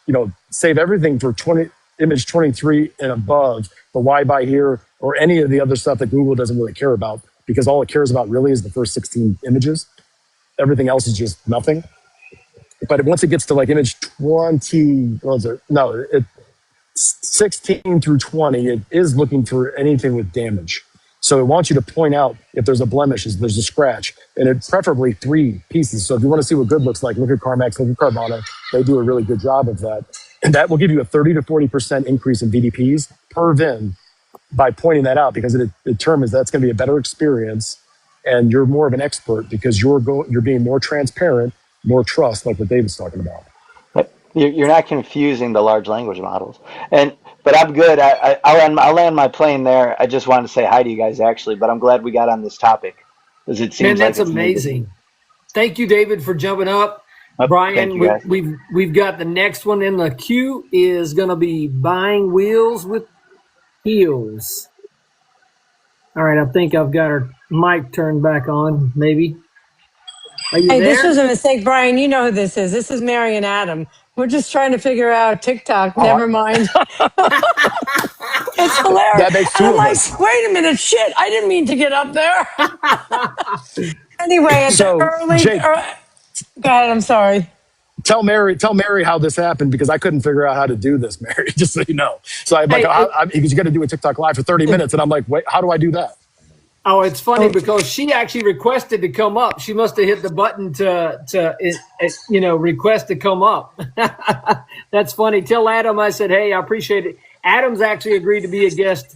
save everything for image 23 and above, the why by here, or any of the other stuff that Google doesn't really care about because all it cares about really is the first 16 images. Everything else is just nothing. But once it gets to like image 20, what was it? No, 16 through 20, it is looking for anything with damage. So it wants you to point out if there's a blemish, if there's a scratch, and it's preferably 3 pieces. So if you want to see what good looks like, look at CarMax, look at Carvana. They do a really good job of that. And that will give you a 30 to 40% increase in VDPs per VIN by pointing that out because it determines that's going to be a better experience and you're more of an expert because you're being more transparent, more trust, like what David's talking about. But you're not confusing the large language models. But I'm good. I'll land my plane there. I just wanted to say hi to you guys actually, but I'm glad we got on this topic because it Man, seems like that's it's needed. amazing. Thank you, David, for jumping up. Oh, thank Brian, you guys. we've got the next one in the queue is going to be buying wheels with heels. All right, I think I've got her mic turned back on. Maybe. Are you Hey, this there? was a mistake, Brian. You know who this is. This is Mary and Adam. We're just trying to figure out TikTok. Oh, Never mind. It's hilarious. that makes And 2 I'm of like, us. wait a minute, shit, I didn't mean to get up there. Anyway, it's So early. Jake, Go ahead, I'm sorry. tell Mary how this happened because I couldn't figure out how to do this, Mary, just so you know. So I'm like, Hey, because you got to do a TikTok live for 30 minutes. And I'm like, wait, how do I do that? oh, it's funny Oh, because she actually requested to come up. She must have hit the button to request to come up. That's funny. Tell Adam I said, hey, I appreciate it. Adam's actually agreed to be a guest.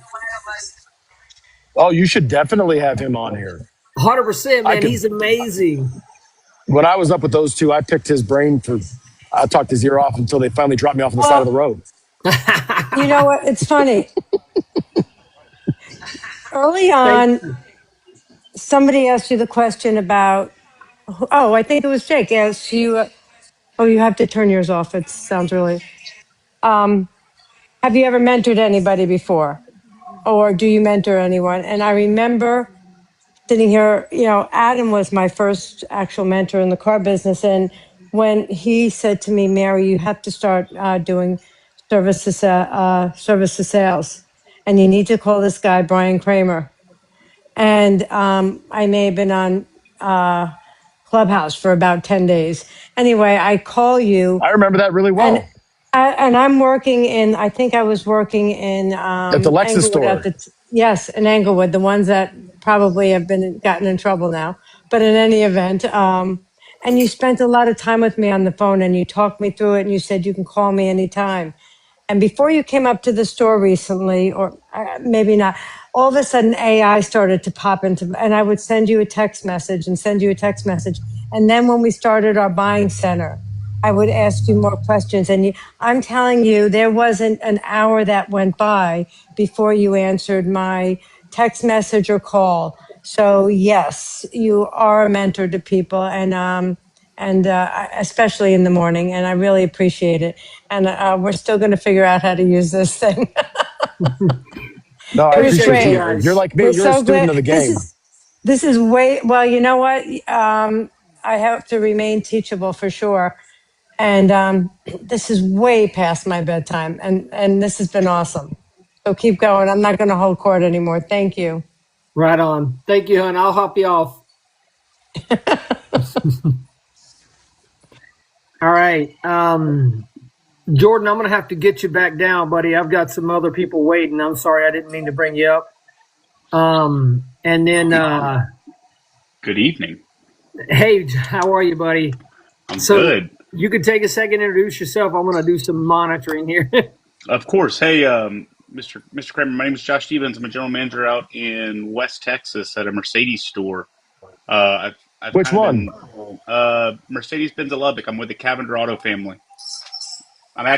Oh, you should definitely have him on here. 100%, I man. could, He's amazing. when I was up with those two, I picked his brain I talked his ear off until they finally dropped me off on the side of the well, road. you know what? It's funny. Early Thank on, you. somebody asked you the question about, oh, I think it was Jake asked you, oh, you have to turn yours off. It sounds really. Um, have you ever mentored anybody before? Or do you mentor anyone? And I remember sitting here, Adam was my first actual mentor in the car business. And when he said to me, Mary, you have to start doing service to sales. And you need to call this guy, Brian Kramer. And I may have been on Clubhouse for about 10 days. Anyway, I call you. I remember that really And well. and I'm working in. I think I was working in At the Lexus Englewood store. yes, in Englewood, the ones that probably have been gotten in trouble now. But in any event, and you spent a lot of time with me on the phone, and you talked me through it, and you said you can call me anytime. And before you came up to the store recently, or maybe not, all of a sudden AI started to pop into, and I would send you a text message and send you a text message. And then when we started our buying center, I would ask you more questions. And I'm telling you, there wasn't an hour that went by before you answered my text message or call. So yes, you are a mentor to people, and especially in the morning. And I really appreciate it. And we're still going to figure out how to use this thing. No, I It was appreciate great. you. You're like me. We're You're a so student glad. of the game. This is way, well, you know what? I have to remain teachable for sure. And this is way past my bedtime. And this has been awesome. So keep going. I'm not going to hold court anymore. Thank you. Right on. Thank you, hon. I'll hop you off. All right. Jordan, I'm going to have to get you back down, buddy. I've got some other people waiting. I'm sorry. I didn't mean to bring you up. And then, Good evening. hey, how are you, buddy? I'm good. You could take a second to introduce yourself. I'm going to do some monitoring here. Of course. Hey, Mr. Kramer, my name is Josh Stevens. I'm a general manager out in West Texas at a Mercedes store. I've Which kind one? of been Mercedes-Benz of Lubbock. I'm with the Cavender Auto family.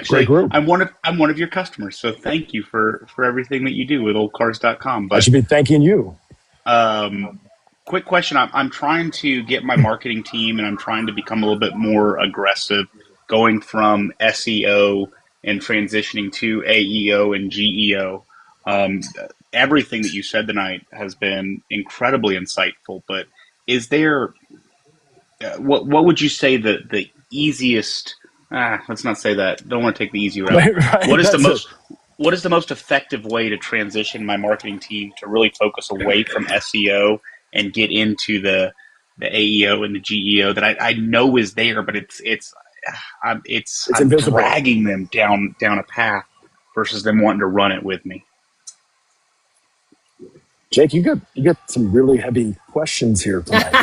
Great group. I'm one of your customers. So thank you for everything that you do with oldcars.com. I But should be thanking you. quick question. I'm trying to get my marketing team, and I'm trying to become a little bit more aggressive, going from SEO and transitioning to AEO and GEO. Everything that you said tonight has been incredibly insightful. But is there what would you say the easiest? Let's not say that. Don't want to take the easy route. Right, What is the that's most what is the most effective way to transition my marketing team to really focus away from SEO and get into the AEO and the GEO that I know is there, but I'm invisible. dragging them down a path versus them wanting to run it with me. Jake, you get some really heavy questions here tonight.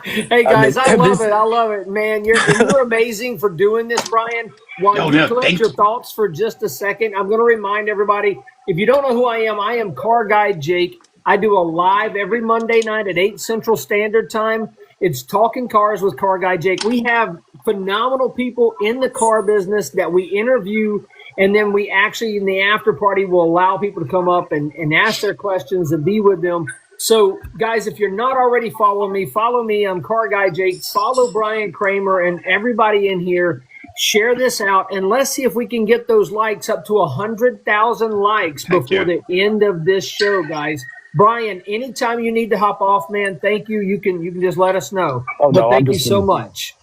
Hey guys, I love it, man. You're amazing for doing this, Brian. While you collect your thoughts for just a second, I'm going to remind everybody, if you don't know who I am Car Guy Jake. I do a live every Monday night at 8 Central Standard Time. It's Talkin Cars with Car Guy Jake. We have phenomenal people in the car business that we interview, and then we actually, in the after party, will allow people to come up and ask their questions and be with them. So, guys, if you're not already following me, follow me. I'm Car Guy Jake. Follow Brian Kramer and everybody in here. Share this out, and let's see if we can get those likes up to 100,000 likes before the end of this show, guys. Brian, anytime you need to hop off, man, thank you. You can just let us know. Thank you so much.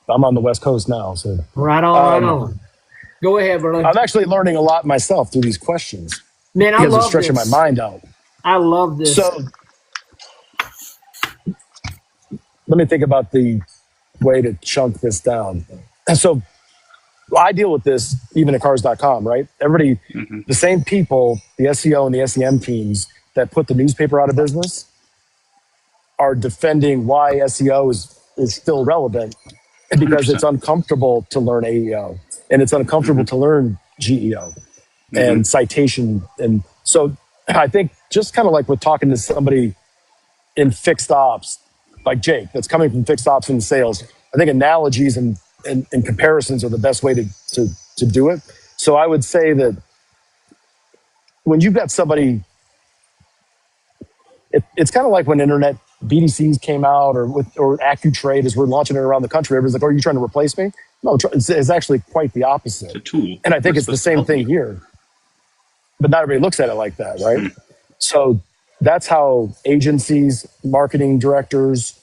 I'm on the West Coast now, so right on. Go ahead, brother. I'm actually learning a lot myself through these questions. Man, I love it's stretching my mind out. I love this. So let me think about the way to chunk this down. And so I deal with this even at cars.com, right? Everybody, the same people, the SEO and the SEM teams that put the newspaper out of business are defending why SEO is still relevant, because 100%. It's uncomfortable to learn AEO and it's uncomfortable to learn GEO and citation. And so I think just kind of like with talking to somebody in fixed ops, like Jake, that's coming from fixed ops in sales, I think analogies and comparisons are the best way to do it. So I would say that when you've got somebody, it's kind of like when internet BDCs came out or AccuTrade as we're launching it around the country. Everyone's like, "Oh, are you trying to replace me?" No, it's actually quite the opposite. It's a tool. And I think it's the same thing here. but not everybody looks at it like that, right? Mm. So that's how agencies, marketing directors,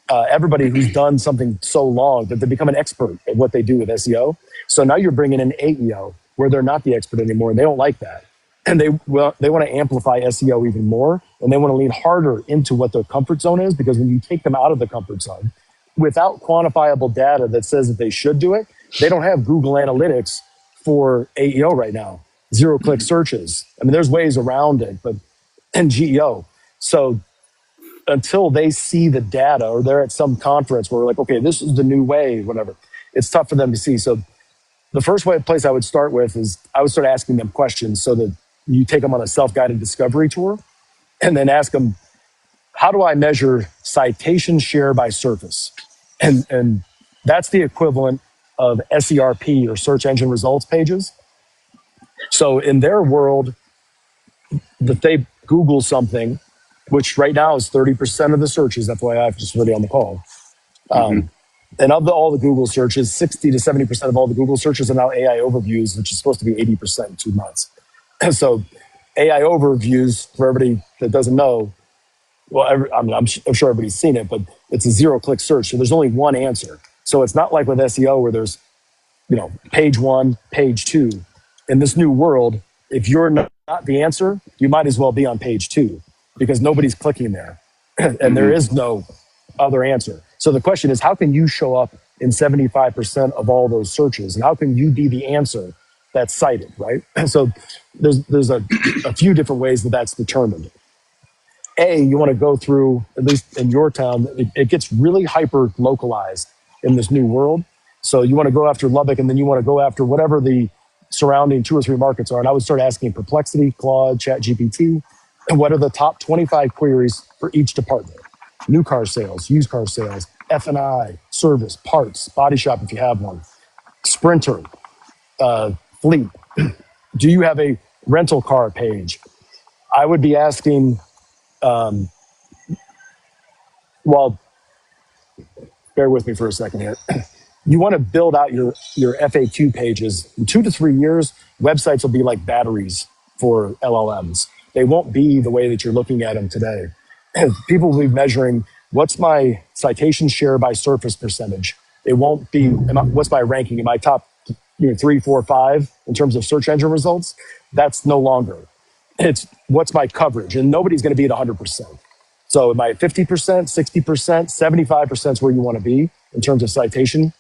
everybody who's done something so long that they become an expert at what they do with SEO. So now you're bringing in AEO where they're not the expert anymore, and they don't like that, and they want to amplify SEO even more, and they want to lean harder into what their comfort zone is, because when you take them out of the comfort zone without quantifiable data that says that they should do it, they don't have Google Analytics for AEO right now. Zero click searches. I mean, there's ways around it, but and GEO. So until they see the data, or they're at some conference where we're like, okay, this is the new way, whatever, it's tough for them to see. So the first place I would start with is I would start asking them questions, so that you take them on a self-guided discovery tour, and then ask them, how do I measure citation share by surface? And that's the equivalent of SERP, or search engine results pages. So in their world, that they Google something, which right now is 30% of the searches, FYI, just really on the call. And of all the Google searches, 60 to 70% of all the Google searches are now AI overviews, which is supposed to be 80% in 2 months. And so AI overviews, for everybody that doesn't know, well, I'm sure everybody's seen it, but it's a zero-click search. So there's only one answer. So it's not like with SEO where there's, page 1, page 2. In this new world, if you're not the answer, you might as well be on page 2, because nobody's clicking there. And there is no other answer. So the question is, how can you show up in 75% of all those searches? And how can you be the answer that's cited, right? So there's a few different ways that that's determined. You want to go through, at least in your town, it gets really hyper localized in this new world. So you want to go after Lubbock, and then you want to go after whatever the surrounding 2 or 3 markets are. And I would start asking Perplexity, Claude, ChatGPT, and what are the top 25 queries for each department? New car sales, used car sales, F&I, service, parts, body shop if you have one, Sprinter, fleet. Do you have a rental car page? I would be asking, well, bear with me for a second here. You want to build out your FAQ pages. In 2 to 3 years, websites will be like batteries for LLMs. They won't be the way that you're looking at them today. People will be measuring, what's my citation share by surface percentage? It won't be, what's my ranking? Am I top 3, 4, 5 in terms of search engine results? That's no longer. It's what's my coverage? And nobody's going to be at 100%. So am I at 50%, 60%, 75% is where you want to be in terms of citation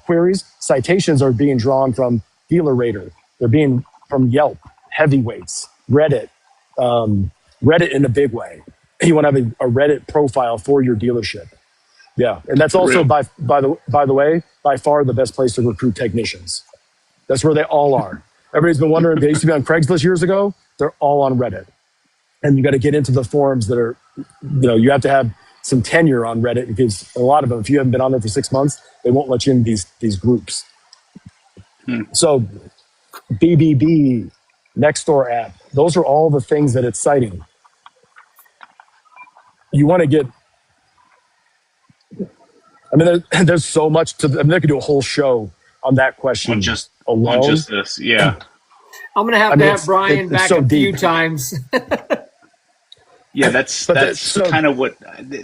queries. Citations are being drawn from Dealer Rater. They're being from Yelp, Heavyweights, Reddit, Reddit in a big way. You want to have a Reddit profile for your dealership. Yeah, and that's also by the way, by far the best place to recruit technicians. That's where they all are. Everybody's been wondering, they used to be on Craigslist years ago. They're all on Reddit. And you got to get into the forums that are, you have to have some tenure on Reddit, because a lot of them, if you haven't been on there for 6 months, they won't let you in these groups. So BBB, Nextdoor app, those are all the things that it's citing. You want to get, there's so much to, they could do a whole show on that question alone. On just this, yeah. I'm going to have Brian back so a few times. Yeah, that's kind of what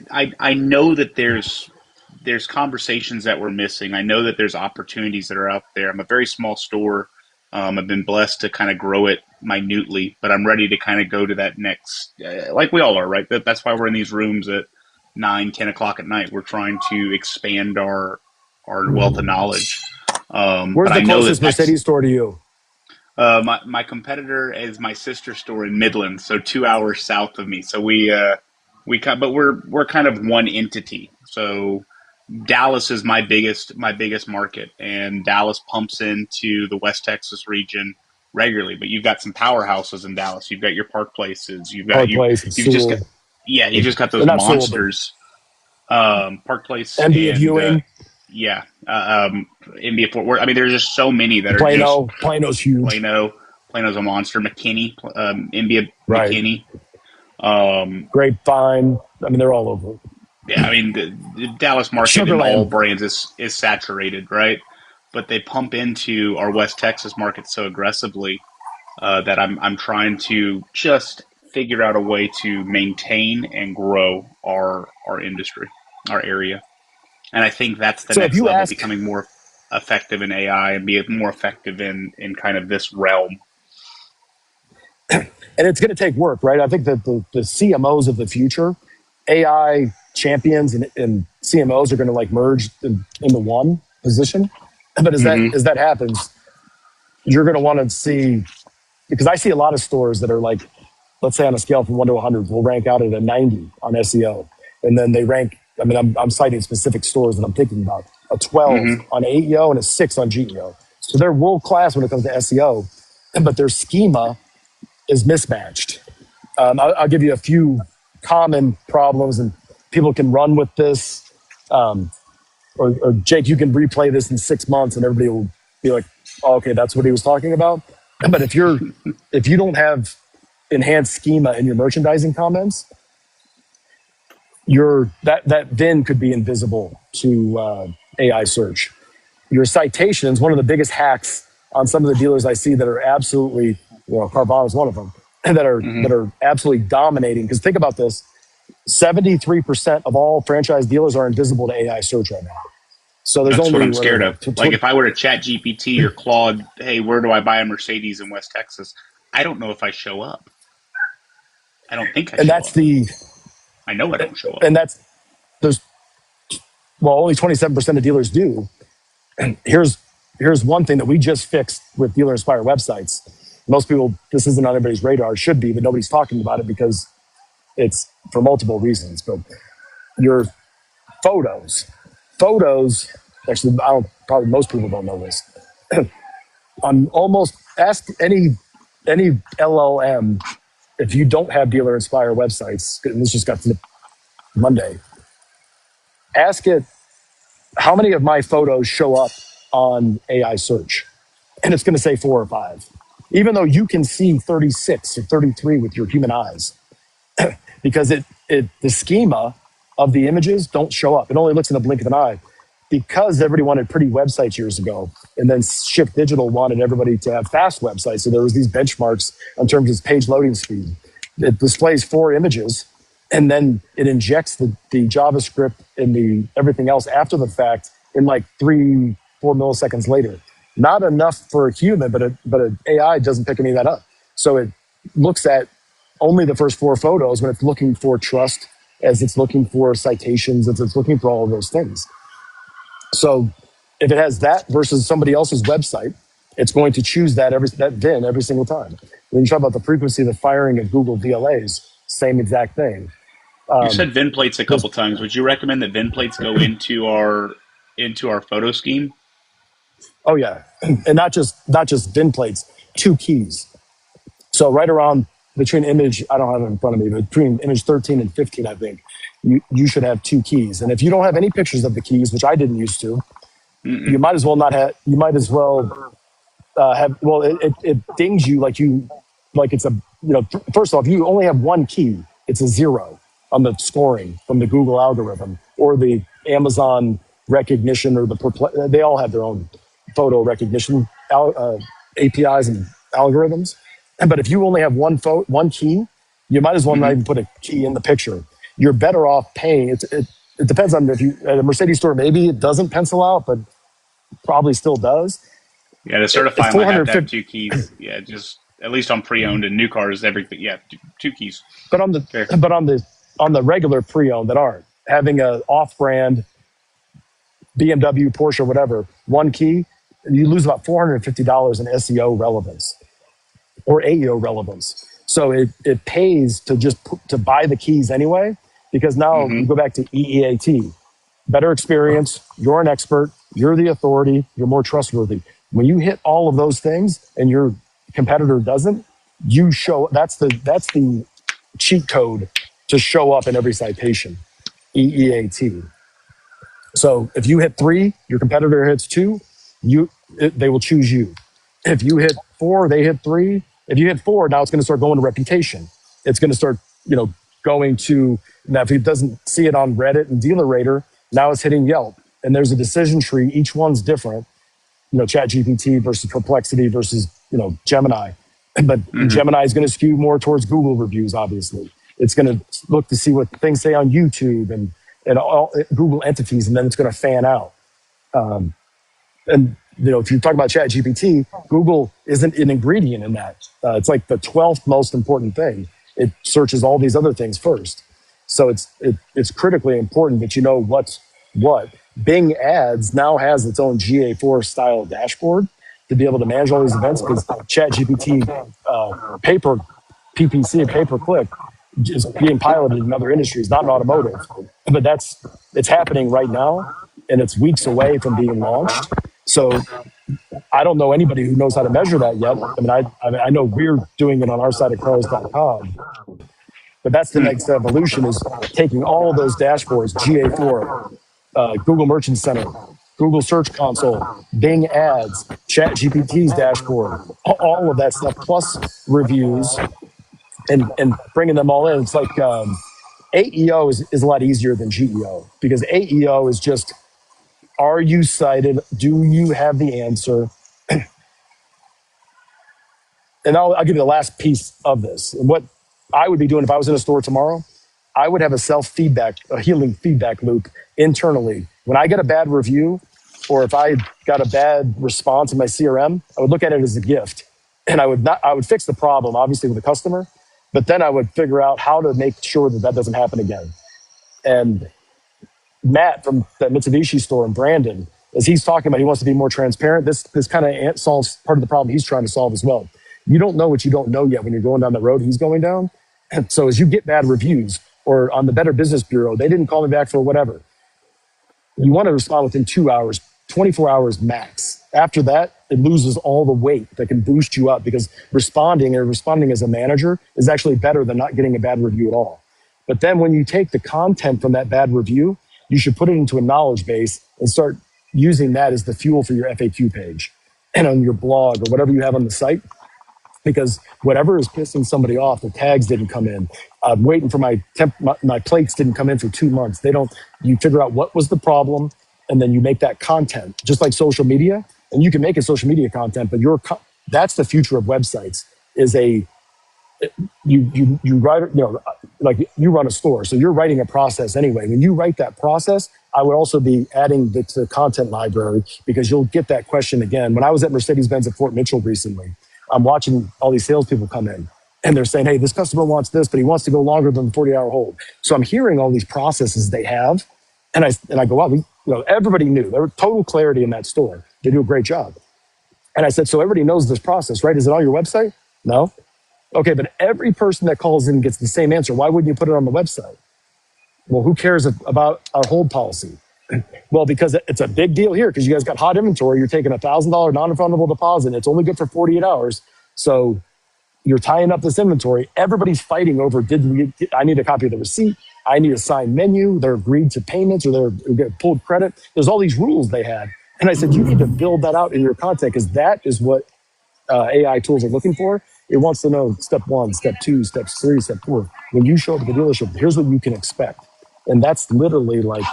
I know, that there's conversations that we're missing. I know that there's opportunities that are out there. I'm a very small store. I've been blessed to kind of grow it minutely, but I'm ready to kind of go to that next, like we all are, right? That's why we're in these rooms at 9, 10 o'clock at night. We're trying to expand our wealth of knowledge. Where's the closest Mercedes store to you? My competitor is my sister store in Midland, so 2 hours south of me. So but we're kind of one entity. So Dallas is my biggest market, and Dallas pumps into the West Texas region regularly. But you've got some powerhouses in Dallas. You've got your Park Places. You've got you just got those monsters. Park Place, NBA Viewing. Yeah. NBA Fort Worth. There's just so many that are Plano's huge. Plano's a monster. McKinney, NBA McKinney. Grapevine. They're all over. Yeah, the Dallas market in all brands is saturated, right? But they pump into our West Texas market so aggressively that I'm trying to just figure out a way to maintain and grow our industry, our area. And I think that's the So if next you level, ask, becoming more effective in AI and be more effective in kind of this realm. and it's going to take work, right? I think that the CMOs of the future, AI champions and CMOs are going to like merge into one position. But Hmm. as that happens, you're going to want to see, because I see a lot of stores that are like, let's say on a scale from 1 to 100, will rank out at a 90 on SEO. And then they rank, I mean, I'm citing specific stores that I'm thinking about, a 12 Hmm. on AEO and a 6 on GEO. So they're world class when it comes to SEO, but their schema is mismatched. I'll give you a few common problems, and people can run with this. Or Jake, you can replay this in 6 months, and everybody will be like, oh, "Okay, that's what he was talking about." But if you don't have enhanced schema in your merchandising comments, that then could be invisible to AI search. Your citations, one of the biggest hacks on some of the dealers I see that are absolutely, Carvana is one of them, Hmm. that are absolutely dominating. Because think about this: 73% of all franchise dealers are invisible to AI search right now. So there's That's what only I'm scared of. Like what, if I were to chat GPT or Claude, hey, where do I buy a Mercedes in West Texas? I don't know if I show up. I don't think I and show that's up. the I know I don't show up. and that's there's well, only 27% of dealers do. Here's here's one thing that we just fixed with Dealer Inspire websites. Most people, this isn't on everybody's radar. It should be, but nobody's talking about it because it's for multiple reasons. But your photos, photos. Actually, I don't. Probably most people don't know this. On almost ask any LLM if you don't have Dealer Inspire websites. And this just got to Monday. Ask it how many of my photos show up on AI search, and it's going to say 4 or 5, even though you can see 36 or 33 with your human eyes, because the schema of the images don't show up. It only looks in the blink of an eye, because everybody wanted pretty websites years ago, and then Shift Digital wanted everybody to have fast websites. So there was these benchmarks in terms of page loading speed. It displays 4 images, and then it injects the JavaScript and the everything else after the fact in like 3-4 milliseconds later. Not enough for a human, but an AI doesn't pick any of that up. So it looks at only the first 4 photos when it's looking for trust, as it's looking for citations, as it's looking for all of those things. So if it has that versus somebody else's website, it's going to choose that VIN every single time. When you talk about the frequency of the firing of Google DLAs, same exact thing. You said VIN plates a There's, couple times. Would you recommend that VIN plates go into our photo scheme? oh yeah, and not just VIN plates, 2 keys. So right around between image, I don't have it in front of me, but between image 13 and 15, I think you should have 2 keys. And if you don't have any pictures of the keys, which I didn't used to, you Mm-mm. might as well not have. You might as well have. Well, it dings you like it's a, first off, you only have 1 key. It's a 0 on the scoring from the Google algorithm or the Amazon recognition, or they all have their own photo recognition APIs and algorithms. But if you only have one key, you might as well not Hmm. even put a key in the picture. You're better off paying. It depends on, if you at a Mercedes store, maybe it doesn't pencil out, but probably still does. Yeah, to At certify them, I have to have 450, 2 keys. Yeah, just at least on pre-owned and new cars, everything. Yeah, 2 keys. but Fair. on the regular pre-owned that aren't having a off-brand BMW, Porsche, whatever, 1 key, you lose about $450 in SEO relevance or AEO relevance. So it pays to to buy the keys anyway, because now Hmm. you go back to EEAT, better experience. You're an expert. You're the authority. You're more trustworthy. When you hit all of those things and your competitor doesn't, you show. That's the cheat code to show up in every citation. EEAT. So if you hit 3, your competitor hits 2, they will choose you. If you hit 4, they hit 3. If you hit 4, now it's going to start going to reputation. It's going to start, going to, now if it doesn't see it on Reddit and Dealer Rater, now it's hitting Yelp. And there's a decision tree. Each one's different. Chat GPT versus Perplexity versus, Gemini. But Mm-hmm. Gemini is going to skew more towards Google reviews. Obviously, it's going to look to see what things say on YouTube and all Google entities, and then it's going to fan out. And if you talk about ChatGPT, Google isn't an ingredient in that. It's like the 12th most important thing. It searches all these other things first. So it's critically important that you know what's what. Bing Ads now has its own GA4 style dashboard to be able to manage all these events, because ChatGPT paper PPC and pay per click is being piloted in other industries, not in automotive, but it's happening right now, and it's weeks away from being launched. So I don't know anybody who knows how to measure that yet. I know we're doing it on our side of cars.com, but that's the next evolution, is taking all of those dashboards, GA4, Google Merchant Center, Google Search Console, Bing Ads, ChatGPT's dashboard, all of that stuff, plus reviews, and bringing them all in. It's like AEO is a lot easier than GEO, because AEO is just, are you cited? Do you have the answer? And I'll give you the last piece of this. What I would be doing if I was in a store tomorrow, I would have a healing feedback loop internally. When I get a bad review, or if I got a bad response in my CRM, I would look at it as a gift. And I would fix the problem, obviously, with the customer, but then I would figure out how to make sure that doesn't happen again. And Matt from the Mitsubishi store in Brandon, as he's talking about, he wants to be more transparent. This kind of solves part of the problem he's trying to solve as well. You don't know what you don't know yet when you're going down the road he's going down. And so as you get bad reviews, or on the Better Business Bureau, they didn't call me back for whatever, you want to respond within 2 hours, 24 hours max. After that, it loses all the weight that can boost you up, because responding as a manager is actually better than not getting a bad review at all. But then when you take the content from that bad review, you should put it into a knowledge base and start using that as the fuel for your FAQ page and on your blog or whatever you have on the site. Because whatever is pissing somebody off, the tags didn't come in. I'm waiting for my plates didn't come in for 2 months. You figure out what was the problem, and then you make that content, just like social media. And you can make it social media content, but that's the future of websites. You write, like you run a store, so you're writing a process anyway. When you write that process, I would also be adding to the content library, because you'll get that question again. When I was at Mercedes-Benz at Fort Mitchell recently, I'm watching all these salespeople come in, and they're saying, hey, this customer wants this, but he wants to go longer than the 40-hour hold. So I'm hearing all these processes they have, and I go, wow, everybody knew. There was total clarity in that store. They do a great job. And I said, so everybody knows this process, right? Is it on your website? No. Okay, but every person that calls in gets the same answer. Why wouldn't you put it on the website? Well, who cares about our hold policy? Well, because it's a big deal here, because you guys got hot inventory. You're taking $1,000 non-refundable deposit. It's only good for 48 hours. So you're tying up this inventory. Everybody's fighting over, I need a copy of the receipt. I need a signed menu. They're agreed to payments, or they're get pulled credit. There's all these rules they had. And I said, you need to build that out in your content, because that is what AI tools are looking for. It wants to know step 1, step 2, step 3, step 4. When you show up at the dealership, here's what you can expect. And that's literally like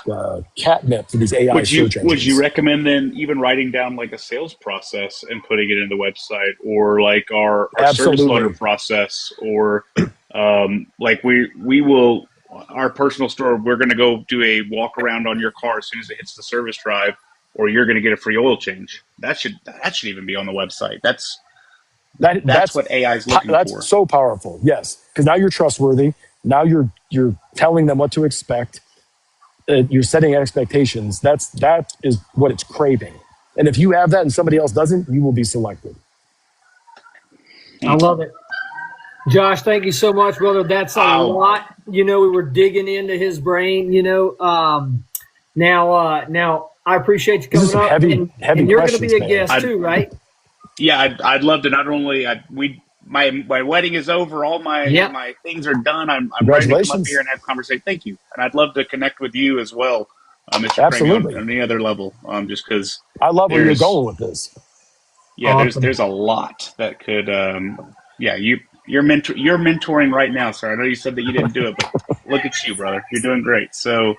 catnip to these AI search engines. Would you recommend then even writing down like a sales process and putting it in the website, or like our service loader process, or like we will, our personal store, we're going to go do a walk around on your car as soon as it hits the service drive, or you're going to get a free oil change. That should even be on the website. That's what AI is looking for. That's so powerful. Yes, because now you're trustworthy. Now you're telling them what to expect. You're setting expectations. That is what it's craving. And if you have that and somebody else doesn't, you will be selected. I love it. Josh, thank you so much, brother. That's a lot. We were digging into his brain. Now I appreciate you coming up. Heavy and you're going to be a guest too, right? Yeah, I'd love to. Not only my wedding is over, all my things are done. I'm ready to come up here and have a conversation. Thank you, and I'd love to connect with you as well, Mr. Kramer, on any other level. Just because I love where you're going with this. Yeah, awesome. There's a lot that could. You're mentoring right now, sir. I know you said that you didn't do it, but look at you, brother. You're doing great. So,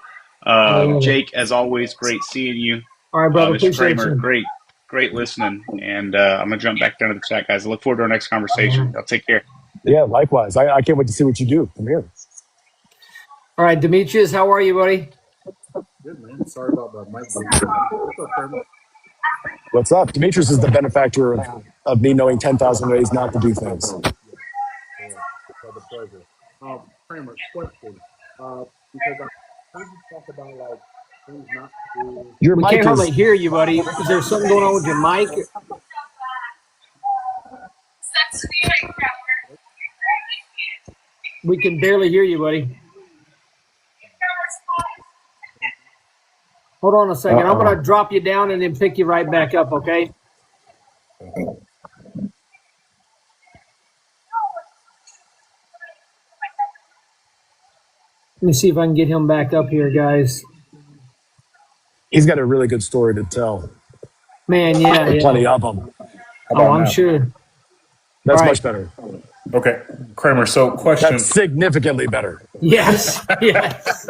Jake, as always, great seeing you. All right, brother. Mr. Kramer, great Great listening. And I'm going to jump back down to the chat, guys. I look forward to our next conversation. Y'all take care. Yeah, likewise. I can't wait to see what you do from here. All right, Demetrius, how are you, buddy? Good, man. Sorry about the mic being muted. What's up, Kramer? What's up? Demetrius is the benefactor of me knowing 10,000 ways not to do things. For the pleasure. Kramer, question. Because I heard you talk about like things not to do. Your We mic can't hardly is, hear you, buddy. Is there something going on with your mic? We can barely hear you, buddy. Hold on a second. I'm going to drop you down and then pick you right back up, okay? Let me see if I can get him back up here, guys. he's got a really good story to tell. Man, yeah. Plenty of them. Oh, I'm sure. That's All right. much better. Okay, Kramer. So, question. That's significantly better. Yes. Yes.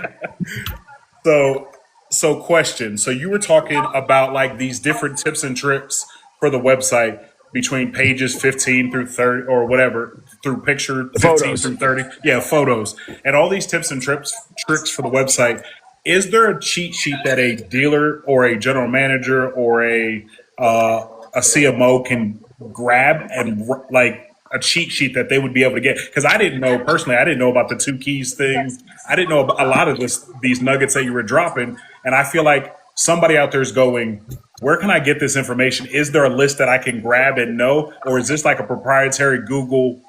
So question. So you were talking about like these different tips and tricks for the website between pages 15 through 30 or whatever through picture 15 Photos. through 30. Yeah, photos. And all these tips and tricks for the website. Is there a cheat sheet that a dealer or a general manager or a CMO can grab and like a cheat sheet that they would be able to get? Because I didn't know personally. I didn't know about the 2 keys thing. I didn't know about a lot of these nuggets that you were dropping. And I feel like somebody out there is going, where can I get this information? Is there a list that I can grab and know? Or is this like a proprietary Google?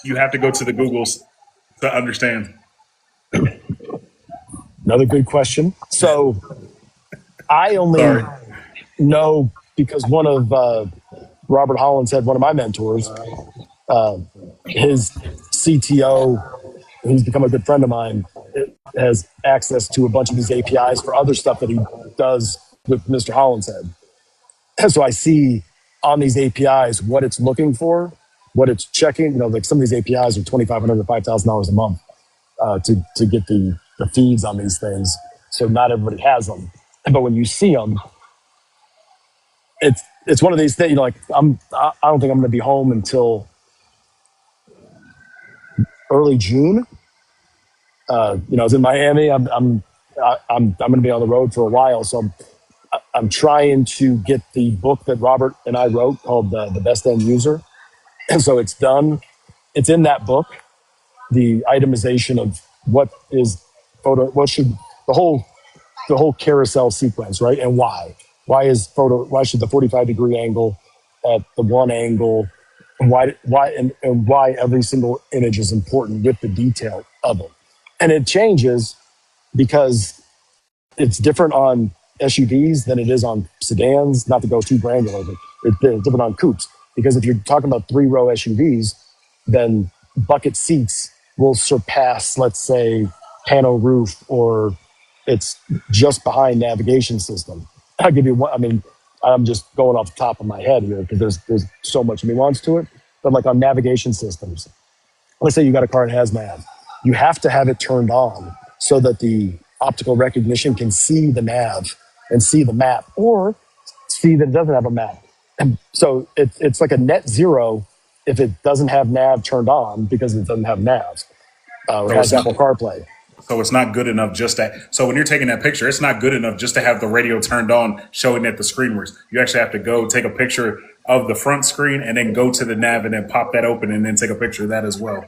You have to go to the Googles to understand. Another good question. So I only know because one of Robert Holland said, one of my mentors, his CTO, who's become a good friend of mine, has access to a bunch of his APIs for other stuff that he does with Mr. Holland's head. And so I see on these APIs what it's looking for, what it's checking. You know, like some of these APIs are $2,500 to $5,000 a month to get the feeds on these things. So not everybody has them. But when you see them, it's one of these things. You know, like I don't think I'm going to be home until early June. I was in Miami. I'm going to be on the road for a while, so I'm trying to get the book that Robert and I wrote called the Best End User, and so it's done. It's in that book, the itemization of what is photo, what should the whole carousel sequence, right, and why. Why should the 45-degree angle at the one angle, and why every single image is important with the detail of it. And it changes because it's different on SUVs than it is on sedans, not to go too granular, but it's different on coupes. Because if you're talking about 3-row SUVs, then bucket seats will surpass, let's say, panel roof, or it's just behind navigation system. I'll give you one. I mean, I'm just going off the top of my head here because there's so much nuance to it. But like on navigation systems, let's say you got a car that has nav. You have to have it turned on so that the optical recognition can see the nav and see the map, or see that it doesn't have a map. And so it's like a net zero if it doesn't have nav turned on because it doesn't have nav. It has Apple CarPlay. So it's not good enough just that. So when you're taking that picture, it's not good enough just to have the radio turned on, showing that the screen works. You actually have to go take a picture of the front screen and then go to the nav and then pop that open and then take a picture of that as well.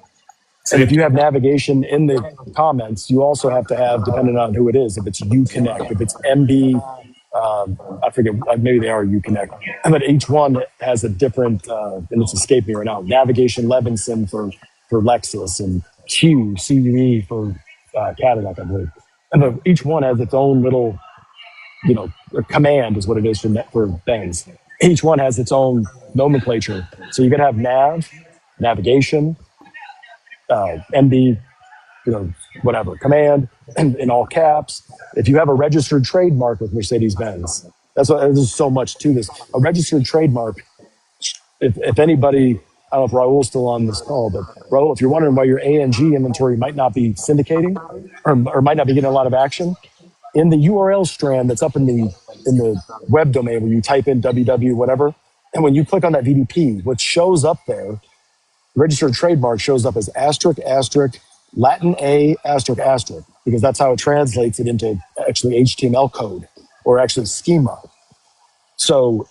And if you have navigation in the comments, you also have to have, depending on who it is, if it's Uconnect, if it's MB, I forget, maybe they are Uconnect, but each one has a different, and it's escaping me right now, Navigation Levinson for Lexus, and CUE for Cadillac, I believe. And each one has its own little, command is what it is for things. Each one has its own nomenclature. So you got to have navigation, MB, whatever, command, in all caps. If you have a registered trademark with Mercedes-Benz, there's so much to this. A registered trademark, if anybody, I don't know if Raul's still on this call, but Raul, if you're wondering why your ANG inventory might not be syndicating or might not be getting a lot of action, in the URL strand that's up in the web domain where you type in www whatever, and when you click on that VDP, what shows up there, registered trademark shows up as asterisk asterisk Latin A asterisk asterisk, because that's how it translates it into actually HTML code or actually schema. So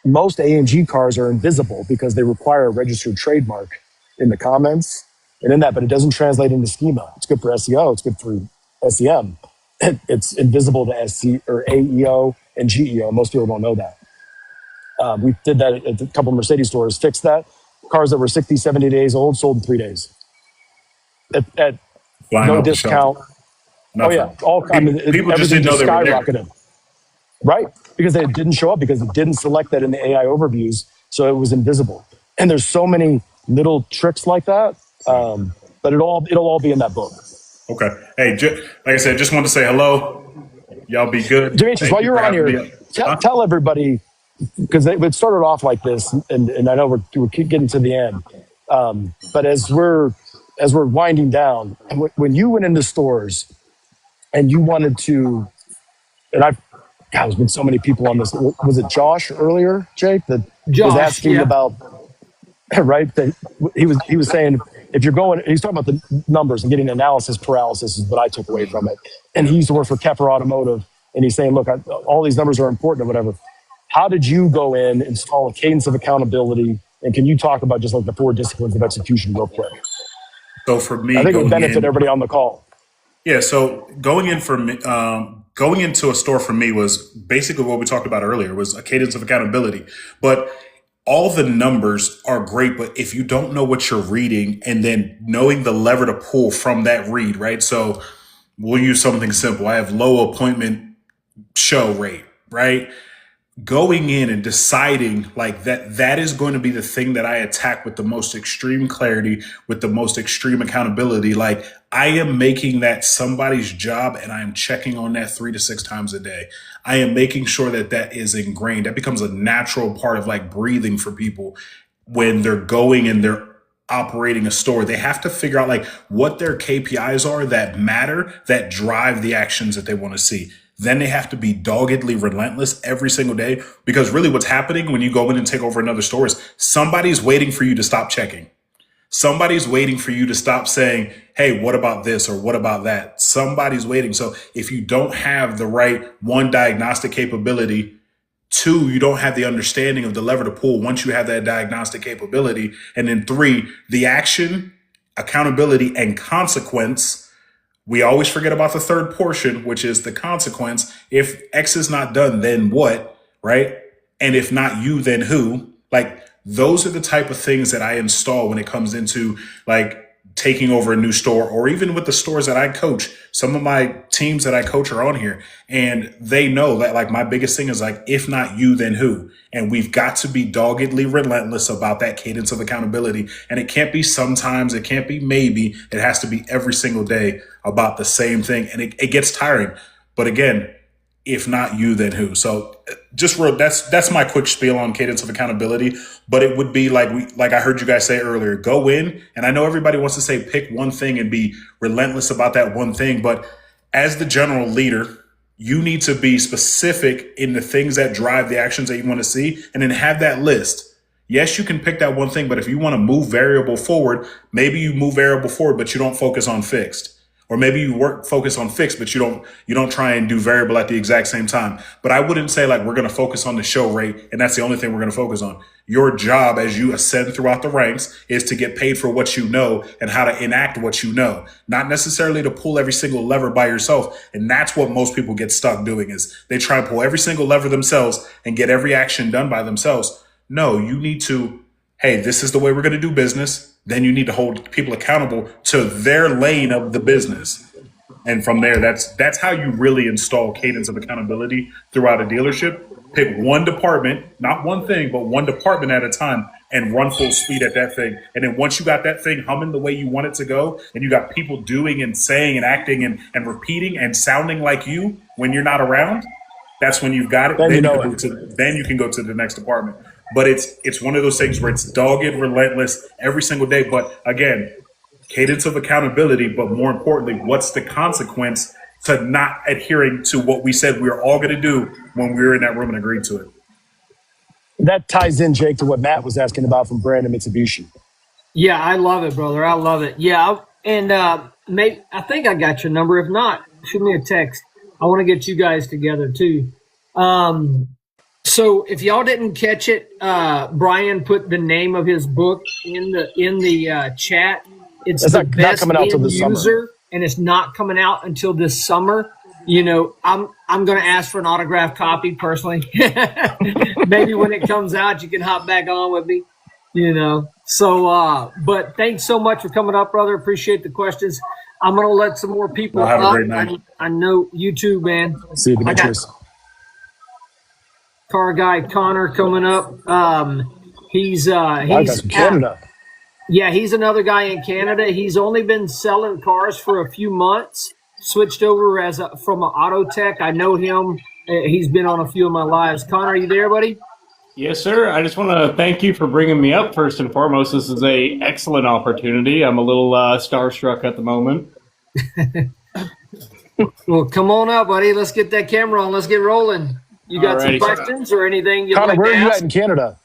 most AMG cars are invisible because they require a registered trademark in the comments and in that, but it doesn't translate into schema. It's good for SEO. It's good for SEM. It's invisible to SC or AEO and GEO. Most people don't know that. We did that at a couple of Mercedes stores, fixed that. Cars that were 60, 70 days old sold in 3 days at Flying no off the shelf. discount. Nothing. Oh yeah, all People just everything didn't know just they were there. skyrocketed. Right, because it didn't show up because it didn't select that in the AI overviews, so it was invisible. And there's so many little tricks like that, but it'll all be in that book. Okay. Hey, like I said, just wanted to say hello. Y'all be good. Demetrius, while you're on here, tell everybody, because it started off like this, and I know we're getting to the end, but as we're winding down, when you went into stores and you wanted to, and there's been so many people on this. Was it Josh earlier, Jake, that was asking about, right? That he was saying, if you're going, he's talking about the numbers and getting analysis paralysis is what I took away from it. And he used to work for Kepler Automotive, and he's saying, look, all these numbers are important or whatever. How did you go in, install a cadence of accountability, and can you talk about just like the 4 disciplines of execution real quick? So for me, I think it would benefit everybody on the call. Yeah, so going into a store for me was basically what we talked about earlier, was a cadence of accountability. But all the numbers are great, but if you don't know what you're reading and then knowing the lever to pull from that read, right? So we'll use something simple. I have low appointment show rate, right? Going in and deciding like that is going to be the thing that I attack with the most extreme clarity, with the most extreme accountability. Like I am making that somebody's job, and I am checking on that 3 to 6 times a day. I am making sure that is ingrained. That becomes a natural part of like breathing for people when they're going and they're operating a store. They have to figure out like what their KPIs are that matter, that drive the actions that they want to see. Then they have to be doggedly relentless every single day, because really what's happening when you go in and take over another store is somebody's waiting for you to stop checking. Somebody's waiting for you to stop saying, hey, what about this or what about that? Somebody's waiting. So if you don't have the right, 1, diagnostic capability, 2, you don't have the understanding of the lever to pull once you have that diagnostic capability, and then 3, the action, accountability, and consequence. We always forget about the third portion, which is the consequence. If X is not done, then what, right? And if not you, then who? Like those are the type of things that I install when it comes into like taking over a new store, or even with the stores that I coach. Some of my teams that I coach are on here, and they know that like my biggest thing is like, if not you, then who? And we've got to be doggedly relentless about that cadence of accountability. And it can't be sometimes, it can't be maybe, it has to be every single day about the same thing. And it gets tiring. But again, if not you, then who? So that's my quick spiel on cadence of accountability. But it would be like I heard you guys say earlier, go in. And I know everybody wants to say pick one thing and be relentless about that one thing. But as the general leader, you need to be specific in the things that drive the actions that you want to see, and then have that list. Yes, you can pick that one thing, but if you want to move variable forward, maybe you move variable forward, but you don't focus on fixed. Or maybe you focus on fixed, but you don't try and do variable at the exact same time. But I wouldn't say like we're going to focus on the show rate and that's the only thing we're going to focus on. Your job as you ascend throughout the ranks is to get paid for what you know and how to enact what you know, not necessarily to pull every single lever by yourself. And that's what most people get stuck doing, is they try and pull every single lever themselves and get every action done by themselves. No, you need to, hey, this is the way we're going to do business. Then you need to hold people accountable to their lane of the business. And from there, that's how you really install cadence of accountability throughout a dealership. Pick one department, not one thing, but one department at a time, and run full speed at that thing. And then once you got that thing humming the way you want it to go, and you got people doing and saying and acting and repeating and sounding like you when you're not around, that's when you've got it. Then you can go to the next department. But it's one of those things where it's dogged, relentless every single day. But again, cadence of accountability, but more importantly, what's the consequence to not adhering to what we said we were all going to do when we were in that room and agreed to it. That ties in, Jake, to what Matt was asking about from Brandon Mitsubishi. Yeah, I love it, brother. I love it. Yeah, and maybe I think I got your number. If not, shoot me a text. I want to get you guys together too. So if y'all didn't catch it, Brian put the name of his book in the chat. It's That's the not best coming out till end this summer. user, and it's not coming out until this summer. You know, I'm going to ask for an autographed copy personally. Maybe when it comes out, you can hop back on with me. You know, so but thanks so much for coming up, brother. Appreciate the questions. I'm going to let some more people Have a up. great night. I know you too, man. See you, I got Demetrius. car guy Connor coming up. He's Guys from Canada. Yeah, he's another guy in Canada. He's only been selling cars for a few months. Switched over from an auto tech. I know him. He's been on a few of my lives. Connor, are you there, buddy? Yes, sir. I just want to thank you for bringing me up first and foremost. This is a excellent opportunity. I'm a little starstruck at the moment. Well, come on out, buddy. Let's get that camera on. Let's get rolling. You got some Alrighty. questions or anything you'd Connor, like where to are you ask? at in Canada?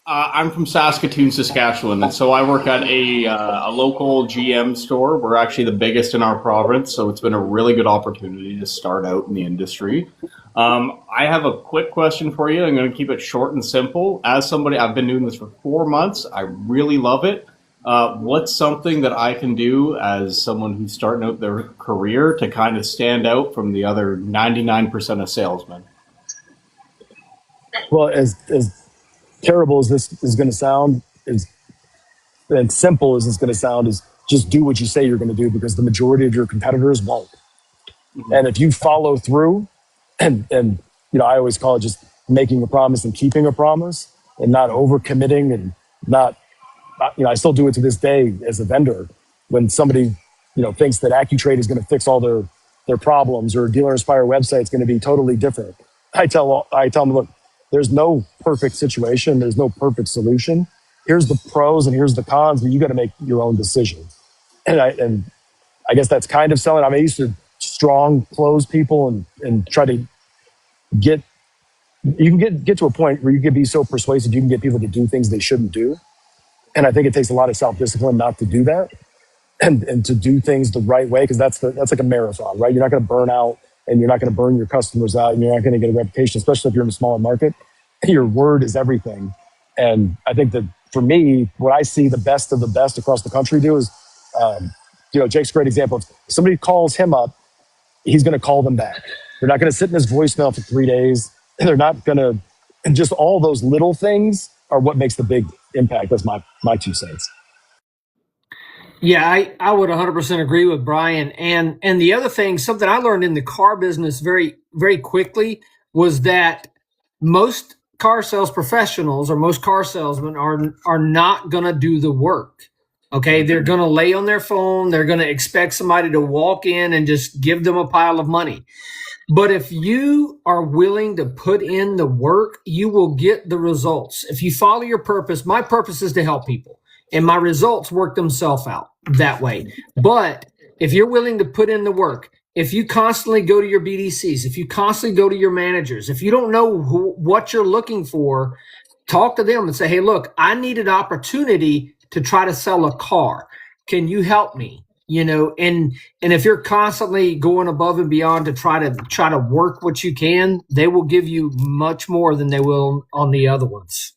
I'm from Saskatoon, Saskatchewan, and so I work at a local GM store. We're actually the biggest in our province, so it's been a really good opportunity to start out in the industry. I have a quick question for you. I'm going to keep it short and simple. As somebody, I've been doing this for 4 months. I really love it. What's something that I can do as someone who's starting out their career to kind of stand out from the other 99% of salesmen? Well, as terrible as this is going to sound, and simple as it's going to sound, is just do what you say you're going to do, because the majority of your competitors won't. Mm-hmm. And if you follow through, and you know, I always call it just making a promise and keeping a promise, and not overcommitting, and not, you know, I still do it to this day as a vendor. When somebody, you know, thinks that AccuTrade is going to fix all their problems, or Dealer Inspire website is going to be totally different, I tell them, look, there's no perfect situation. There's no perfect solution. Here's the pros and here's the cons, but you got to make your own decision. And I guess that's kind of selling. I mean, I used to strong close people and try to get to a point where you can be so persuasive, you can get people to do things they shouldn't do. And I think it takes a lot of self-discipline not to do that, and to do things the right way, because that's like a marathon, right? You're not going to burn out, and you're not going to burn your customers out, and you're not going to get a reputation, especially if you're in a smaller market. Your word is everything. And I think that for me, what I see the best of the best across the country do is, you know, Jake's a great example. If somebody calls him up, he's going to call them back. They're not going to sit in his voicemail for 3 days. And they're not going to, and just all those little things are what makes the big impact. That's my 2 cents. Yeah, I would 100% agree with Brian. And the other thing, something I learned in the car business very, very quickly, was that most car sales professionals, or most car salesmen, are not going to do the work. Okay, they're going to lay on their phone. They're going to expect somebody to walk in and just give them a pile of money. But if you are willing to put in the work, you will get the results. If you follow your purpose, my purpose is to help people, and my results work themselves out that way. But if you're willing to put in the work, if you constantly go to your BDCs, if you constantly go to your managers, if you don't know what you're looking for, talk to them and say, hey, look, I need an opportunity to try to sell a car. Can you help me? You know, and if you're constantly going above and beyond to try to work what you can, they will give you much more than they will on the other ones.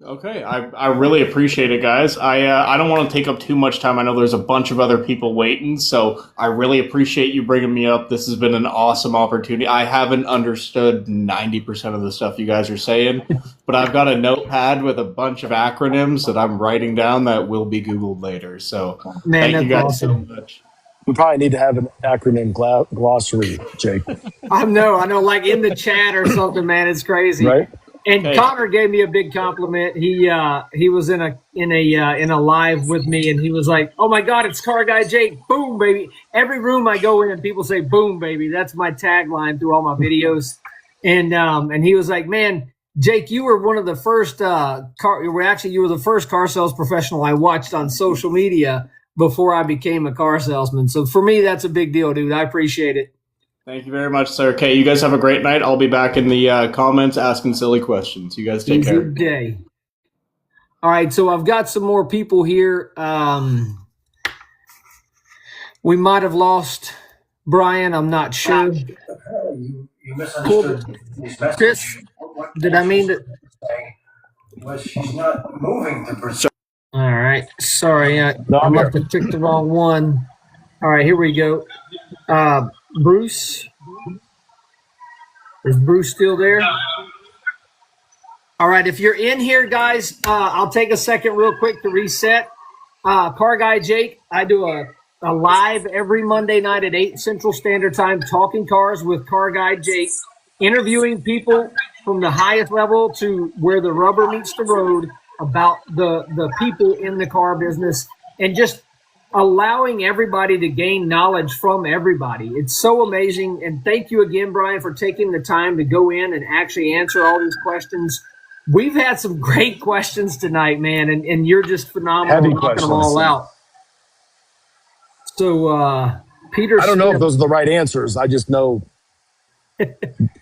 Okay, I really appreciate it, guys. I don't want to take up too much time. I know there's a bunch of other people waiting, so I really appreciate you bringing me up. This has been an awesome opportunity. I haven't understood 90% of the stuff you guys are saying, but I've got a notepad with a bunch of acronyms that I'm writing down that will be Googled later. So Man, thank you guys awesome. so much. We probably need to have an acronym glossary, Jake. I know, like in the chat or something, man. It's crazy. Right? And Hey. Connor gave me a big compliment. He was in a live with me, and he was like, "Oh my God, it's Car Guy Jake! Boom, baby!" Every room I go in, people say "Boom, baby." That's my tagline through all my videos. And he was like, "Man, Jake, you were one of the first you were the first car sales professional I watched on social media before I became a car salesman. So for me, that's a big deal, dude. I appreciate it." Thank you very much, sir. Okay, you guys have a great night. I'll be back in the comments asking silly questions. You guys take Easy care. day. All right, so I've got some more people here. We might have lost Brian. I'm not sure. You misunderstood his message. Chris, did I mean to? Was she's not moving to Brazil. All right, sorry, I I'm must here. have picked the wrong one. All right, here we go. Bruce, is Bruce still there? All right, if you're in here, guys, I'll take a second real quick to reset. Car Guy Jake, I do a live every Monday night at 8 Central Standard Time, Talking Cars with Car Guy Jake, interviewing people from the highest level to where the rubber meets the road about the people in the car business and just allowing everybody to gain knowledge from everybody. It's so amazing. And thank you again, Brian, for taking the time to go in and actually answer all these questions. We've had some great questions tonight, man, and you're just phenomenal Heavy knocking them all questions. out. So, Peter I don't know if Smith, those are the right answers. I just know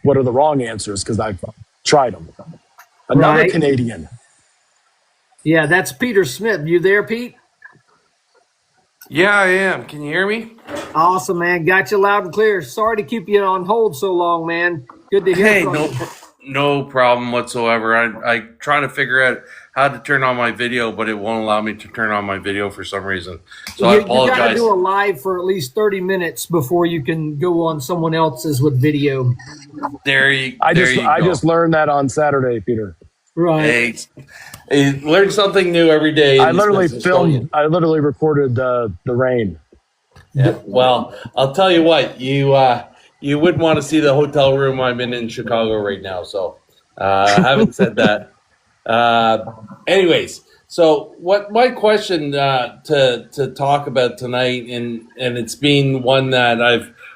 what are the wrong answers because I've tried them. Another right? Canadian. Yeah, that's Peter Smith. You there, Pete? Yeah, I am. Can you hear me? Awesome, man. Got you loud and clear. Sorry to keep you on hold so long, man. Good to hear Hey, from you. no problem whatsoever. I try to figure out how to turn on my video, but it won't allow me to turn on my video for some reason. So I You got to apologize. do a live for at least 30 minutes before you can go on someone else's with video. I go. just learned that on Saturday, Peter. Right. Hey, learn something new every day. I literally filmed. I literally recorded the rain. Yeah. Well, I'll tell you what. You wouldn't want to see the hotel room I'm in Chicago right now. So, having said that, anyways, so what my question to talk about tonight, and it's been one that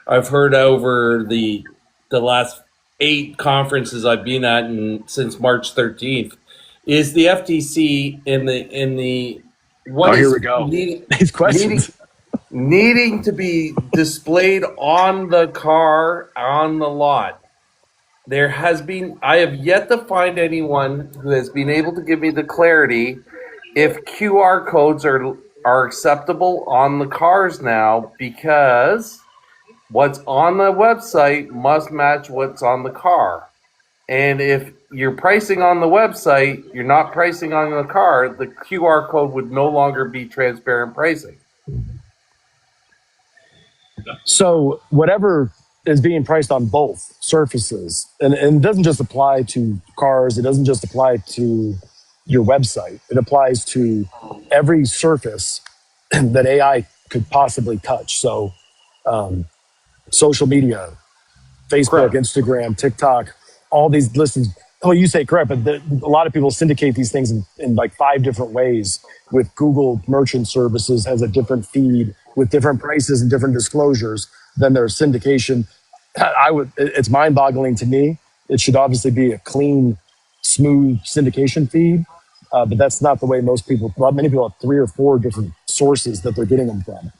I've heard over the last 8 conferences I've been at since March 13th, is the FTC in the what Here is we go. needing, These questions. needing to be displayed on the car, on the lot. I have yet to find anyone who has been able to give me the clarity if QR codes are acceptable on the cars now, because what's on the website must match what's on the car. And if you're pricing on the website, you're not pricing on the car, the QR code would no longer be transparent pricing. So whatever is being priced on both surfaces, and it doesn't just apply to cars. It doesn't just apply to your website. It applies to every surface that AI could possibly touch. So social media, Facebook, Correct. Instagram, TikTok, all these listings. Well, you say correct, but a lot of people syndicate these things in like 5 different ways. With Google Merchant Services has a different feed with different prices and different disclosures than their syndication. It's mind-boggling to me. It should obviously be a clean, smooth syndication feed, but that's not the way most people. Well, many people have 3 or 4 different sources that they're getting them from.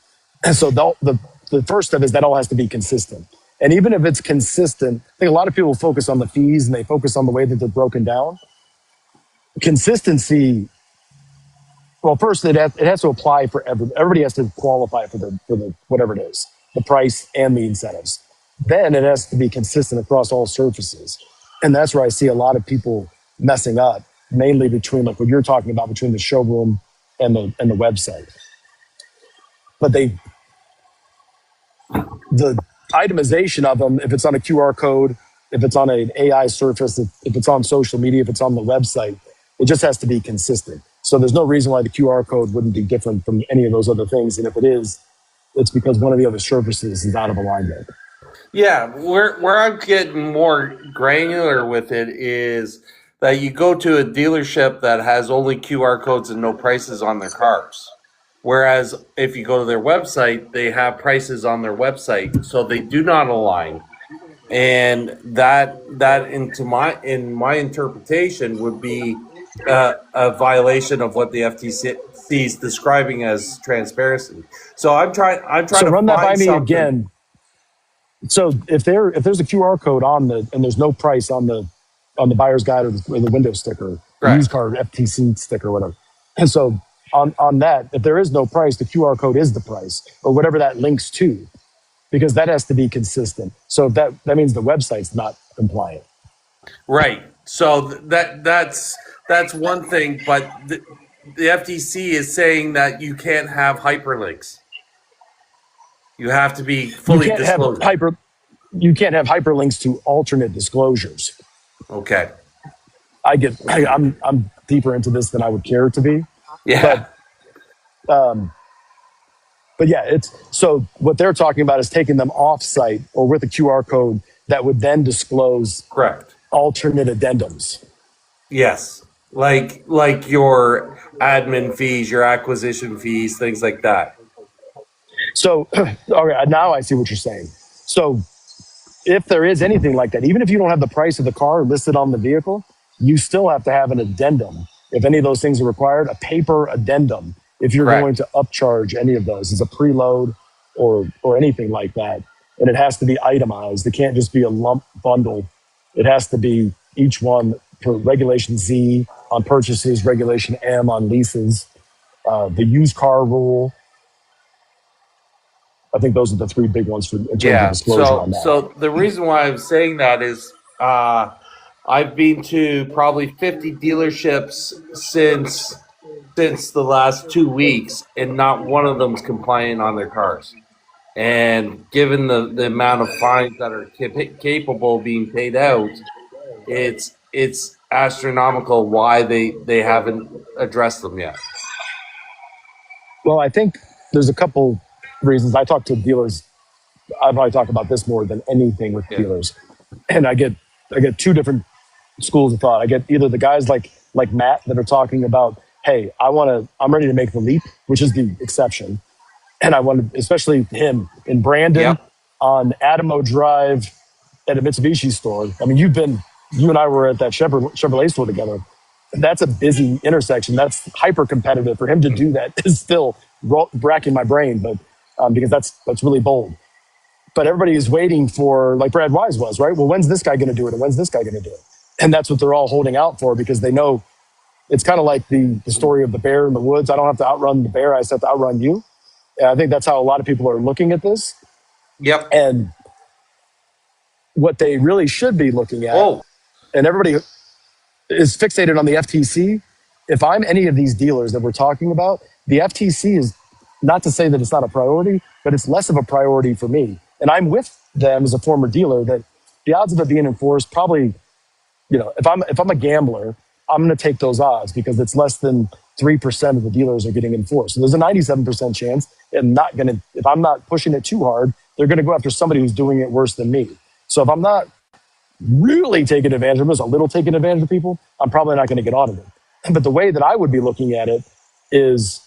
And so the first step is that all has to be consistent. And even if it's consistent, I think a lot of people focus on the fees and they focus on the way that they're broken down. Consistency, well, first it has to apply for everybody has to qualify for the whatever it is, the price and the incentives. Then it has to be consistent across all surfaces. And that's where I see a lot of people messing up, mainly between like what you're talking about, between the showroom and the website. But the itemization of them, if it's on a QR code, if it's on an AI surface, if it's on social media, if it's on the website, it just has to be consistent. So there's no reason why the QR code wouldn't be different from any of those other things. And if it is, it's because one of the other surfaces is out of alignment. Yeah, where I'm getting more granular with it is that you go to a dealership that has only QR codes and no prices on their cars. Whereas if you go to their website, they have prices on their website, so they do not align. And that in my interpretation would be a violation of what the FTC is describing as transparency. So I'm trying So to run that by find me something. again. So if there's a QR code on and there's no price on the buyer's guide or the window sticker, the Right. used car FTC sticker, whatever. And so on that, if there is no price, the QR code is the price or whatever that links to, because that has to be consistent. So if that means the website's not compliant. Right. So that's one thing, but the FTC is saying that you can't have hyperlinks. You have to be fully disclosed. You can't have hyperlinks to alternate disclosures. Okay. I'm deeper into this than I would care to be. Yeah. But yeah, it's so what they're talking about is taking them off site or with a QR code that would then disclose Correct. alternate addendums. Yes. Like your admin fees, your acquisition fees, things like that. So, okay, now I see what you're saying. So, if there is anything like that, even if you don't have the price of the car listed on the vehicle, you still have to have an addendum. If any of those things are required, a paper addendum, if you're Correct. going to upcharge any of those as a preload or anything like that. And it has to be itemized. It can't just be a lump bundle. It has to be each one for Regulation Z on purchases, Regulation M on leases, the used car rule. I think those are the three big ones in terms of disclosure on that. So the reason why I'm saying that is I've been to probably 50 dealerships since the last 2 weeks, and not one of them's compliant on their cars. And given the amount of fines that are capable of being paid out, it's astronomical why they haven't addressed them yet. Well, I think there's a couple reasons. I talk to dealers. I probably talk about this more than anything with dealers, and I get two different schools of thought. I get either the guys like Matt that are talking about, hey, I'm ready to make the leap, which is the exception, and I want to, especially him in Brandon on Adamo Drive at a Mitsubishi store. I mean, you and I were at that Chevrolet store together. That's a busy intersection. That's hyper competitive. For him to do that is still racking my brain, but because that's really bold. But everybody is waiting for, like Brad Wise was, right? Well, when's this guy going to do it? And when's this guy going to do it? And that's what they're all holding out for, because they know it's kind of like the story of the bear in the woods. I don't have to outrun the bear. I just have to outrun you. And I think that's how a lot of people are looking at this. Yep. And what they really should be looking at, and everybody is fixated on the FTC. If I'm any of these dealers that we're talking about, the FTC is, not to say that it's not a priority, but it's less of a priority for me. And I'm with them as a former dealer that the odds of it being enforced probably, if I'm a gambler, I'm going to take those odds because it's less than 3% of the dealers are getting enforced. So there's a 97% chance if I'm not pushing it too hard, they're going to go after somebody who's doing it worse than me. So if I'm not really taking advantage of them, a little taking advantage of people, I'm probably not going to get audited. But the way that I would be looking at it is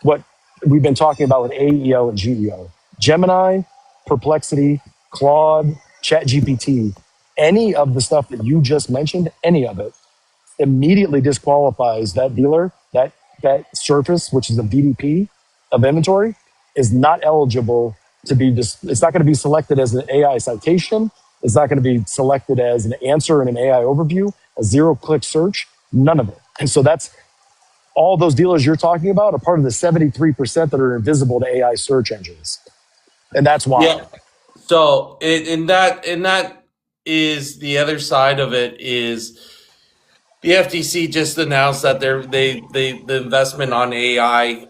what we've been talking about with AEO and GEO. Gemini, Perplexity, Claude, ChatGPT, any of the stuff that you just mentioned, any of it, immediately disqualifies that dealer, that surface, which is a BDP of inventory, is not eligible to be, it's not going to be selected as an AI citation. It's not going to be selected as an answer in an AI overview, a zero-click search, none of it. And so that's all those dealers you're talking about are part of the 73% that are invisible to AI search engines. And that's why. Yeah. So, and that is the other side of it is the FTC just announced that the investment on AI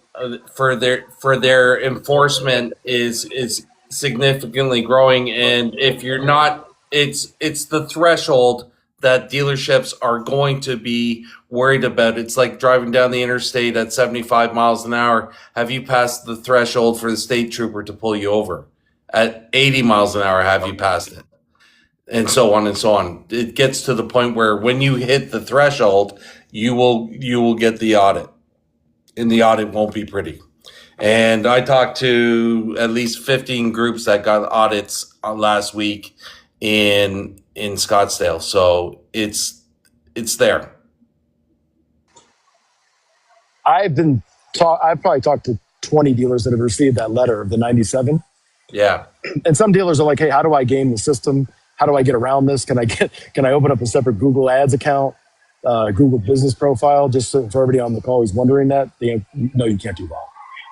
for their enforcement is significantly growing, and if you're not, it's the threshold that dealerships are going to be worried about. It's like driving down the interstate at 75 miles an hour. Have you passed the threshold for the state trooper to pull you over? At 80 miles an hour, have you passed it? And so on and so on. It gets to the point where when you hit the threshold, you will get the audit, and the audit won't be pretty. And I talked to at least 15 groups that got audits last week in Scottsdale. So it's there. I've probably talked to 20 dealers that have received that letter of the 97. Yeah. And some dealers are like, hey, how do I game the system? How do I get around this? Can I open up a separate Google Ads account, Google Business Profile, just so, for everybody on the call who's wondering that? No, you can't do that.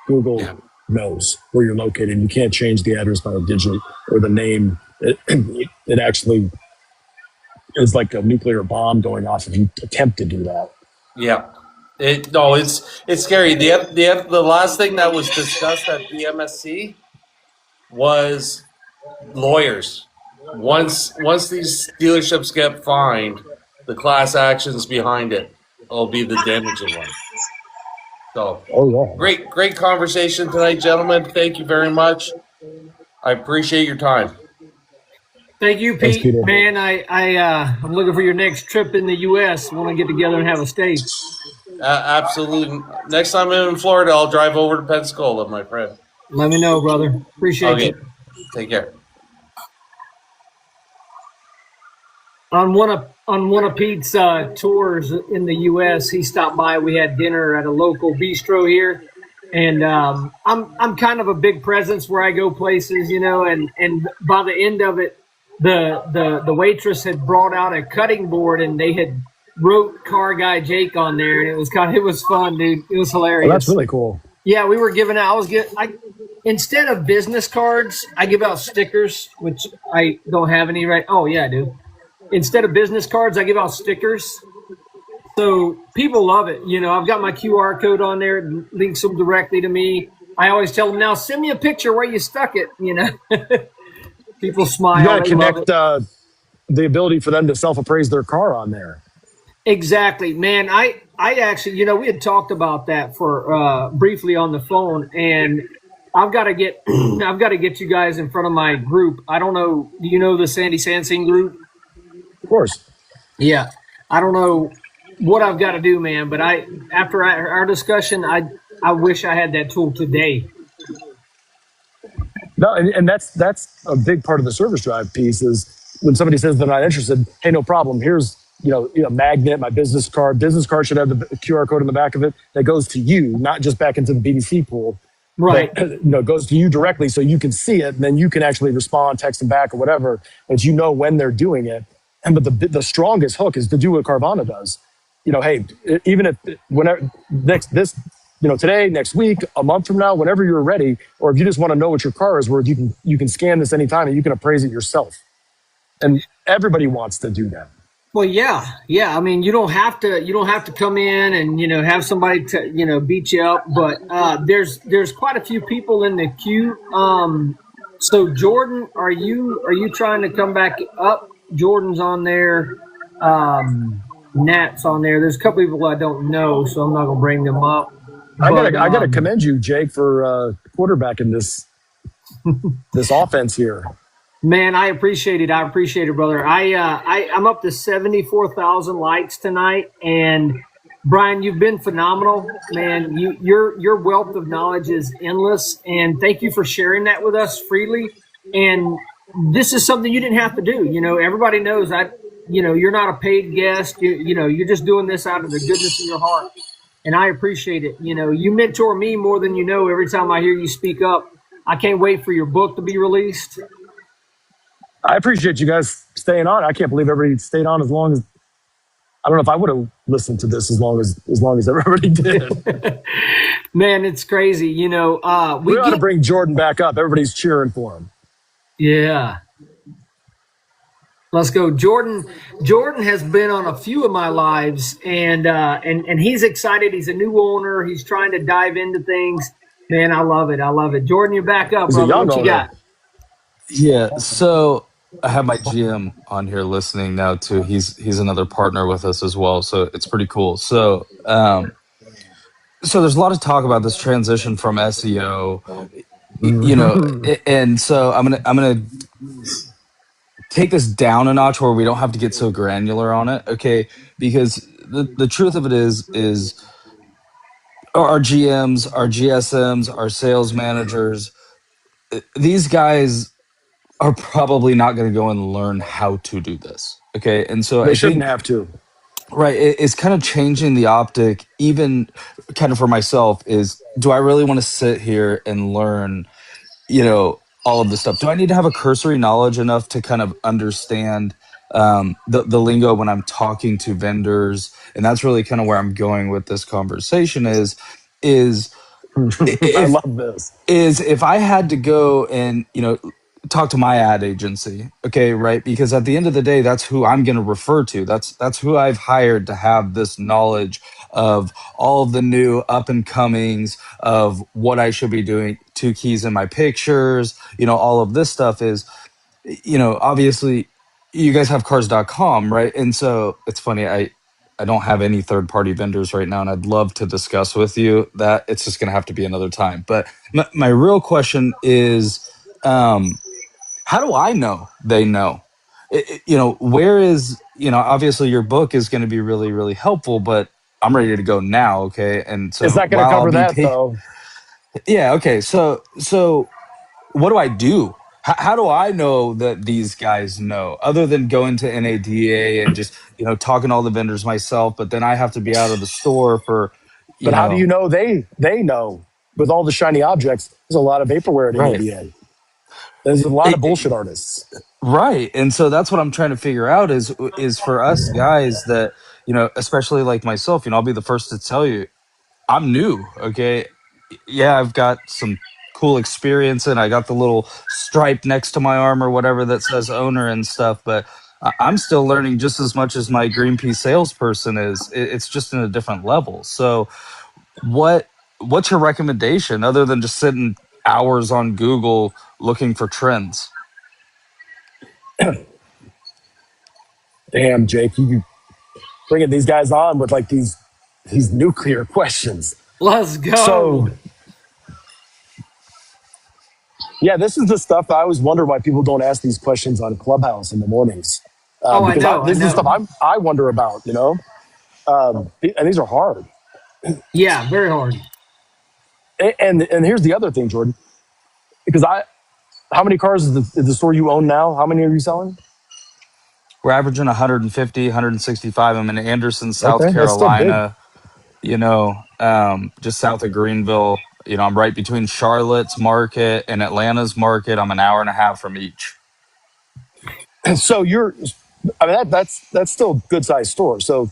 Google Yeah. knows where you're located. You can't change the address by a digit or the name. It actually is like a nuclear bomb going off if you attempt to do that. Yeah. It's scary. The last thing that was discussed at BMSC was lawyers. Once these dealerships get fined, the class actions behind it will be the damaging one. So, Oh yeah. great conversation tonight, gentlemen. Thank you very much. I appreciate your time. Thank you, Thanks, Pete. Peter. Man, I'm looking for your next trip in the U.S. Want to get together and have a steak. Absolutely. Next time I'm in Florida, I'll drive over to Pensacola, my friend. Let me know, brother. Appreciate Okay. you. Take care. On one of Pete's tours in the U.S., he stopped by. We had dinner at a local bistro here, and I'm kind of a big presence where I go places, And by the end of it, the waitress had brought out a cutting board, and they had wrote Car Guy Jake on there, and it was fun, dude. It was hilarious. Oh, that's really cool. Yeah, we were giving out. Instead of business cards, I give out stickers, which I don't have any right. Oh yeah, I do. Instead of business cards, I give out stickers. So people love it. I've got my QR code on there. It links them directly to me. I always tell them, now send me a picture where you stuck it. People smile. You got to They connect love it. the ability for them to self-appraise their car on there. Exactly, man. I actually, we had talked about that for briefly on the phone, and I've got to get you guys in front of my group. I don't know. Do you know the Sandy Sansing group? Of course. Yeah. I don't know what I've got to do, man, but after our discussion, I wish I had that tool today. No, and that's a big part of the service drive piece is when somebody says they're not interested, hey, no problem. Here's a magnet, my business card. Business card should have the QR code in the back of it that goes to you, not just back into the BDC pool. Right. That, goes to you directly so you can see it, and then you can actually respond, text them back or whatever, but when they're doing it. But the strongest hook is to do what Carvana does. Hey, even if whenever today, next week, a month from now, whenever you're ready, or if you just want to know what your car is worth, you can scan this anytime and you can appraise it yourself. And everybody wants to do that. Well, yeah. I mean, you don't have to come in and have somebody to beat you up, but there's quite a few people in the queue. So Jordan, are you trying to come back up? Jordan's on there. Nat's on there. There's a couple people I don't know, so I'm not gonna bring them up. I gotta commend you, Jake, for quarterbacking this offense here. Man, I appreciate it. Brother. I'm up to 74,000 likes tonight, and Brian, you've been phenomenal, man. Your wealth of knowledge is endless, and thank you for sharing that with us freely. And this is something you didn't have to do. Everybody knows you're not a paid guest. You're just doing this out of the goodness of your heart, and I appreciate it. You mentor me more than you know. Every time I hear you speak up, I can't wait for your book to be released. I appreciate you guys staying on. I can't believe everybody stayed on as long as. I don't know if I would have listened to this as long as everybody did. Man, it's crazy. We ought to bring Jordan back up. Everybody's cheering for him. Yeah. Let's go. Jordan has been on a few of my lives, and he's excited. He's a new owner. He's trying to dive into things. Man, I love it. Jordan, you're back up, brother. What you got? Yeah, so I have my GM on here listening now too. He's another partner with us as well, so it's pretty cool. So so there's a lot of talk about this transition from SEO, and so I'm gonna take this down a notch where we don't have to get so granular on it, okay? Because the truth of it is our GMs, our GSMs, our sales managers, these guys are probably not going to go and learn how to do this, okay? And so they shouldn't have to. Right, it's kind of changing the optic, even kind of for myself, is do I really want to sit here and learn, all of this stuff? Do I need to have a cursory knowledge enough to kind of understand the lingo when I'm talking to vendors? And that's really kind of where I'm going with this conversation is I if love this. if I had to go and, talk to my ad agency, okay, right? Because at the end of the day, that's who I'm going to refer to. That's who I've hired to have this knowledge of all of the new up and comings of what I should be doing, two keys in my pictures, all of this stuff is, obviously you guys have cars.com, right? And so it's funny, I don't have any third party vendors right now, and I'd love to discuss with you that. It's just going to have to be another time. But my real question is, how do I know they know? Where is, obviously your book is going to be really, really helpful, but I'm ready to go now. Okay. And It's so not going to while I'll cover be that though. yeah. Okay. So what do I do? How do I know that these guys know, other than going to NADA and just, talking to all the vendors myself, but then I have to be out of the store for, But how do you know they know? With all the shiny objects, there's a lot of vaporware at right. NADA. There's a lot of bullshit artists. Right. And so that's what I'm trying to figure out is for us guys that, especially like myself, I'll be the first to tell you, I'm new. Okay. Yeah, I've got some cool experience and I got the little stripe next to my arm or whatever that says owner and stuff, but I'm still learning just as much as my Greenpeace salesperson is. It's just in a different level. So what's your recommendation other than just sitting hours on Google looking for trends? Damn, Jake, you bringing these guys on with like these nuclear questions. Let's go. So yeah, this is the stuff I always wonder why people don't ask these questions on Clubhouse in the mornings. Oh, I Because know. I this is the know. stuff I wonder about, and these are hard. Yeah, very hard. And here's the other thing, Jordan, because how many cars is the store you own now? How many are you selling? We're averaging 150, 165. I'm in Anderson, South Okay, that's still big. Carolina, just south of Greenville. I'm right between Charlotte's market and Atlanta's market. I'm an hour and a half from each. So that's still a good sized store. So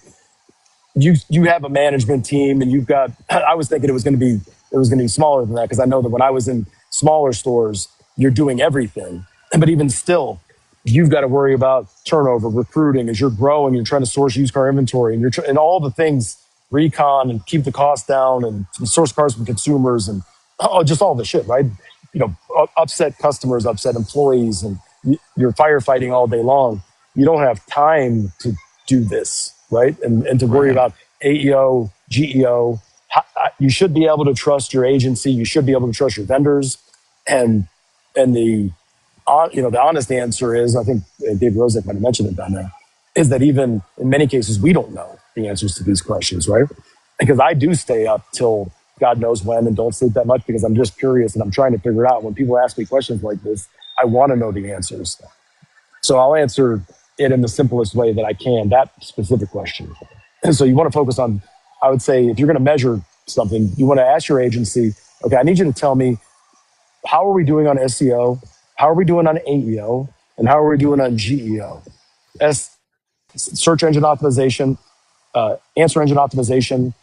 you have a management team and you've got, I was thinking it was going to be smaller than that, because I know that when I was in smaller stores, you're doing everything. But even still, you've got to worry about turnover, recruiting as you're growing, you're trying to source used car inventory and and all the things, recon and keep the cost down and source cars from consumers and just all the shit, right? Upset customers, upset employees, and you're firefighting all day long. You don't have time to do this, right? And to worry Right. about AEO, GEO. You should be able to trust your agency. You should be able to trust your vendors. And the the honest answer is, I think Dave Rozek might have mentioned it by now, is that even in many cases we don't know the answers to these questions, right? Because I do stay up till God knows when and don't sleep that much because I'm just curious and I'm trying to figure it out. When people ask me questions like this, I want to know the answers. So I'll answer it in the simplest way that I can, that specific question. And so you want to focus on, I would say, if you're going to measure something, you want to ask your agency, okay, I need you to tell me, how are we doing on SEO? How are we doing on AEO? And how are we doing on GEO? Search engine optimization, answer engine optimization,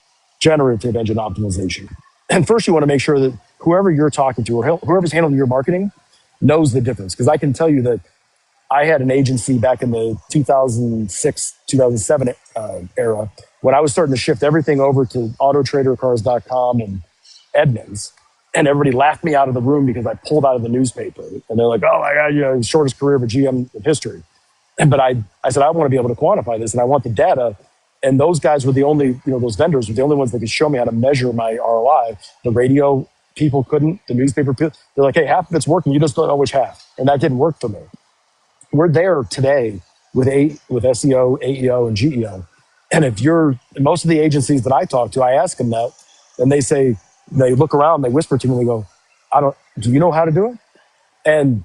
generative engine optimization. And first you want to make sure that whoever you're talking to or whoever's handling your marketing knows the difference. Because I can tell you that I had an agency back in the 2006, 2007 era when I was starting to shift everything over to autotradercars.com and Edmunds. And everybody laughed me out of the room because I pulled out of the newspaper. And they're like, oh my God, shortest career of a GM in history. But I said, I want to be able to quantify this and I want the data. And those guys were the only, those vendors were the only ones that could show me how to measure my ROI. The radio people couldn't, the newspaper people, they're like, hey, half of it's working. You just don't know which half. And that didn't work for me. We're there today with SEO, AEO, and GEO. And most of the agencies that I talk to, I ask them that, and they look around, they whisper to me, and they go, do you know how to do it? And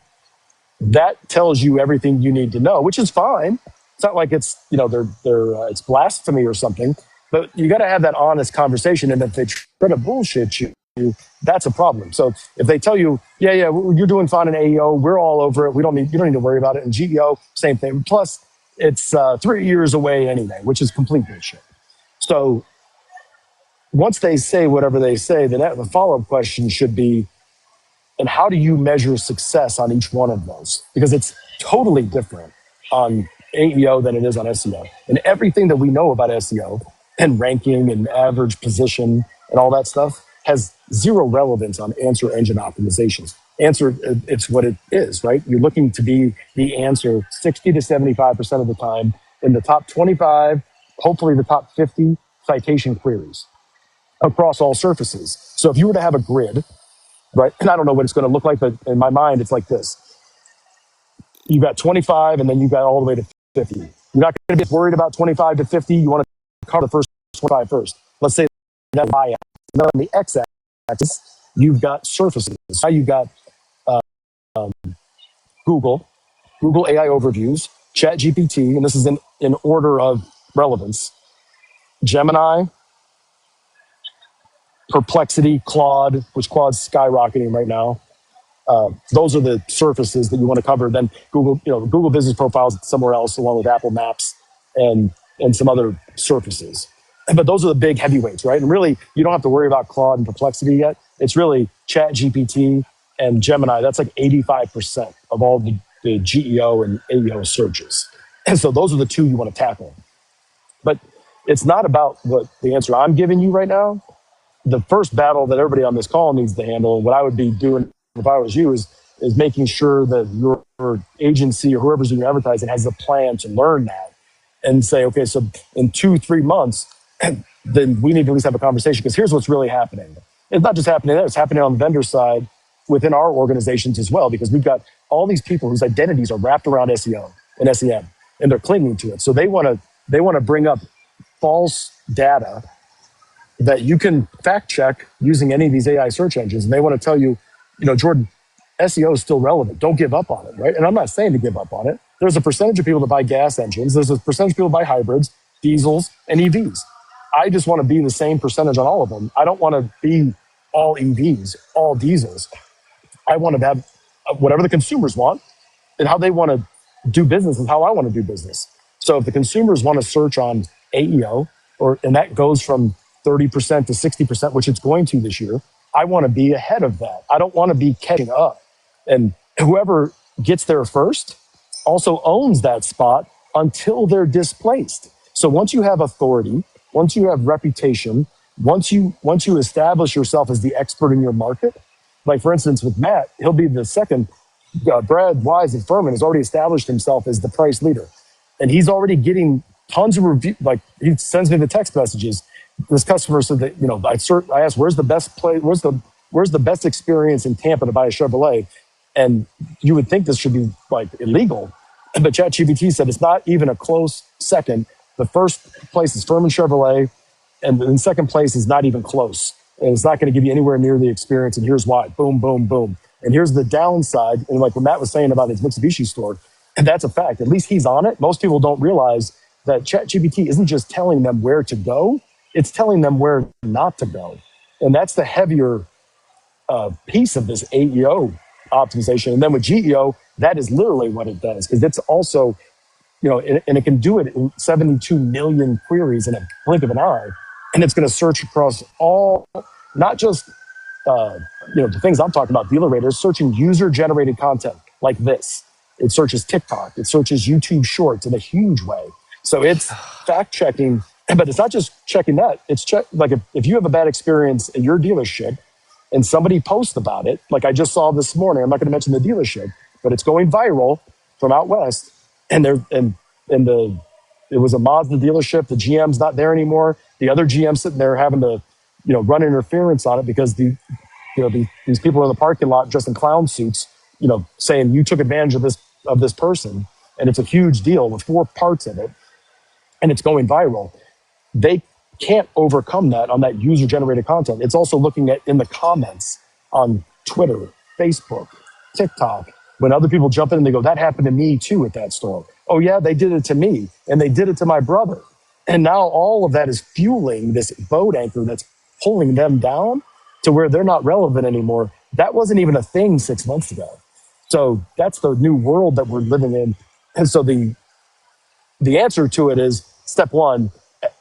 that tells you everything you need to know, which is fine. It's not like it's, it's blasphemy or something, but you got to have that honest conversation. And if they try to bullshit you, you, that's a problem. So if they tell you, yeah, you're doing fine in AEO, we're all over it. You don't need to worry about it. And GEO, same thing. Plus, it's 3 years away anyway, which is complete bullshit. So once they say whatever they say, the follow-up question should be, and how do you measure success on each one of those? Because it's totally different on AEO than it is on SEO. And everything that we know about SEO and ranking and average position and all that stuff has zero relevance on answer engine optimizations. Answer, it's what it is, right? You're looking to be the answer 60 to 75% of the time in the top 25, hopefully the top 50 citation queries across all surfaces. So if you were to have a grid, right? And I don't know what it's going to look like, but in my mind, it's like this. You got 25, and then you got all the way to 50. You're not going to be worried about 25 to 50. You want to cover the first 25 first. Let's say that Y-axis. Now on the X-axis, you've got surfaces. Now you've got Google AI overviews, ChatGPT, and this is in order of relevance, Gemini, Perplexity, Claude, which Claude's skyrocketing right now. Those are the surfaces that you want to cover. Then Google Business Profiles somewhere else, along with Apple Maps and some other surfaces. But those are the big heavyweights, right? And really, you don't have to worry about Claude and Perplexity yet. It's really Chat GPT and Gemini. That's like 85% of all the GEO and AEO searches. And so those are the two you want to tackle. But it's not about what the answer I'm giving you right now. The first battle that everybody on this call needs to handle, what I would be doing if I was you, is making sure that your agency or whoever's doing your advertising has a plan to learn that and say, okay, so in 2-3 months, then we need to at least have a conversation, because here's what's really happening. It's not just happening there, it's happening on the vendor side within our organizations as well, because we've got all these people whose identities are wrapped around SEO and SEM, and they're clinging to it. So they want to bring up false data that you can fact check using any of these AI search engines. And they want to tell you, Jordan, SEO is still relevant. Don't give up on it, right? And I'm not saying to give up on it. There's a percentage of people that buy gas engines. There's a percentage of people that buy hybrids, diesels, and EVs. I just want to be the same percentage on all of them. I don't want to be all EVs, all diesels. I want to have whatever the consumers want and how they want to do business and how I want to do business. So if the consumers want to search on AEO, and that goes from 30% to 60%, which it's going to this year, I want to be ahead of that. I don't want to be catching up. And whoever gets there first also owns that spot until they're displaced. So once you have authority, once you have reputation, once you establish yourself as the expert in your market, like for instance with Matt, he'll be the second. Brad Wise at Furman has already established himself as the price leader, and he's already getting tons of review. Like he sends me the text messages. This customer said that I asked, where's the best play? Where's the best experience in Tampa to buy a Chevrolet? And you would think this should be like illegal, but ChatGPT said it's not even a close second. The first place is Furman Chevrolet, and in second place is not even close. And it's not going to give you anywhere near the experience. And here's why. Boom, boom, boom. And here's the downside. And like what Matt was saying about his Mitsubishi store, and that's a fact. At least he's on it. Most people don't realize that ChatGPT isn't just telling them where to go. It's telling them where not to go. And that's the heavier piece of this AEO optimization. And then with GEO, that is literally what it does, because it's also, and it can do it in 72 million queries in a blink of an eye. And it's going to search across all, not just, the things I'm talking about, dealer raters, searching user-generated content like this. It searches TikTok. It searches YouTube Shorts in a huge way. So it's fact-checking, but it's not just checking that. It's like if you have a bad experience at your dealership and somebody posts about it, like I just saw this morning, I'm not going to mention the dealership, but it's going viral from out west, and it was a Mazda dealership. The GM's not there anymore. The other GM sitting there having to, run interference on it because these people are in the parking lot dressed in clown suits, saying you took advantage of this person, and it's a huge deal with 4 parts of it, and it's going viral. They can't overcome that on that user-generated content. It's also looking at in the comments on Twitter, Facebook, TikTok, when other people jump in and they go, that happened to me too at that store. Oh yeah, they did it to me, and they did it to my brother. And now all of that is fueling this boat anchor that's pulling them down to where they're not relevant anymore. That wasn't even a thing 6 months ago. So that's the new world that we're living in. And so the answer to it is step one,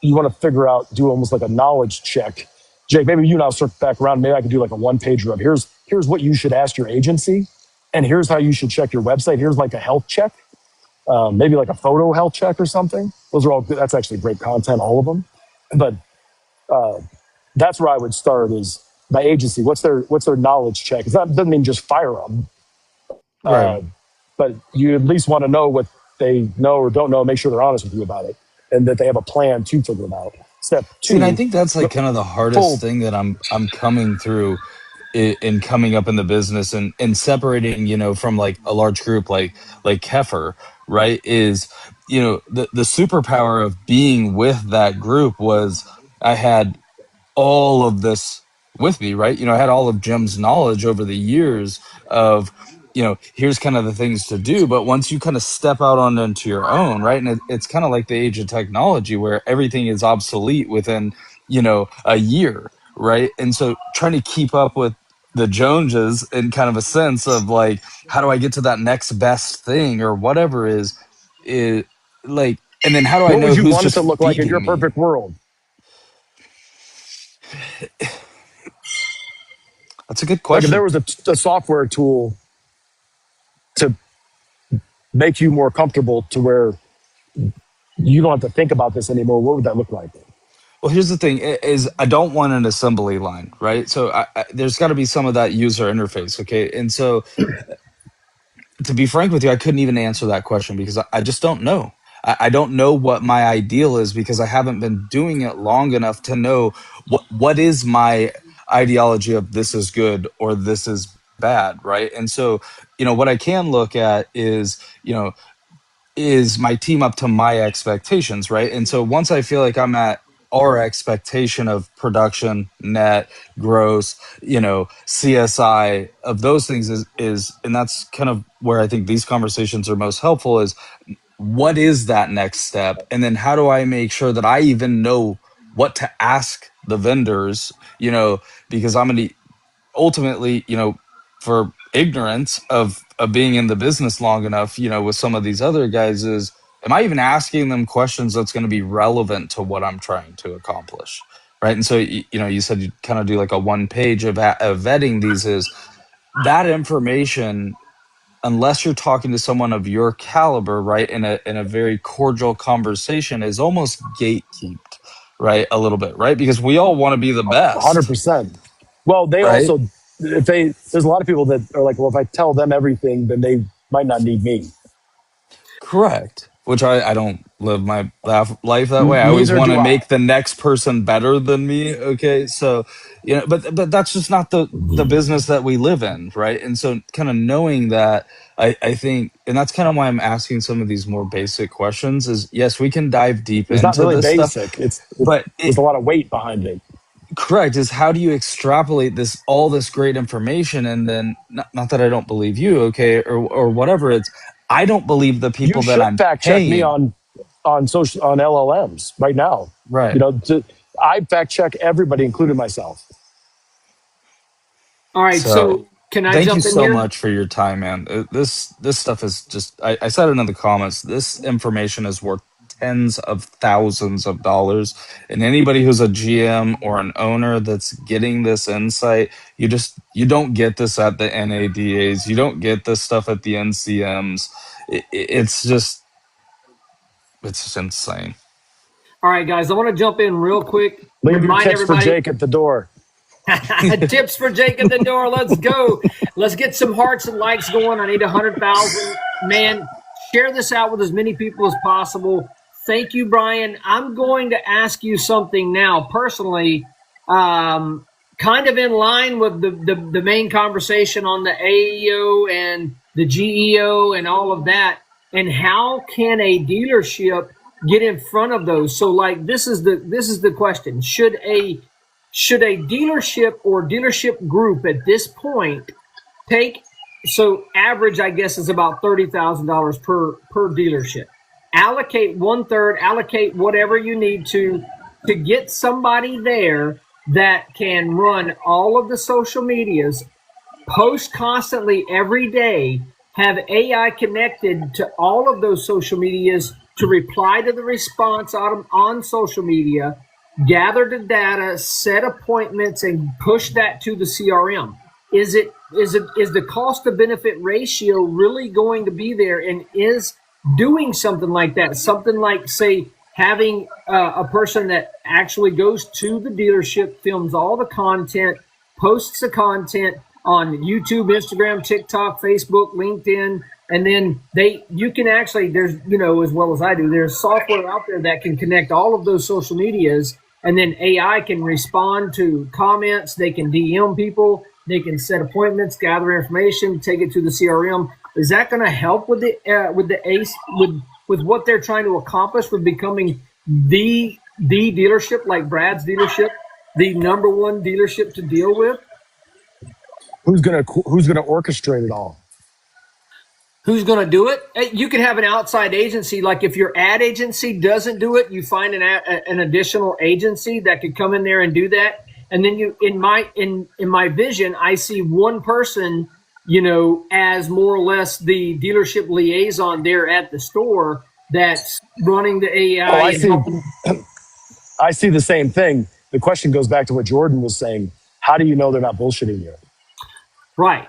you want to figure out, do almost like a knowledge check. Jake, maybe you and I'll circle back around. Maybe I can do like a one pager of here's what you should ask your agency, and here's how you should check your website. Here's like a health check, maybe like a photo health check or something. Those are all good. That's actually great content, all of them. But that's where I would start is my agency. What's their knowledge check? It doesn't mean just fire them, Right. but you at least want to know what they know or don't know. Make sure they're honest with you about it, and that they have a plan to figure it out. Step See, and I two, think that's like kind of the hardest full. thing that I'm coming through in coming up in the business and separating, from like a large group like Keffer, right? Is, the superpower of being with that group was I had all of this with me, right? I had all of Jim's knowledge over the years of, here's kind of the things to do. But once you kind of step out on into your own, right? And it's kind of like the age of technology where everything is obsolete within, a year, right? And so trying to keep up with the Joneses in kind of a sense of like, how do I get to that next best thing or whatever is like, and then how do I What would know you who's want it just to look like in your feeding me? perfect world? That's a good Like if there question. was a software tool to make you more comfortable to where you don't have to think about this anymore, what would that look like? Well, here's the thing: is I don't want an assembly line, right? So there's got to be some of that user interface, okay? And so, to be frank with you, I couldn't even answer that question because I just don't know. I don't know what my ideal is because I haven't been doing it long enough to know what is my ideology of this is good or this is bad, right? And so, what I can look at is my team up to my expectations, right? And so once I feel like I'm at our expectation of production, net, gross, CSI of those things is and that's kind of where I think these conversations are most helpful is what is that next step? And then how do I make sure that I even know what to ask the vendors, because I'm going to ultimately, for ignorance of being in the business long enough, with some of these other guys is, am I even asking them questions that's going to be relevant to what I'm trying to accomplish? Right. And so, you said you kind of do like a one page of vetting these is that information, unless you're talking to someone of your caliber, right, in a very cordial conversation is almost gatekeeped, right? A little bit, right? Because we all want to be the best, 100%. Well, they right? also, there's a lot of people that are like, well, if I tell them everything, then they might not need me. Correct. Which I don't live my life that way. I always Neither want do to I. make the next person better than me. Okay. So, but that's just not the business that we live in. Right. And so kind of knowing that I think, and that's kind of why I'm asking some of these more basic questions is yes, we can dive deep It's not into really this stuff, basic. but There's a lot of weight behind it. correct is how do you extrapolate all this great information and then not that I don't believe you, okay, or whatever, it's I don't believe the You people that should I'm fact check me paying. on LLMs right now. Right. You know, I fact check everybody, including myself. All right, So so can I thank you jump in so here? much for your time, man. This stuff is just I said it in the comments. This information is worth tens of thousands of dollars. And anybody who's a GM or an owner that's getting this insight, you don't get this at the NADAs. You don't get this stuff at the NCMs. It's just insane. All right, guys, I want to jump in real quick. Leave your Remind tips for everybody. Jake at the door. Tips for Jake at the door. Let's go. Let's get some hearts and likes going. I need 100,000. Man, share this out with as many people as possible. Thank you, Brian. I'm going to ask you something now, personally, kind of in line with the main conversation on the AEO and the GEO and all of that. And how can a dealership get in front of those? So, like, this is the question: should a dealership or dealership group at this point take, so average I guess is about $30,000 per dealership, allocate 1/3, allocate whatever you need to get somebody there that can run all of the social medias, post constantly every day, have AI connected to all of those social medias to reply to the response on social media, gather the data, set appointments, and push that to the CRM. Is the cost to benefit ratio really going to be there? And is doing something like that, something like, say, having a person that actually goes to the dealership, films all the content, posts the content on YouTube, Instagram, TikTok, Facebook, LinkedIn, and then you can actually, there's, as well as I do, there's software out there that can connect all of those social medias, and then AI can respond to comments. They can DM people, they can set appointments, gather information, take it to the CRM. Is that going to help with the ACE, with what they're trying to accomplish with becoming the dealership, like Brad's dealership, the number one dealership to deal with? Who's gonna orchestrate it all? Who's going to do it? You could have an outside agency. Like if your ad agency doesn't do it, you find an additional agency that could come in there and do that. And then in my vision, I see one person, as more or less the dealership liaison there at the store that's running the AI. Oh, I see the same thing. The question goes back to what Jordan was saying. How do you know they're not bullshitting you? Right.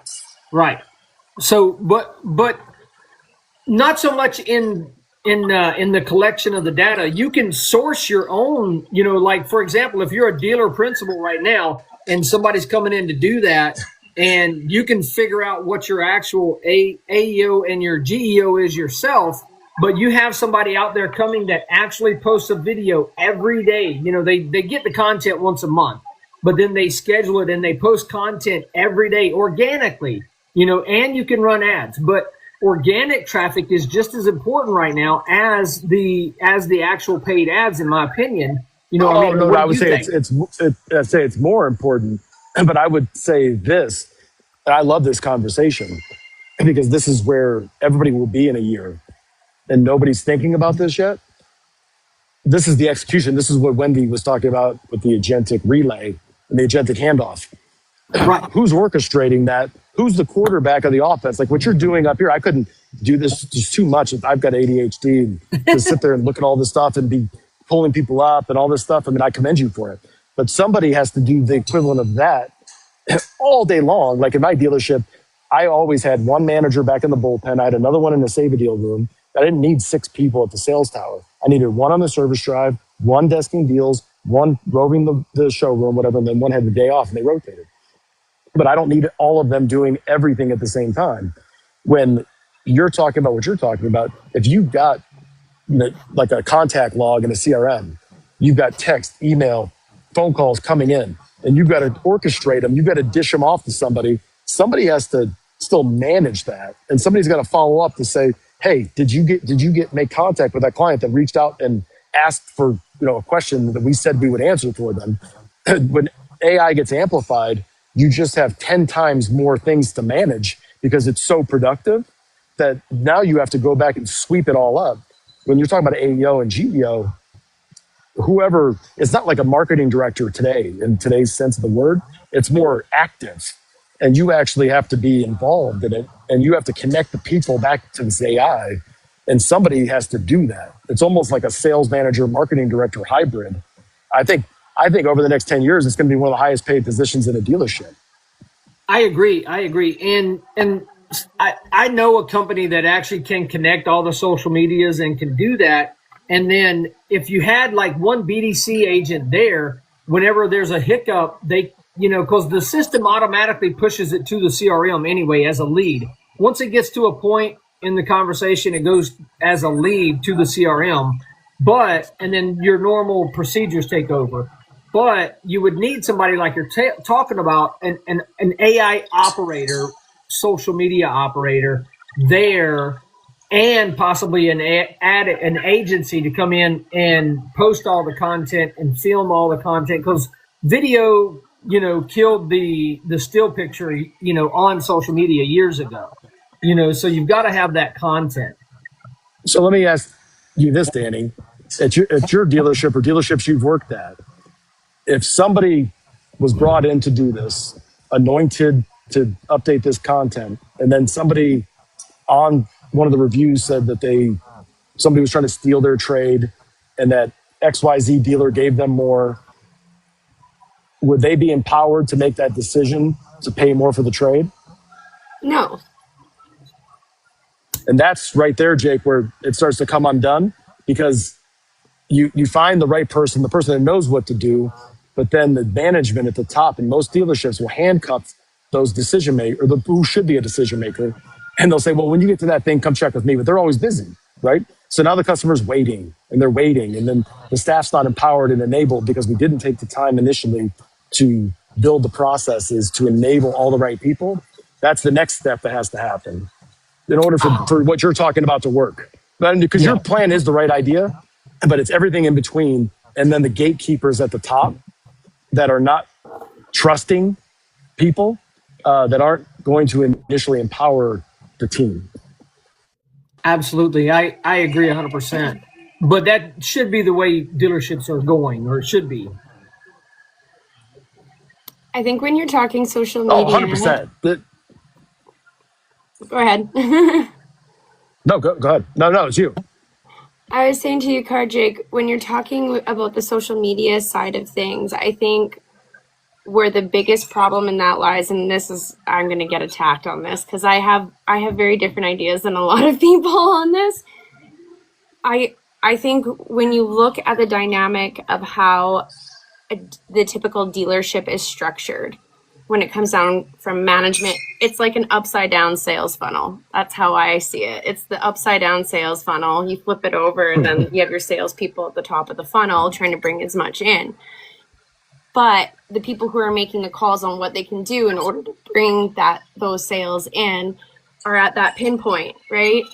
So, but not so much in the collection of the data. You can source your own, like, for example, if you're a dealer principal right now and somebody's coming in to do that, and you can figure out what your actual AEO and your GEO is yourself, but you have somebody out there coming that actually posts a video every day. They get the content once a month, but then they schedule it and they post content every day organically, and you can run ads. But organic traffic is just as important right now as the actual paid ads, in my opinion. I would say it's more important, but I would say this, and I love this conversation because this is where everybody will be in a year, and nobody's thinking about this yet. This is the execution. This is what Wendy was talking about with the agentic relay and the agentic handoff. Right. Who's orchestrating that? Who's the quarterback of the offense? Like what you're doing up here, I couldn't do this just too much. I've got ADHD to sit there and look at all this stuff and be pulling people up and all this stuff. I mean, I commend you for it. But somebody has to do the equivalent of that all day long. Like in my dealership, I always had one manager back in the bullpen. I had another one in the save-a-deal room. I didn't need 6 people at the sales tower. I needed one on the service drive, one desking deals, one roving the showroom, whatever, and then one had the day off, and they rotated. But I don't need all of them doing everything at the same time. When you're talking about what you're talking about, if you've got like a contact log in a CRM, you've got text, email, phone calls coming in, and you've got to orchestrate them. You've got to dish them off to somebody. Somebody has to still manage that, and somebody's got to follow up to say, "Hey, did you make contact with that client that reached out and asked for a question that we said we would answer for them?" When AI gets amplified, you just have 10 times more things to manage because it's so productive that now you have to go back and sweep it all up. When you're talking about AEO and GEO, whoever, it's not like a marketing director today in today's sense of the word. It's more active, and you actually have to be involved in it, and you have to connect the people back to this AI, and somebody has to do that. It's almost like a sales manager, marketing director hybrid. I think over the next 10 years, it's going to be one of the highest paid positions in a dealership. I agree. And I know a company that actually can connect all the social medias and can do that. And then if you had like one BDC agent there, whenever there's a hiccup, because the system automatically pushes it to the CRM anyway as a lead. Once it gets to a point in the conversation, it goes as a lead to the CRM, and then your normal procedures take over. But you would need somebody like you're talking about, an AI operator, social media operator there, and possibly an agency to come in and post all the content and film all the content, because video, killed the still picture, on social media years ago. So you've got to have that content. So let me ask you this, Danny, at your dealership or dealerships you've worked at, if somebody was brought in to do this, anointed to update this content, and then somebody on one of the reviews said that somebody was trying to steal their trade, and that XYZ dealer gave them more, would they be empowered to make that decision to pay more for the trade? No. And that's right there, Jake, where it starts to come undone, because you find the right person, the person that knows what to do, but then the management at the top in most dealerships will handcuff those decision makers, or who should be a decision maker, and they'll say, well, when you get to that thing, come check with me. But they're always busy, right? So now the customer's waiting, and they're waiting, and then the staff's not empowered and enabled because we didn't take the time initially to build the processes to enable all the right people. That's the next step that has to happen in order for what you're talking about to work. Because your plan is the right idea, but it's everything in between. And then the gatekeepers at the top that are not trusting people, that aren't going to initially empower the team. Absolutely. I agree 100%. But that should be the way dealerships are going, or it should be. I think when you're talking social Oh, media. 100%. Go ahead. No, go ahead. No, it's you. I was saying to you, Jake, when you're talking about the social media side of things, I think where the biggest problem in that lies, and this is, I'm going to get attacked on this because I have very different ideas than a lot of people on this. I think when you look at the dynamic of how the typical dealership is structured, when it comes down from management, it's like an upside down sales funnel. That's how I see it. It's the upside down sales funnel. You flip it over and then you have your salespeople at the top of the funnel trying to bring as much in. But the people who are making the calls on what they can do in order to bring those sales in are at that pinpoint, right?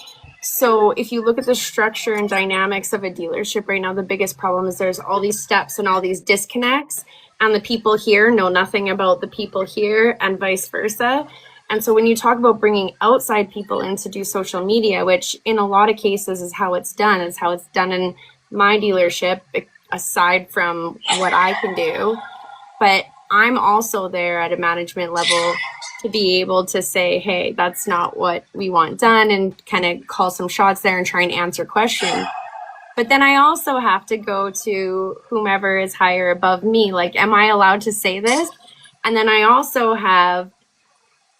So if you look at the structure and dynamics of a dealership right now, the biggest problem is there's all these steps and all these disconnects, and the people here know nothing about the people here and vice versa. And so when you talk about bringing outside people in to do social media, which in a lot of cases is how it's done in my dealership, aside from what I can do. But I'm also there at a management level to be able to say, hey, that's not what we want done, and kind of call some shots there and try and answer questions. But then I also have to go to whomever is higher above me. Like, am I allowed to say this? And then I also have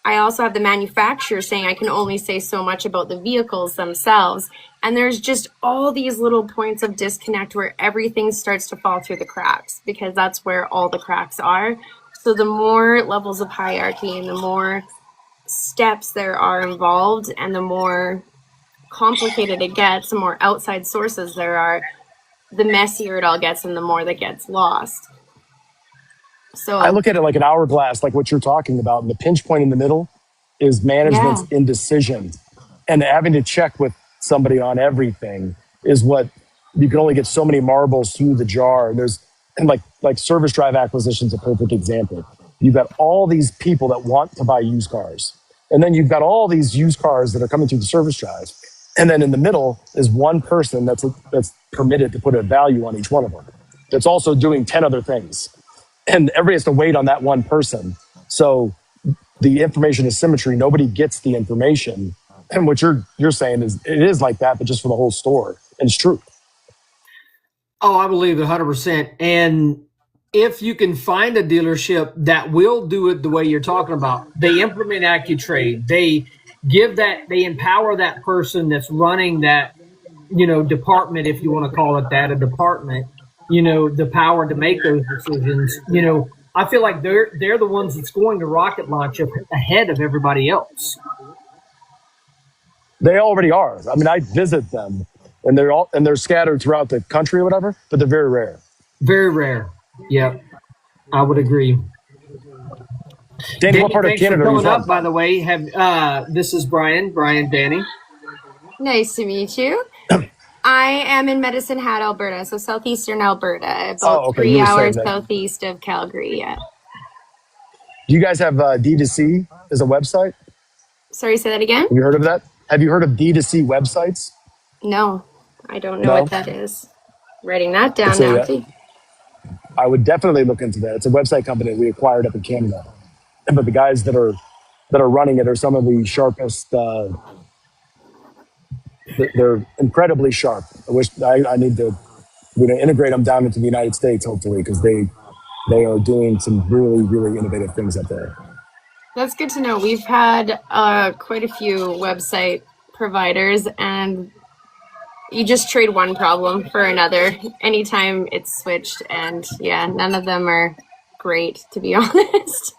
the manufacturer saying I can only say so much about the vehicles themselves. And there's just all these little points of disconnect where everything starts to fall through the cracks, because that's where all the cracks are. So the more levels of hierarchy and the more steps there are involved and the more complicated it gets, the more outside sources there are, the messier it all gets and the more that gets lost. So I look at it like an hourglass, like what you're talking about. And the pinch point in the middle is management's indecision. And having to check with somebody on everything is what you can only get so many marbles through the jar. And like service drive acquisition is a perfect example. You've got all these people that want to buy used cars. And then you've got all these used cars that are coming through the service drive. And then in the middle is one person that's permitted to put a value on each one of them. That's also doing 10 other things. And everybody has to wait on that one person. So the information asymmetry, nobody gets the information. And what you're saying is it is like that, but just for the whole store. And it's true. Oh, I believe it 100%. And if you can find a dealership that will do it the way you're talking about, they implement AccuTrade. They empower that person that's running that, department, if you want to call it that, a department, the power to make those decisions. I feel like they're the ones that's going to rocket launch ahead of everybody else. They already are. I mean, I visit them, and they're scattered throughout the country or whatever, but they're very rare. Very rare. Yep, I would agree. Danny, what part of Canada are you from? Up, by the way, this is Brian, Danny. Nice to meet you. I am in Medicine Hat, Alberta, so southeastern Alberta, about 3 hours southeast of Calgary. Yeah. Do you guys have D2C as a website? Sorry, say that again? Have you heard of that? Have you heard of D2C websites? No, I don't know what that is. Writing that down now. I would definitely look into that. It's a website company we acquired up in Canada, but the guys that are running it are some of the sharpest. They're incredibly sharp. I wish I need to integrate them down into the United States, hopefully, because they are doing some really, really innovative things up there. That's good to know. We've had quite a few website providers, and you just trade one problem for another anytime it's switched. And yeah, none of them are great, to be honest.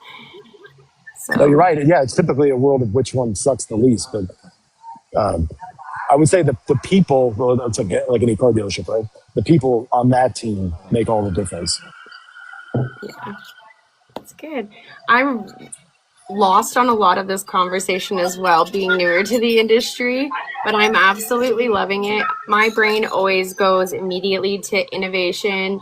So No, you're right. Yeah, it's typically a world of which one sucks the least. But I would say the people, well, it's like any car dealership, right? The people on that team make all the difference. yeah, that's good. I'm lost on a lot of this conversation as well, being newer to the industry, but I'm absolutely loving it. My brain always goes immediately to innovation.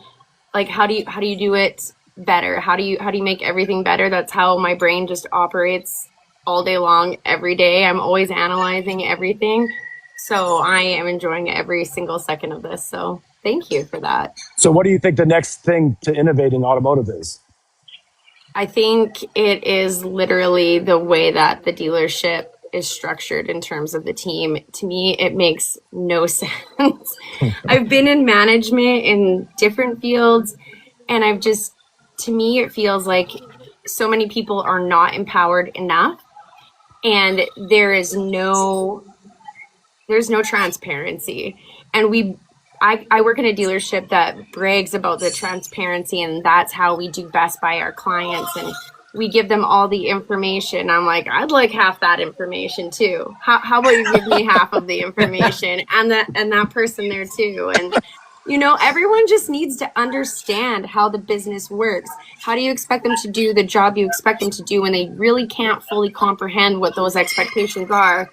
Like, how do you do it better? How do you make everything better? That's how my brain just operates all day long, every day. I'm always analyzing everything. So I am enjoying every single second of this. So thank you for that. So what do you think the next thing to innovate in automotive is? I think it is literally the way that the dealership is structured in terms of the team. To me, it makes no sense. I've been in management in different fields, and to me, it feels like so many people are not empowered enough, and there's no transparency. And I work in a dealership that brags about the transparency, and that's how we do best by our clients. And we give them all the information. I'm like, I'd like half that information too. How about you give me half of the information and that person there too? And everyone just needs to understand how the business works. How do you expect them to do the job you expect them to do when they really can't fully comprehend what those expectations are?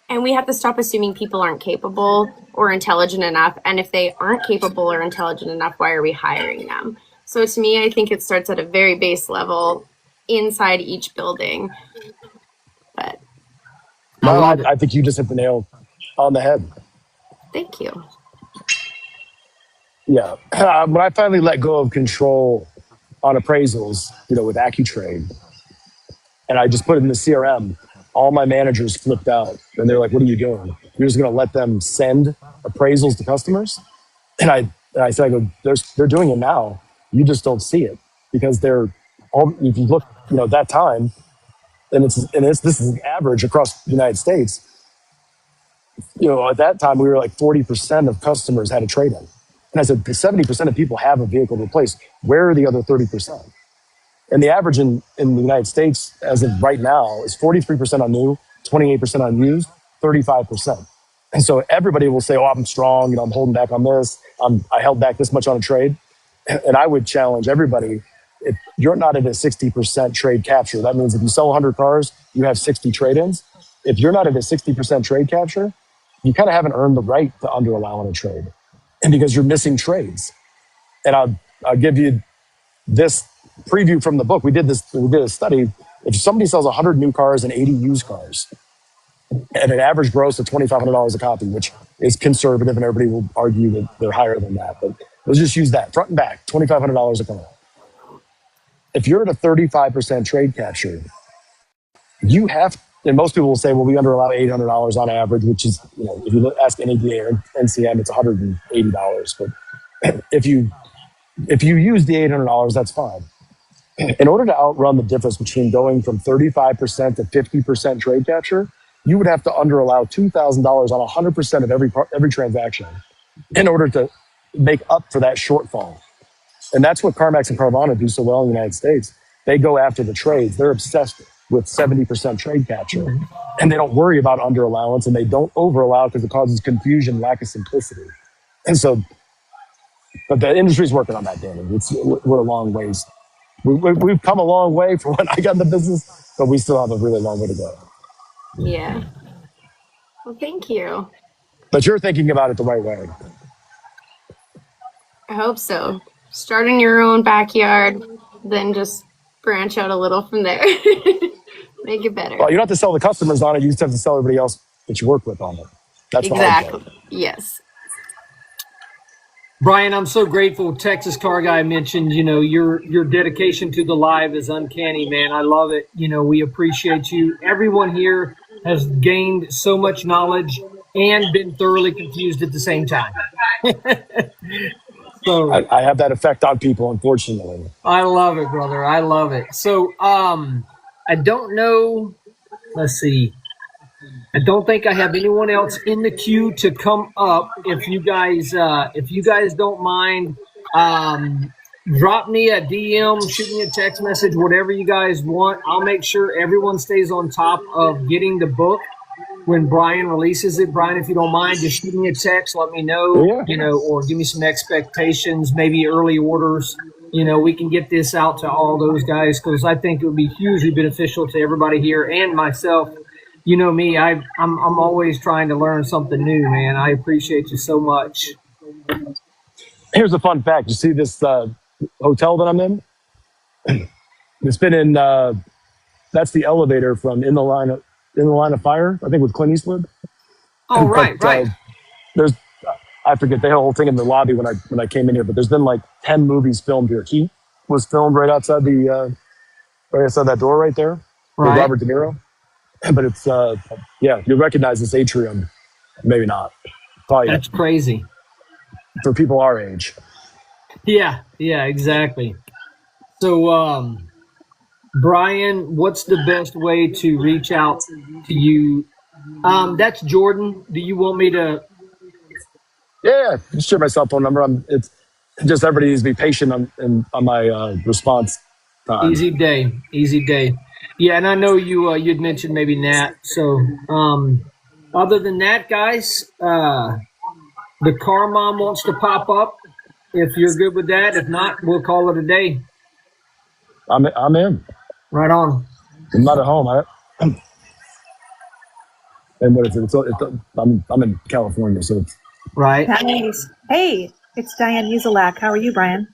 And we have to stop assuming people aren't capable or intelligent enough. And if they aren't capable or intelligent enough, why are we hiring them? So to me, I think it starts at a very base level inside each building. But No, I think you just hit the nail on the head. Thank you. Yeah. When I finally let go of control on appraisals, with AccuTrade, and I just put it in the CRM, all my managers flipped out. And they're like, what are you doing? You're just going to let them send appraisals to customers? And I said, they're doing it now. You just don't see it because if you look, that time, and this is average across the United States. At that time, we were like 40% of customers had a trade-in. And I said, 70% of people have a vehicle to replace. Where are the other 30%? And the average in the United States, as of right now, is 43% on new, 28% on used, 35%. And so everybody will say, oh, I'm strong, I'm holding back on this. I held back this much on a trade. And I would challenge everybody, if you're not at a 60% trade capture, that means if you sell 100 cars, you have 60 trade-ins. If you're not at a 60% trade capture, you kind of haven't earned the right to under allow on a trade. And because you're missing trades. And I'll give you this preview from the book. We did a study. If somebody sells 100 new cars and 80 used cars at an average gross of $2,500 a copy, which is conservative and everybody will argue that they're higher than that, but let's just use that front and back, $2,500 a car. If you're at a 35% trade capture, you have, and most people will say, well, we under allow $800 on average, which is, if you ask NADA or NCM, it's $180. But if you use the $800, that's fine. In order to outrun the difference between going from 35% to 50% trade capture, you would have to under allow $2,000 on 100% of every transaction in order to make up for that shortfall. And that's what CarMax and Carvana do so well in the United States. They go after the trades. They're obsessed with 70% trade capture. And they don't worry about under allowance, and they don't over allow because it causes confusion, lack of simplicity. And so, but the industry's working on that, Danny. We're a long ways. We've come a long way from when I got in the business, but we still have a really long way to go. Yeah. Well, thank you. But you're thinking about it the right way. I hope so. Start in your own backyard, then just branch out a little from there. Make it better. Well, you don't have to sell the customers on it. You just have to sell everybody else that you work with on it. That's exactly. Yes. Brian, I'm so grateful. Texas Car Guy mentioned, your dedication to the live is uncanny, man. I love it. We appreciate you. Everyone here has gained so much knowledge and been thoroughly confused at the same time. So I have that effect on people, unfortunately. I love it, brother. I love it. So I don't know. Let's see. I don't think I have anyone else in the queue to come up. If you guys don't mind, drop me a DM, shoot me a text message, whatever you guys want. I'll make sure everyone stays on top of getting the book when Brian releases it. Brian, if you don't mind, just shoot me a text, let me know, or give me some expectations, maybe early orders. We can get this out to all those guys because I think it would be hugely beneficial to everybody here and myself. You know me, I'm always trying to learn something new, man. I appreciate you so much. Here's a fun fact. You see this hotel that I'm in? It's been in. That's the elevator from In the Line of Fire. I think with Clint Eastwood. Oh, right. There's, I forget, they had a whole thing in the lobby when I came in here. But there's been like 10 movies filmed here. Heat was filmed right outside that door right there with Robert De Niro. But it's you'll recognize this atrium. Maybe not. Probably that's crazy for people our age. Yeah, exactly. So Brian, what's the best way to reach out to you? That's Jordan. Do you want me to? Yeah, just share my cell phone number. It's just everybody needs to be patient on my response time. Easy day. Yeah, and I know you'd mentioned maybe Nat. So other than that, guys, the car mom wants to pop up. If you're good with that, if not, we'll call it a day. I'm in. Right on. I'm not at home. And what is it? I'm in California, so it's right. Nice. Hey, it's Diane Uzelak. How are you, Brian?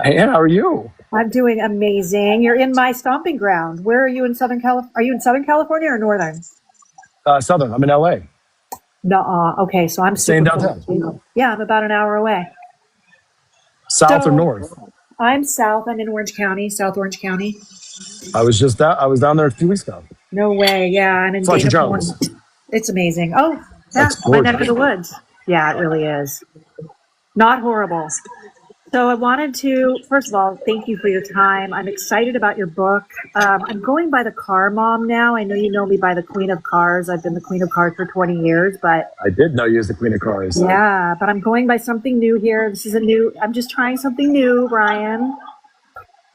Hey, how are you? I'm doing amazing. You're in my stomping ground. Where are you in Southern California? Are you in Southern California or Northern? Southern. I'm in LA. Nuh-uh. Okay, so I'm staying super downtown. close. Yeah, I'm about an hour away. South or north? I'm south. I'm in Orange County, South Orange County. I was down there a few weeks ago. No way. Yeah, I'm in Fletcher Dana Point. Jones. It's amazing. Oh, yeah, my neck of the woods. Yeah, it really is. Not horrible. So I wanted to, first of all, thank you for your time. I'm excited about your book. I'm going by the Car Mom now. I know you know me by the Queen of Cars. I've been the Queen of Cars for 20 years, but I did know you as the Queen of Cars. Yeah, but I'm going by something new here. This is I'm just trying something new, Brian.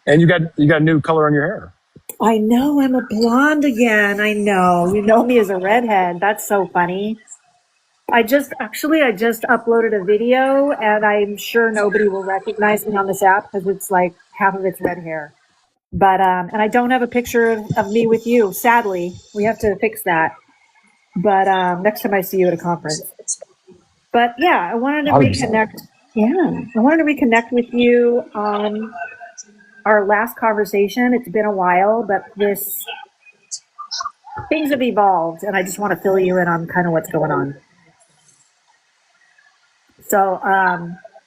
And you got a new color on your hair. I know, I'm a blonde again. I know. You know me as a redhead. That's so funny. I just uploaded a video and I'm sure nobody will recognize me on this app because it's like half of it's red hair. But, and I don't have a picture of me with you. Sadly, we have to fix that. But, next time I see you at a conference. But yeah, I wanted to reconnect. Yeah, I wanted to reconnect with you on our last conversation. It's been a while, but things have evolved and I just want to fill you in on kind of what's going on. So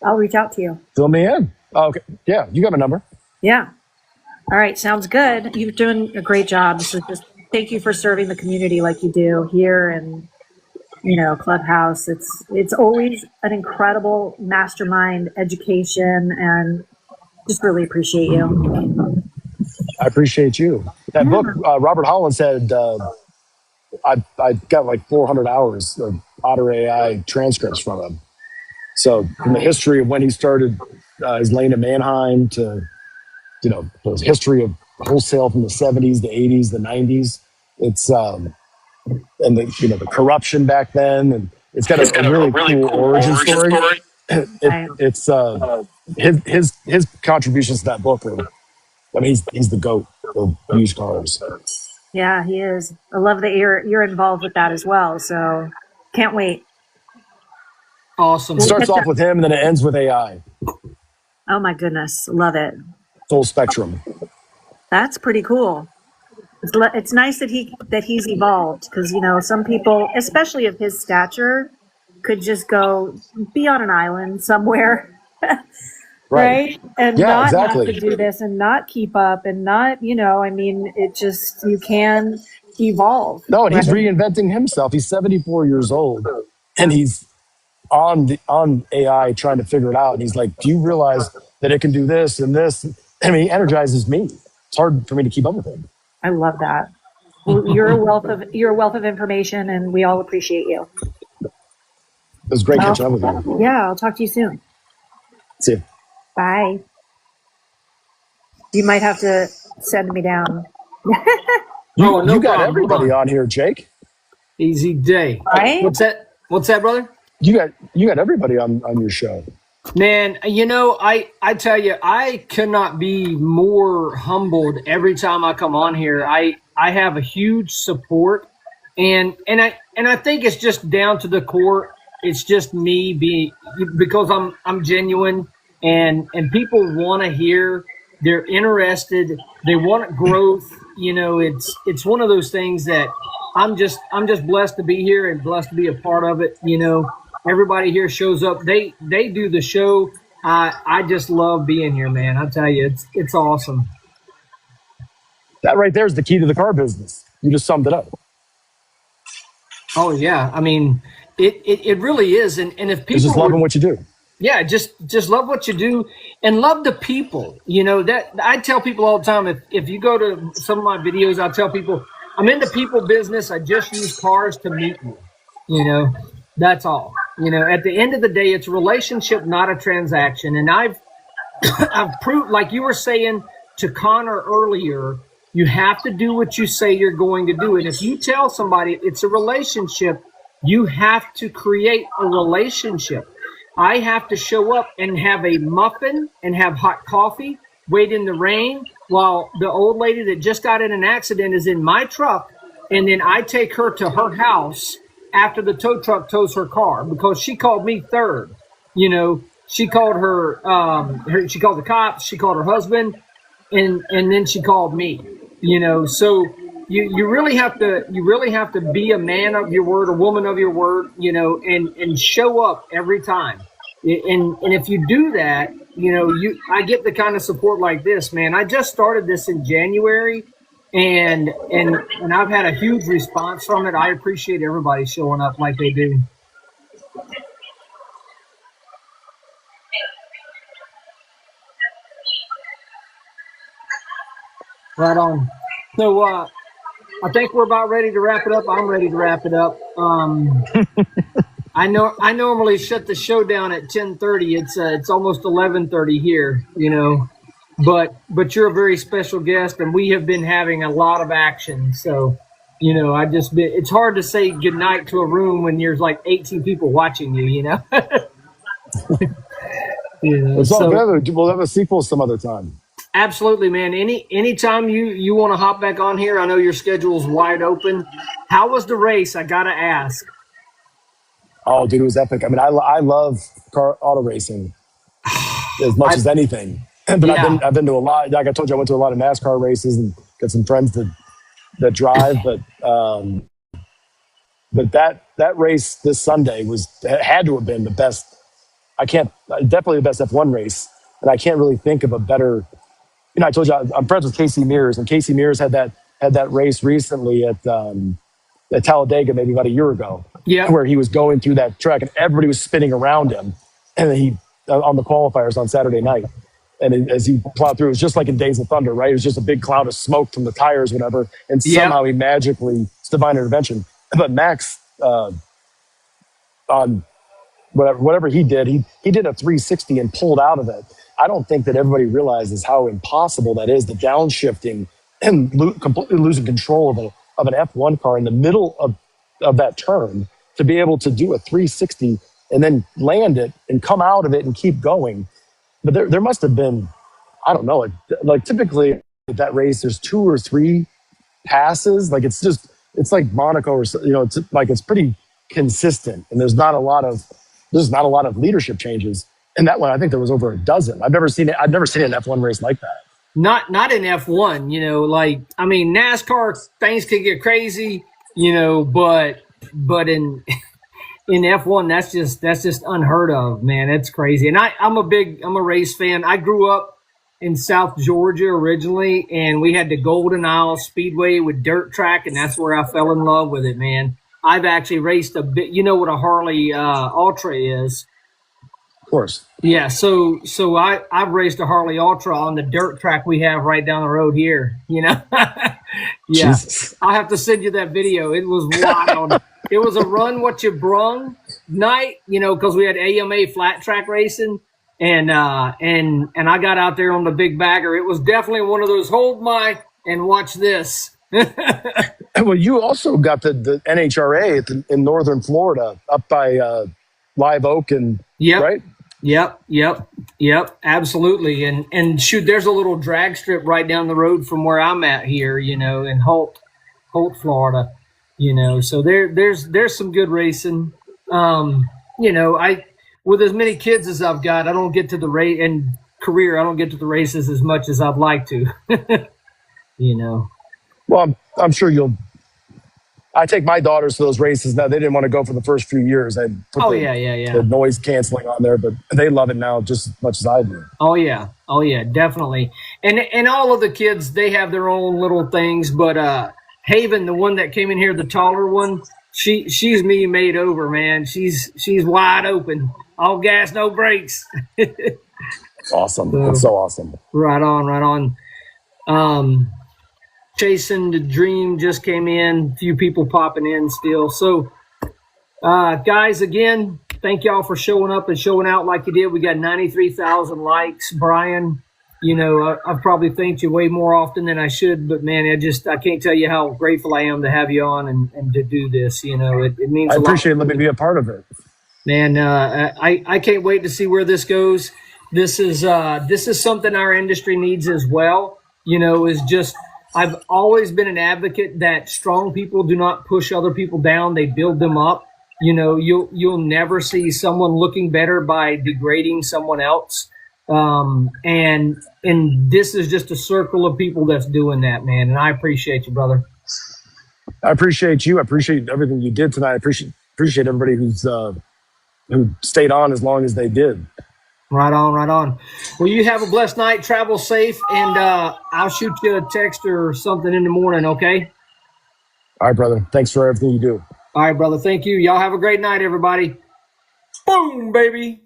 I'll reach out to you. Fill me in. Oh, okay. Yeah, you got my number. Yeah. All right. Sounds good. You're doing a great job. So just thank you for serving the community like you do here and, Clubhouse. It's always an incredible mastermind education and just really appreciate you. I appreciate you. That book, Robert Holland said, I got like 400 hours of Otter AI transcripts from him. So from the history of when he started his lane in Mannheim to, his history of wholesale from the 70s, the 80s, the 90s, it's, and the corruption back then. And it's got a really cool origin story. It's his contributions to that book are, he's the GOAT of used cars. Yeah, he is. I love that you're involved with that as well. So can't wait. Awesome. It starts off with him and then it ends with AI. Oh my goodness. Love it. Full spectrum. That's pretty cool. It's nice that he's evolved because, some people, especially of his stature, could just go be on an island somewhere. Right. And Yeah, not have exactly. to do this and not keep up and not, I mean, it just, you can evolve. No, and he's Right. reinventing himself. He's 74 years old, and he's on AI trying to figure it out. And he's like, "Do you realize that it can do this and this?" I mean, he energizes me. It's hard for me to keep up with him. I love that. Well, you're a wealth of information, and we all appreciate you. It was great catching up with you. Yeah, I'll talk to you soon. See you. Bye. You might have to send me down. You got everybody on here, Jake. Easy day. Right? What's that, brother? You got everybody on your show. Man, I tell you, I cannot be more humbled every time I come on here. I have a huge support, and I think it's just down to the core. It's just me because I'm genuine, and people want to hear. They're interested. They want growth. It's one of those things that I'm just blessed to be here and blessed to be a part of it. Everybody here shows up. They do the show. I just love being here, man. I tell you, it's awesome. That right there is the key to the car business. You just summed it up. Oh yeah, I mean, it really is. And if people just loving what you do. Yeah, just love what you do and love the people. That I tell people all the time. If you go to some of my videos, I tell people I'm in the people business. I just use cars to meet you. That's all. At the end of the day, it's a relationship, not a transaction. And I've proved, like you were saying to Connor earlier, you have to do what you say you're going to do. And if you tell somebody it's a relationship, you have to create a relationship. I have to show up and have a muffin and have hot coffee, wait in the rain while the old lady that just got in an accident is in my truck. And then I take her to her house after the tow truck tows her car because she called me third. She called she called the cops, she called her husband, and then she called me. So you really have to be a man of your word, a woman of your word, and show up every time. And if you do that, I get the kind of support like this, man. I just started this in January, and I've had a huge response from it. I appreciate everybody showing up like they do. Right on. So I think we're about ready to wrap it up. I'm ready to wrap it up. I normally shut the show down at 10:30. It's almost 11:30 here, But you're a very special guest, and we have been having a lot of action. So, it's hard to say goodnight to a room when there's like 18 people watching you, It's all good. We'll have a sequel some other time. Absolutely, man. Anytime you want to hop back on here, I know your schedule's wide open. How was the race? I gotta ask. Oh, dude, it was epic. I mean, I love auto racing as much as anything. But yeah. I've been to a lot. Like I told you, I went to a lot of NASCAR races and got some friends that drive. But that race this Sunday had to have been the best. Definitely the best F1 race, and I can't really think of a better. I told you I'm friends with Casey Mears, and Casey Mears had that race recently at Talladega maybe about a year ago. Yeah, where he was going through that track and everybody was spinning around him, and then he on the qualifiers on Saturday night, and as he plowed through, it was just like in Days of Thunder, right? It was just a big cloud of smoke from the tires, whatever, and somehow he magically, it's divine intervention. But Max, on whatever he did a 360 and pulled out of it. I don't think that everybody realizes how impossible that is, the downshifting and completely losing control of an F1 car in the middle of that turn to be able to do a 360 and then land it and come out of it and keep going. But there must have been, I don't know, like typically at that race, there's 2 or 3 passes. Like it's like Monaco or, it's pretty consistent and there's not a lot of leadership changes. And that one, I think there was over a dozen. I've never seen an F1 race like that. Not in F1, NASCAR, things could get crazy, but in in F1, that's just unheard of, man. It's crazy. And I'm a race fan. I grew up in South Georgia originally, and we had the Golden Isle Speedway with dirt track, and that's where I fell in love with it, man. I've actually raced a bit. You know what a Harley Ultra is? Of course. Yeah, so I've raced a Harley Ultra on the dirt track we have right down the road here, you know. Yeah. Jesus. I'll have to send you that video. It was wild. It was a run what you brung night, you know, because we had AMA flat track racing, and I got out there on the big bagger. It was definitely one of those hold my and watch this. Well, you also got the NHRA in northern Florida, up by Live Oak and Yep. right. Yep, absolutely. And shoot, there's a little drag strip right down the road from where I'm at here, you know, in Holt, Florida, you know. So there's some good racing. You know, with as many kids as I've got, I don't get to the race and career. I don't get to the races as much as I'd like to, you know. Well, I'm sure I take my daughters to those races now. They didn't want to go for the first few years. I put the noise canceling on there, but they love it now just as much as I do. Oh yeah, definitely. And all of the kids, they have their own little things. But Haven, the one that came in here, the taller one, she's me made over, man. She's wide open, all gas, no brakes. Awesome. That's so awesome. Right on. Chasing the Dream just came in. A few people popping in still. So, guys, again, thank y'all for showing up and showing out like you did. We got 93,000 likes. Brian, you know, I've probably thanked you way more often than I should, but man, I can't tell you how grateful I am to have you on and to do this. You know, it means a lot. I appreciate letting me be a part of it. Man, I can't wait to see where this goes. This is something our industry needs as well. You know, I've always been an advocate that strong people do not push other people down; they build them up. You know, you'll never see someone looking better by degrading someone else. And this is just a circle of people that's doing that, man. And I appreciate you, brother. I appreciate you. I appreciate everything you did tonight. I appreciate everybody who stayed on as long as they did. Right on. Well, you have a blessed night. Travel safe, and I'll shoot you a text or something in the morning, okay? All right, brother. Thanks for everything you do. All right, brother. Thank you. Y'all have a great night, everybody. Boom, baby.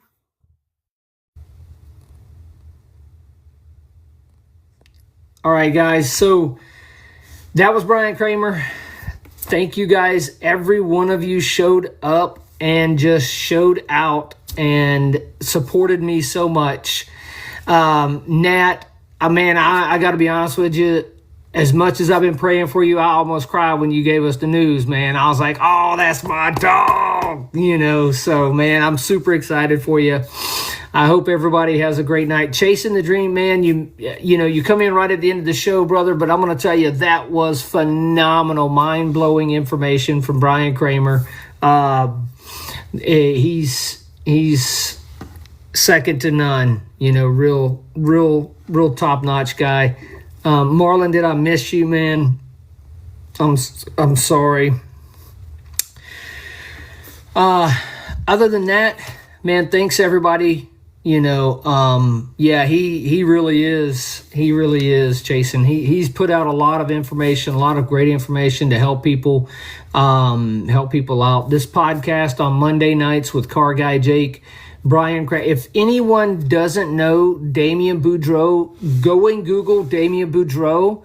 All right, guys. So that was Brian Kramer. Thank you, guys. Every one of you showed up and just showed out and supported me so much. Nat, man, I got to be honest with you. As much as I've been praying for you, I almost cried when you gave us the news, man. I was like, oh, that's my dog, you know. So, man, I'm super excited for you. I hope everybody has a great night. Chasing the Dream, man, you know, you come in right at the end of the show, brother, but I'm going to tell you that was phenomenal, mind-blowing information from Brian Kramer. He's second to none, you know, real top-notch guy. Marlon, did I miss you, man? I'm sorry. Other than that, man, thanks everybody. You know, yeah, he really is. He really is, Jason. He's put out a lot of information, a lot of great information to help people out. This podcast on Monday nights with Car Guy Jake, Brian Kramer. If anyone doesn't know Damien Boudreau, go and Google Damien Boudreau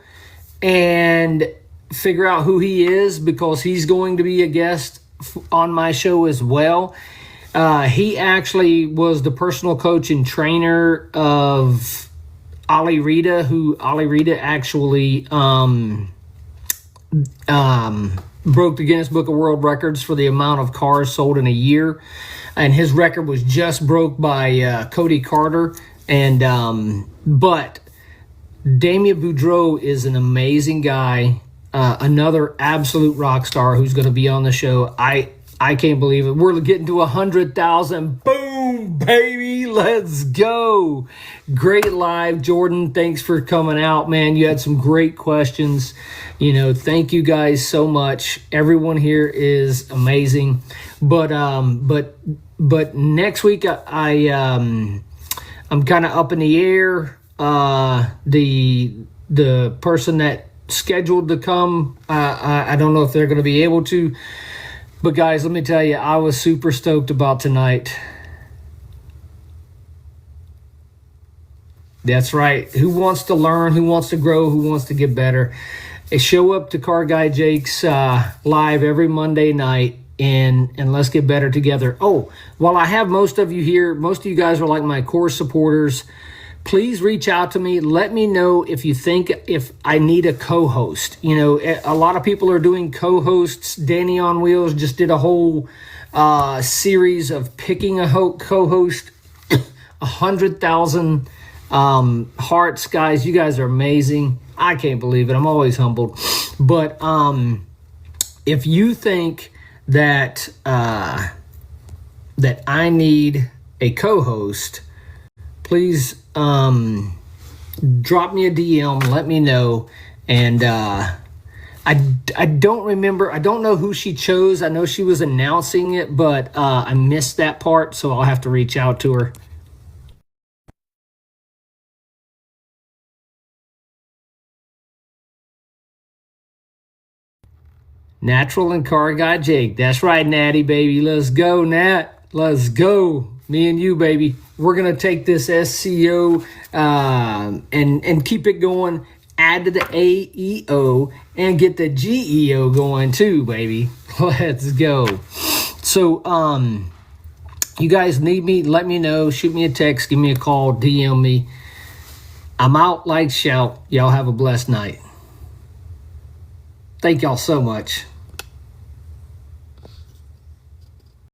and figure out who he is, because he's going to be a guest on my show as well. He actually was the personal coach and trainer of Ali Rita, who Ali Rita actually broke the Guinness Book of World Records for the amount of cars sold in a year. And his record was just broke by Cody Carter. And but Damien Boudreau is an amazing guy, another absolute rock star who's going to be on the show. I can't believe it. We're getting to 100,000. Boom, baby. Let's go. Great live, Jordan. Thanks for coming out, man. You had some great questions. Thank you guys so much. Everyone here is amazing. But next week I'm kind of up in the air. The person that scheduled to come, I don't know if they're going to be able to. But guys, let me tell you, I was super stoked about tonight. That's right. Who wants to learn? Who wants to grow? Who wants to get better? Show up to Car Guy Jake's live every Monday night, and let's get better together. Oh, while I have most of you here, most of you guys are like my core supporters. Please reach out to me. Let me know if you think if I need a co-host. A lot of people are doing co-hosts. Danny on Wheels just did a whole series of picking a co-host. 100,000 hearts, guys. You guys are amazing. I can't believe it. I'm always humbled. But if you think that that I need a co-host, please drop me a DM, let me know. And I don't remember, I don't know who she chose. I know she was announcing it, but I missed that part, so I'll have to reach out to her. Natural and Car Guy Jake. That's right, Natty, baby. Let's go, Nat. Let's go. Me and you, baby. We're going to take this SEO and keep it going. Add to the AEO and get the GEO going too, baby. Let's go. So, you guys need me, let me know. Shoot me a text. Give me a call. DM me. I'm out like shout. Y'all have a blessed night. Thank y'all so much.